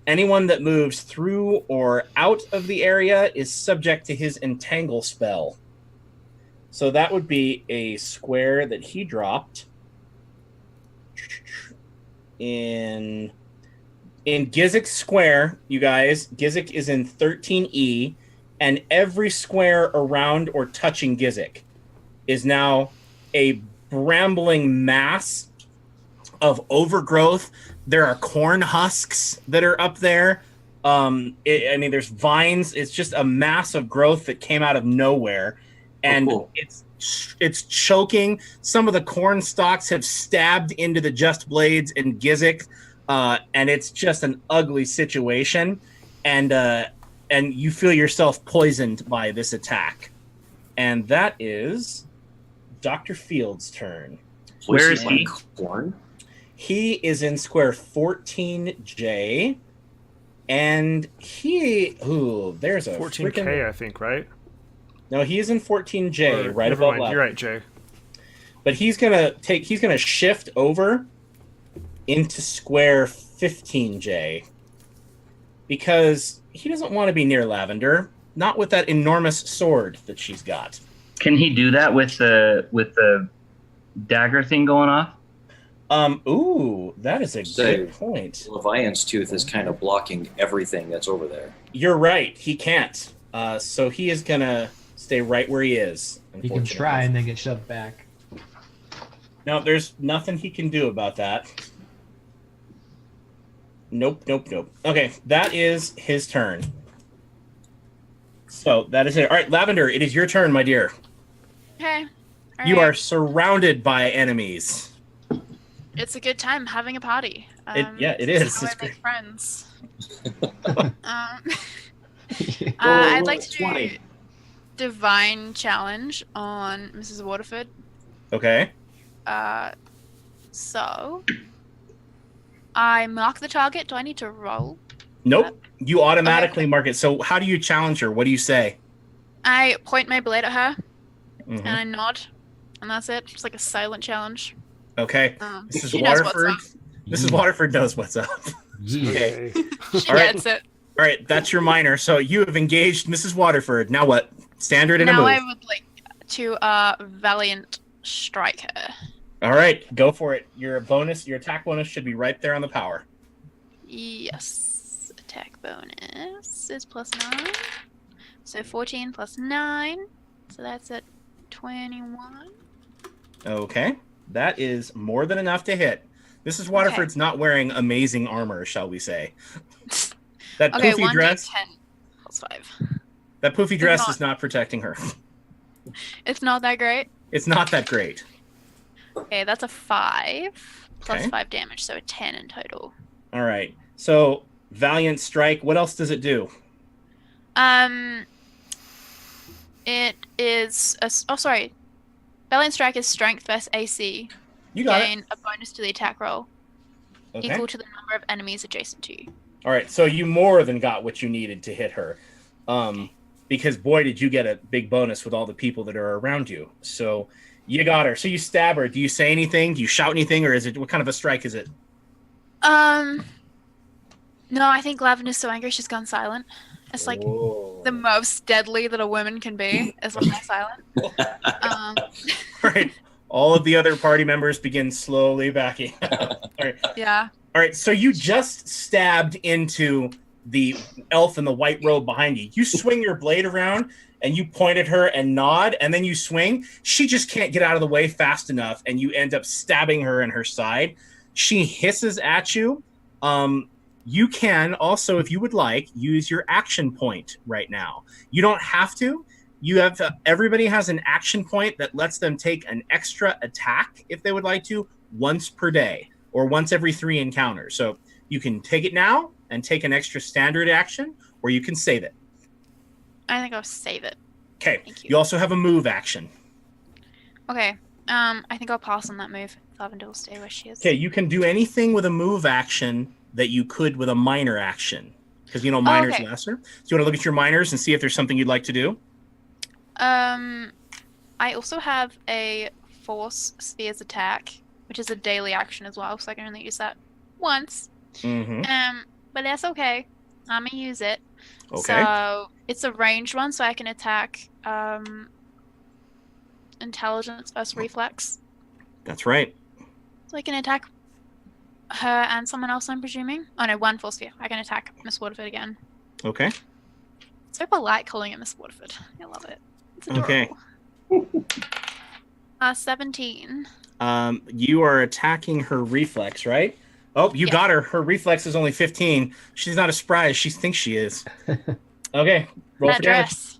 Anyone that moves through or out of the area is subject to his Entangle spell. So that would be a square that he dropped in Gizik's square, you guys. Gizik is in 13E, and every square around or touching Gizik is now a brambling mass of overgrowth. There are corn husks that are up there. There's vines. It's just a mass of growth that came out of nowhere, and cool. it's choking. Some of the corn stalks have stabbed into the Just Blades and Gizik, and it's just an ugly situation. And you feel yourself poisoned by this attack, and that is Dr. Fields' turn. Where is Poison he? like corn? He is in square 14J, and there's a 14K, I think, right? No, he is in 14J, Or, right never above mind, level. you're right, Jay. But he's gonna shift over into square 15J because he doesn't want to be near Lavender. Not with that enormous sword that she's got. Can he do that with the dagger thing going off? Ooh, that is a good point. Leviathan's tooth is kind of blocking everything that's over there. You're right. He can't. So he is gonna stay right where he is. He can try and then get shoved back. No, there's nothing he can do about that. Nope. Okay, that is his turn. So that is it. All right, Lavender, it is your turn, my dear. Okay. All You right. are surrounded by enemies. It's a good time having a party. It is. How It's I make great. friends. I'd like to do 20. Divine Challenge on Mrs. Waterford. Okay. So I mark the target. Do I need to roll? Nope. You automatically mark it. So how do you challenge her? What do you say? I point my blade at her Mhm. and I nod, and that's it. Just like a silent challenge. Okay. Mrs. She knows what's Waterford. up. Mrs. Waterford knows what's up. Okay. She All right. gets it. All right, that's your minor. So you have engaged Mrs. Waterford. Now what? Standard and a Now move. I would like to Valiant Strike her. All right, go for it. Your attack bonus should be right there on the power. Yes. Attack bonus is +9. So 14 plus 9. So that's at 21. Okay, that is more than enough to hit. Mrs. Waterford's not wearing amazing armor, shall we say? That Okay, poofy dress. 1d10 plus 5. That poofy dress not. is not protecting her. It's not that great. It's not that great. Okay, that's a 5 plus Okay. 5 damage, so a 10 in total. All right. So Valiant Strike. What else does it do? It is sorry. Valiant Strike is Strength vs AC. You got Gain a bonus to the attack roll it. Okay. equal to the number of enemies adjacent to you. All right. So you more than got what you needed to hit her. Because boy, did you get a big bonus with all the people that are around you. So you got her. So you stab her. Do you say anything? Do you shout anything? Or is it, what kind of a strike is it? No, I think Lavender's so angry she's gone silent. It's like Whoa. the most deadly that a woman can be is when they're silent. All right. All of the other party members begin slowly backing up. All right. Yeah. All right. So you just stabbed into the elf in the white robe behind you. You swing your blade around and you point at her and nod, and then you swing. She just can't get out of the way fast enough, and you end up stabbing her in her side. She hisses at you. You can also, if you would like, use your action point right now. You don't have to. You have everybody has an action point that lets them take an extra attack if they would like to once per day or once every 3 encounters. So you can take it now and take an extra standard action, or you can save it. I think I'll save it. Okay. Thank you. You also have a move action. Okay. I think I'll pass on that move. Lavender will stay where she is. Okay, you can do anything with a move action that you could with a minor action. Because, minor's okay. lesser. So you want to look at your minors and see if there's something you'd like to do? I also have a Force Spheres attack, which is a daily action as well, so I can only use that once. Mm-hmm. But that's okay. I'm gonna use it. Okay. So it's a ranged one, so I can attack intelligence versus reflex. That's right. So I can attack her and someone else, I'm presuming. Oh no, one Force Sphere. I can attack Miss Waterford again. Okay. So polite calling it Miss Waterford. I love it. It's adorable. Okay. 17. You are attacking her reflex, right? Oh, you got her. Her reflex is only 15. She's not as spry as she thinks she is. Okay, roll That for damage. dress.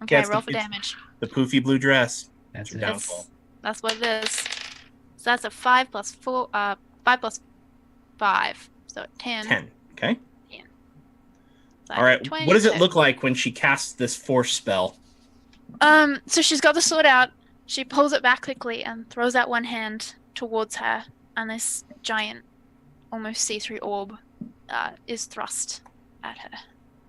Okay, Yes, roll the for damage. The poofy blue dress. That's Your it. downfall. That's what it is. So that's a 5 plus 4, 5 plus 5. So 10. 10. Okay. So All right. 20, What does it so- look like when she casts this force spell? So she's got the sword out. She pulls it back quickly and throws out one hand towards her, and this giant, almost see-through orb is thrust at her.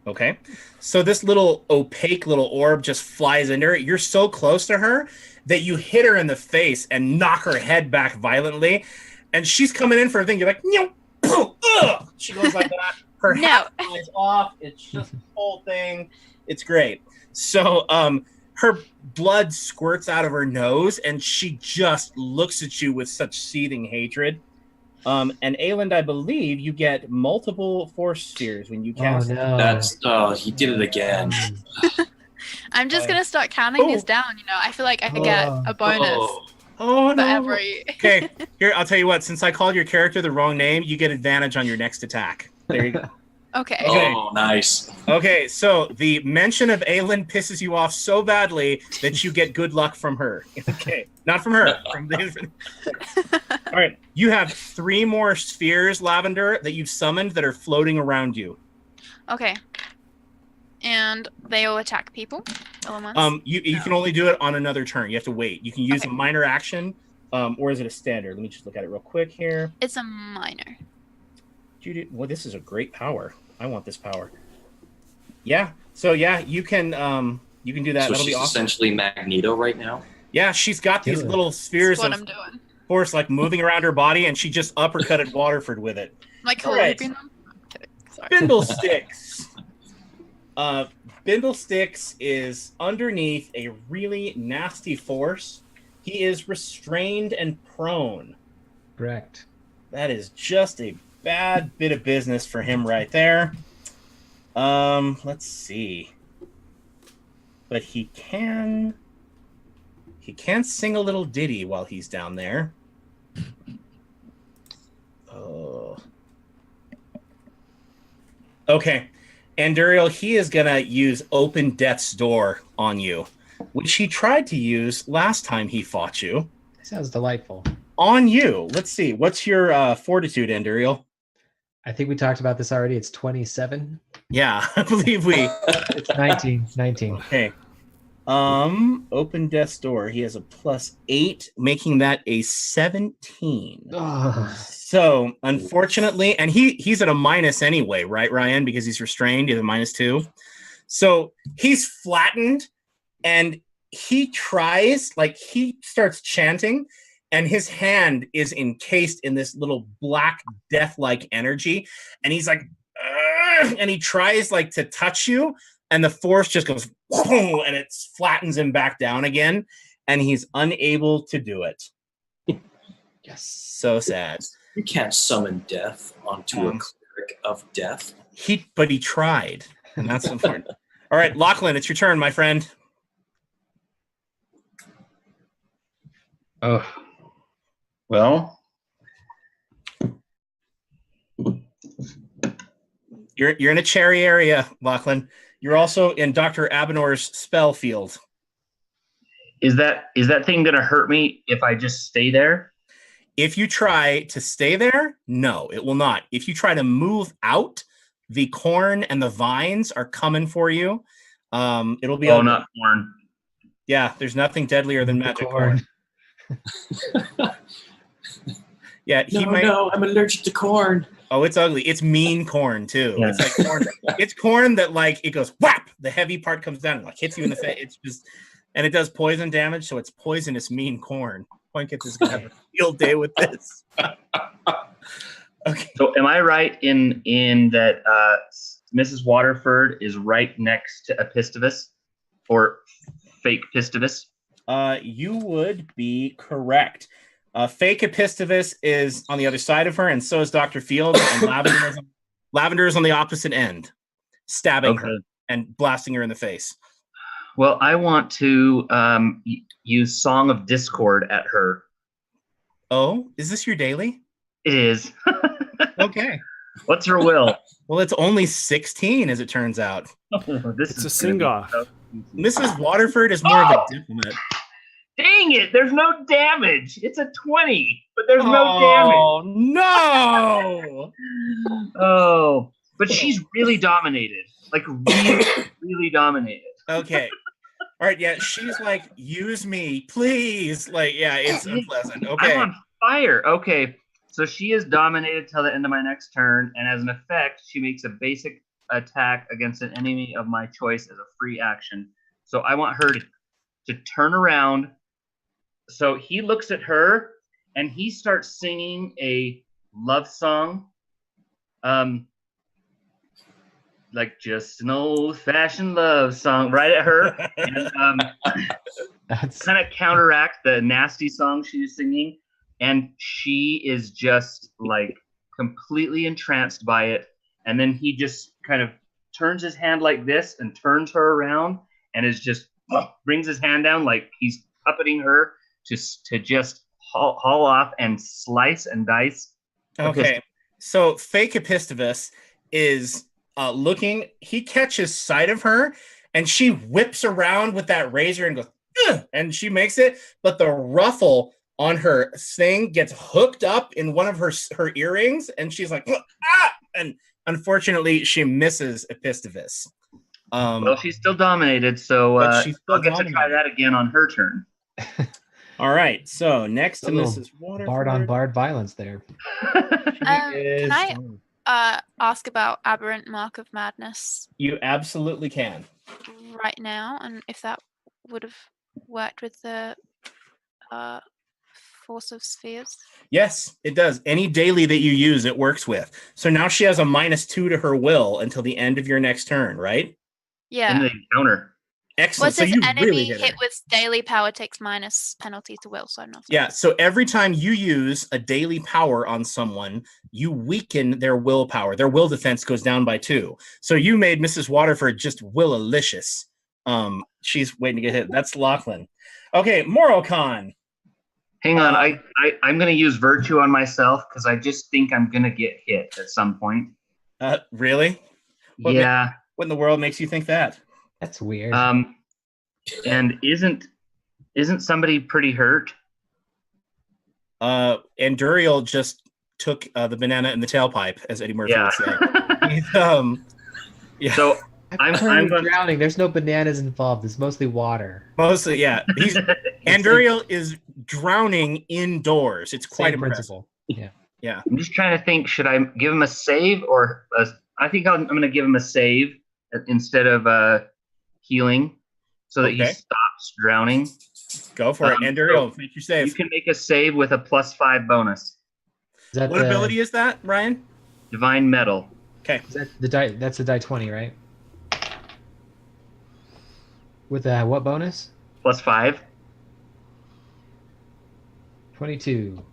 Okay. So this little opaque little orb just flies into her. You're so close to her that you hit her in the face and knock her head back violently. And she's coming in for a thing. You're like, no. She goes like that. Her hat flies off. It's just the whole thing. It's great. So her blood squirts out of her nose, and she just looks at you with such seething hatred. And Ayland, I believe you get multiple force spheres when you cast. Oh no! He did it again. I'm just gonna start counting these down. I feel like I could get a bonus. Oh no! Every... Okay, here I'll tell you what. Since I called your character the wrong name, you get advantage on your next attack. There you go. Okay. Oh, nice. Okay, so the mention of Aelin pisses you off so badly that you get good luck from her. Okay, not from her. From the... All right, you have 3 more spheres, Lavender, that you've summoned that are floating around you. Okay. And they will attack people all at once? You can only do it on another turn. You have to wait. You can use a minor action, or is it a standard? Let me just look at it real quick here. It's a minor. Well, this is a great power. I want this power. Yeah. So yeah, you can do that. So That'll she's be awesome. Essentially Magneto right now. Yeah, she's got these little spheres That's what of I'm doing. force like moving around her body, and she just uppercutted Waterford with it. Like right. them? I'm kidding. Sorry. Bindlesticks. Bindlesticks is underneath a really nasty force. He is restrained and prone. Correct. That is just a bad bit of business for him right there. Let's see. But he can sing a little ditty while he's down there. Oh. Okay. Anduriel, he is going to use Open Death's Door on you, which he tried to use last time he fought you. Sounds delightful. On you. Let's see. What's your fortitude, Anduriel? I think we talked about this already. It's 27. Yeah, I believe we. It's 19. 19. Okay. Open Death's Door. He has a +8, making that a 17. Oh. So, unfortunately, and he's at a minus anyway, right, Ryan? Because he's restrained. He's a -2. So he's flattened, and he starts chanting, and his hand is encased in this little black death-like energy, and he's like, "Ugh," and he tries to touch you, and the force just goes, whoa, and it flattens him back down again, and he's unable to do it. Yes, so sad. You can't summon death onto a cleric of death. But he tried, and that's important. All right, Lachlan, it's your turn, my friend. Oh, well, you're in a cherry area, Lachlan. You're also in Dr. Abenor's spell field. Is that thing gonna hurt me if I just stay there? If you try to stay there, no, it will not. If you try to move out, the corn and the vines are coming for you. It'll be not corn. Yeah, there's nothing deadlier than magic corn. Yeah, No, I'm allergic to corn. Oh, it's ugly. It's mean corn too. Yeah. It's like corn. It's corn that it goes whap. The heavy part comes down and hits you in the face. It's just, and it does poison damage. So it's poisonous mean corn. Poinkett is gonna have a field day with this. Okay. So am I right in that Mrs. Waterford is right next to Epistivus, or fake Pistivus? You would be correct. Fake Epistivus is on the other side of her, and so is Dr. Field, and Lavender is on the opposite end, stabbing her and blasting her in the face. Well, I want to use Song of Discord at her. Oh, is this your daily? It is. Okay. What's her will? Well, it's only 16, as it turns out. It's a sing-off. Mrs. Waterford is more of a diplomat. Dang it! There's no damage. It's a 20, but there's no damage. Oh no! Oh, but she's really dominated. Really dominated. Okay. All right. Yeah, she's like, use me, please. It's unpleasant. Okay. I'm on fire. Okay, so she is dominated till the end of my next turn, and as an effect, she makes a basic attack against an enemy of my choice as a free action. So I want her to turn around. So he looks at her, and he starts singing a love song like just an old-fashioned love song right at her, and kind of counteract the nasty song she's singing, and she is just like completely entranced by it. And then he just kind of turns his hand like this and turns her around, and is just brings his hand down like he's puppeting her to just haul off and slice and dice. Okay, so fake Epistivus is looking. He catches sight of her, and she whips around with that razor and goes, ugh! And she makes it, but the ruffle on her thing gets hooked up in one of her earrings, and she's like, ah! And unfortunately, she misses Epistivus. Well, she's still dominated, so I'll get to try that again on her turn. All right, so next to Mrs. Waterford. Bard on bard violence there. Can I ask about Aberrant Mark of Madness? You absolutely can. Right now, and if that would have worked with the Force of Spheres? Yes, it does. Any daily that you use, it works with. So now she has a -2 to her will until the end of your next turn, right? Yeah. In the encounter. Excellent. So you enemy really hit with daily power takes minus penalty to will, so not. Yeah, so every time you use a daily power on someone, you weaken their willpower. Their will defense goes down by 2. So you made Mrs. Waterford just will-alicious. She's waiting to get hit. That's Lachlan. Okay, Morocon. Hang on, I'm going to use Virtue on myself because I just think I'm going to get hit at some point. Really? Yeah. What in the world makes you think that? That's weird. And isn't somebody pretty hurt? Anduriel just took the banana in the tailpipe, as Eddie Murphy would say. Yeah. So I'm drowning. There's no bananas involved. It's mostly water. Mostly, yeah. Anduriel is drowning indoors. It's quite Same impressive. principle. Yeah. I'm just trying to think. Should I give him a save or I think I'm going to give him a save instead of healing, so that he stops drowning. Go for it, Anduriel. Make your save. You can make a save with a +5 bonus. What ability is that, Ryan? Divine Metal. Okay. Is that the die? That's the die 20, right? With what bonus? +5. 22.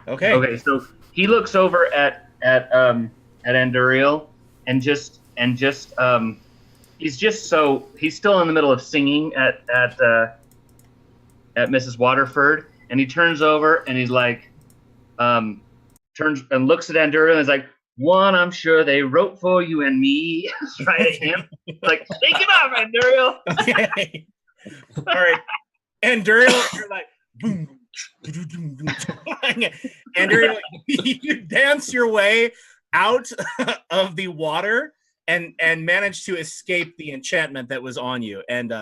Okay. Okay, so he looks over at Anduriel and just he's still in the middle of singing at Mrs. Waterford, and he turns over and he's like turns and looks at Anduriel and is like, "One, I'm sure they wrote for you and me." Right at him. Like, "Take it off, Anduriel." Okay. All right. Anduriel, you're like, boom. Anduriel, you dance your way out of the water and manage to escape the enchantment that was on you. And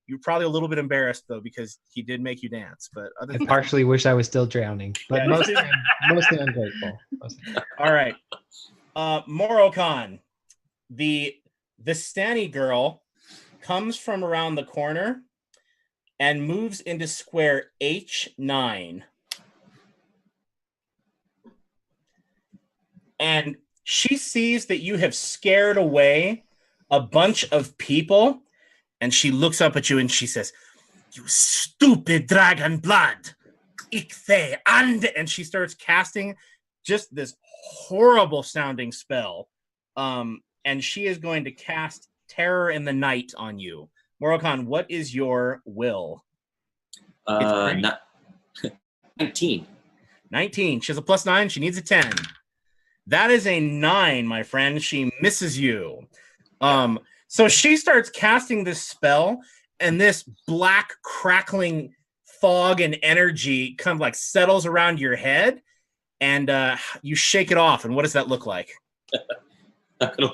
you're probably a little bit embarrassed, though, because he did make you dance. But I partially wish I was still drowning, but mostly ungrateful. All right. Morocon, the Stanny girl comes from around the corner and moves into square H9. And she sees that you have scared away a bunch of people, and she looks up at you and she says, "You stupid dragon blood, Ichthe and she starts casting just this horrible sounding spell. And she is going to cast Terror in the Night on you. Morocon, what is your will? 19. 19. She has a +9. She needs a 10. That is a 9, my friend. She misses you. So she starts casting this spell, and this black crackling fog and energy kind of like settles around your head, and you shake it off. And what does that look like? I'm gonna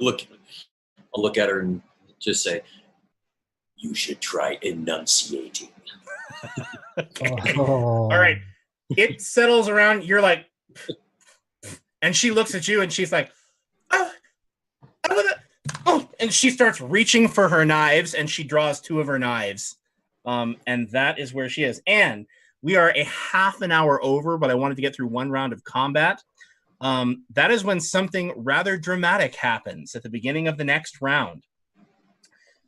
I'll look at her and just say, "You should try enunciating." Okay. Oh. All right. It settles around. You're like, and she looks at you and she's like, "Oh, and she starts reaching for her knives, and she draws 2 of her knives. And that is where she is. And we are a half an hour over, but I wanted to get through one round of combat. that is when something rather dramatic happens at the beginning of the next round.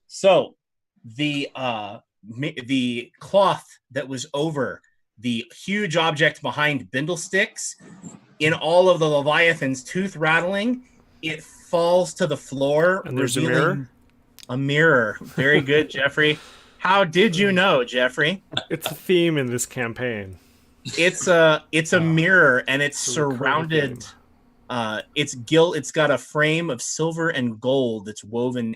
So the cloth that was over the huge object behind Bindlesticks, in all of the Leviathan's tooth rattling, it falls to the floor. And there's a mirror? A mirror. Very good, Jeffrey. How did you know, Jeffrey? It's a theme in this campaign. It's a mirror, and it's surrounded. It's got a frame of silver and gold that's woven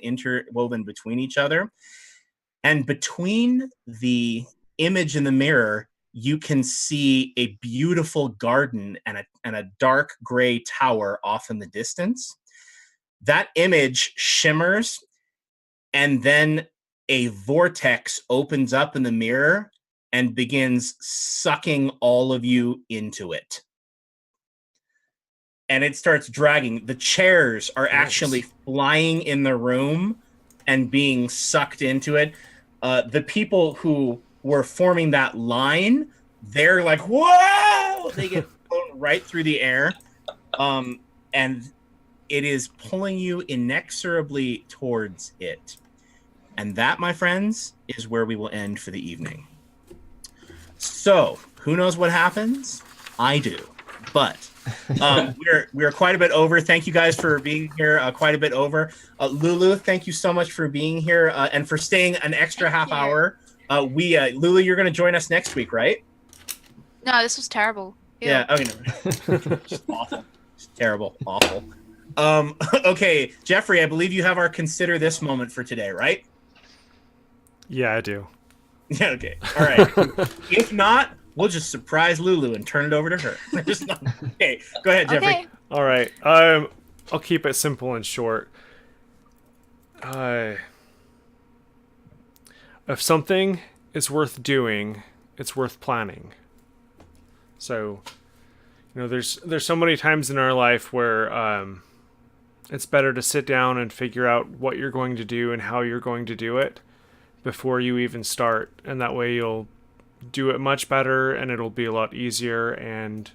between each other. And between the image in the mirror, you can see a beautiful garden and a dark gray tower off in the distance. That image shimmers, and then a vortex opens up in the mirror and begins sucking all of you into it. And it starts dragging. The chairs are actually flying in the room and being sucked into it. The people who were forming that line, they're like, whoa! They get blown right through the air. And it is pulling you inexorably towards it. And that, my friends, is where we will end for the evening. So, who knows what happens? I do. But we're quite a bit over. Thank you guys for being here. Quite a bit over. Lulu, thank you so much for being here and for staying an extra half hour. Lulu, you're going to join us next week, right? No, this was terrible. Yeah. Okay. No. Just awful. Just terrible. Awful. Okay, Jeffrey, I believe you have our consider this moment for today, right? Yeah, I do. Yeah. Okay. All right. If not, we'll just surprise Lulu and turn it over to her. Okay. Go ahead, Jeffrey. Okay. All right. I'll keep it simple and short. If something is worth doing, it's worth planning. So, there's so many times in our life where it's better to sit down and figure out what you're going to do and how you're going to do it before you even start, and that way you'll do it much better and it'll be a lot easier, and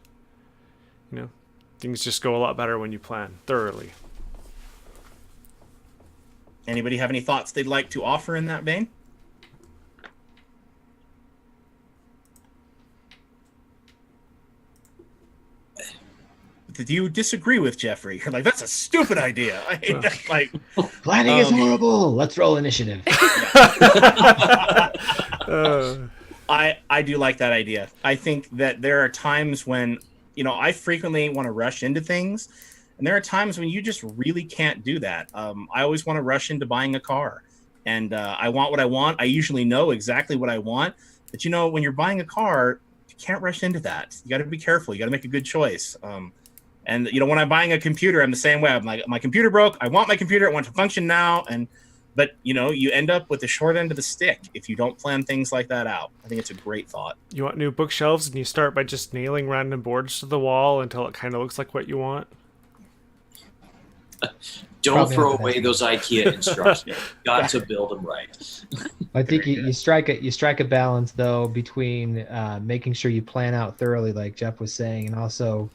things just go a lot better when you plan thoroughly. Anybody have any thoughts they'd like to offer in that vein? Do you disagree with Jeffrey? You're like, that's a stupid idea. I hate that. Like, planning is horrible. Let's roll initiative. I do like that idea. I think that there are times when, I frequently want to rush into things, and there are times when you just really can't do that. I always want to rush into buying a car, and I want what I want. I usually know exactly what I want, but when you're buying a car, you can't rush into that. You got to be careful. You got to make a good choice. And when I'm buying a computer, I'm the same way. I'm like, my computer broke. I want my computer. I want it to function now. But you end up with the short end of the stick if you don't plan things like that out. I think it's a great thought. You want new bookshelves, and you start by just nailing random boards to the wall until it kind of looks like what you want. Don't throw away those IKEA instructions. Got to build them right. I think you strike a balance though between making sure you plan out thoroughly, like Jeff was saying, and also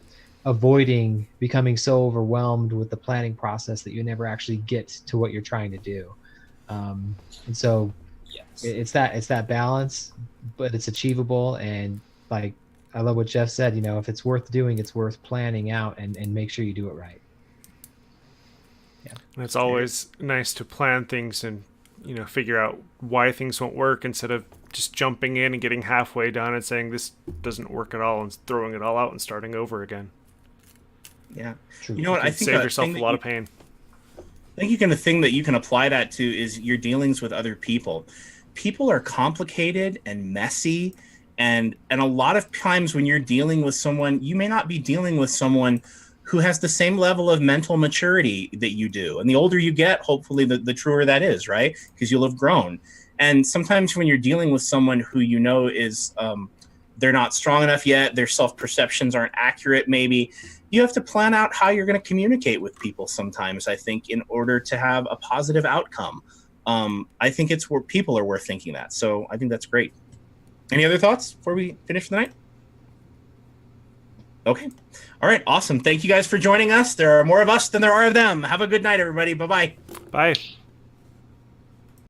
avoiding becoming so overwhelmed with the planning process that you never actually get to what you're trying to do. And so it's that balance, but it's achievable. And like, I love what Jeff said, if it's worth doing, it's worth planning out and make sure you do it right. Yeah. And it's always nice to plan things and, figure out why things won't work instead of just jumping in and getting halfway done and saying this doesn't work at all and throwing it all out and starting over again. Yeah. True. You know what? I think save yourself a lot of pain. I think the thing that you can apply that to is your dealings with other people. People are complicated and messy, and a lot of times when you're dealing with someone, you may not be dealing with someone who has the same level of mental maturity that you do. And the older you get, hopefully the truer that is, right? Because you'll have grown. And sometimes when you're dealing with someone who is they're not strong enough yet, their self-perceptions aren't accurate maybe, you have to plan out how you're going to communicate with people sometimes, I think, in order to have a positive outcome. I think it's where people are worth thinking that. So I think that's great. Any other thoughts before we finish the night? Okay. All right. Awesome. Thank you guys for joining us. There are more of us than there are of them. Have a good night, everybody. Bye-bye. Bye.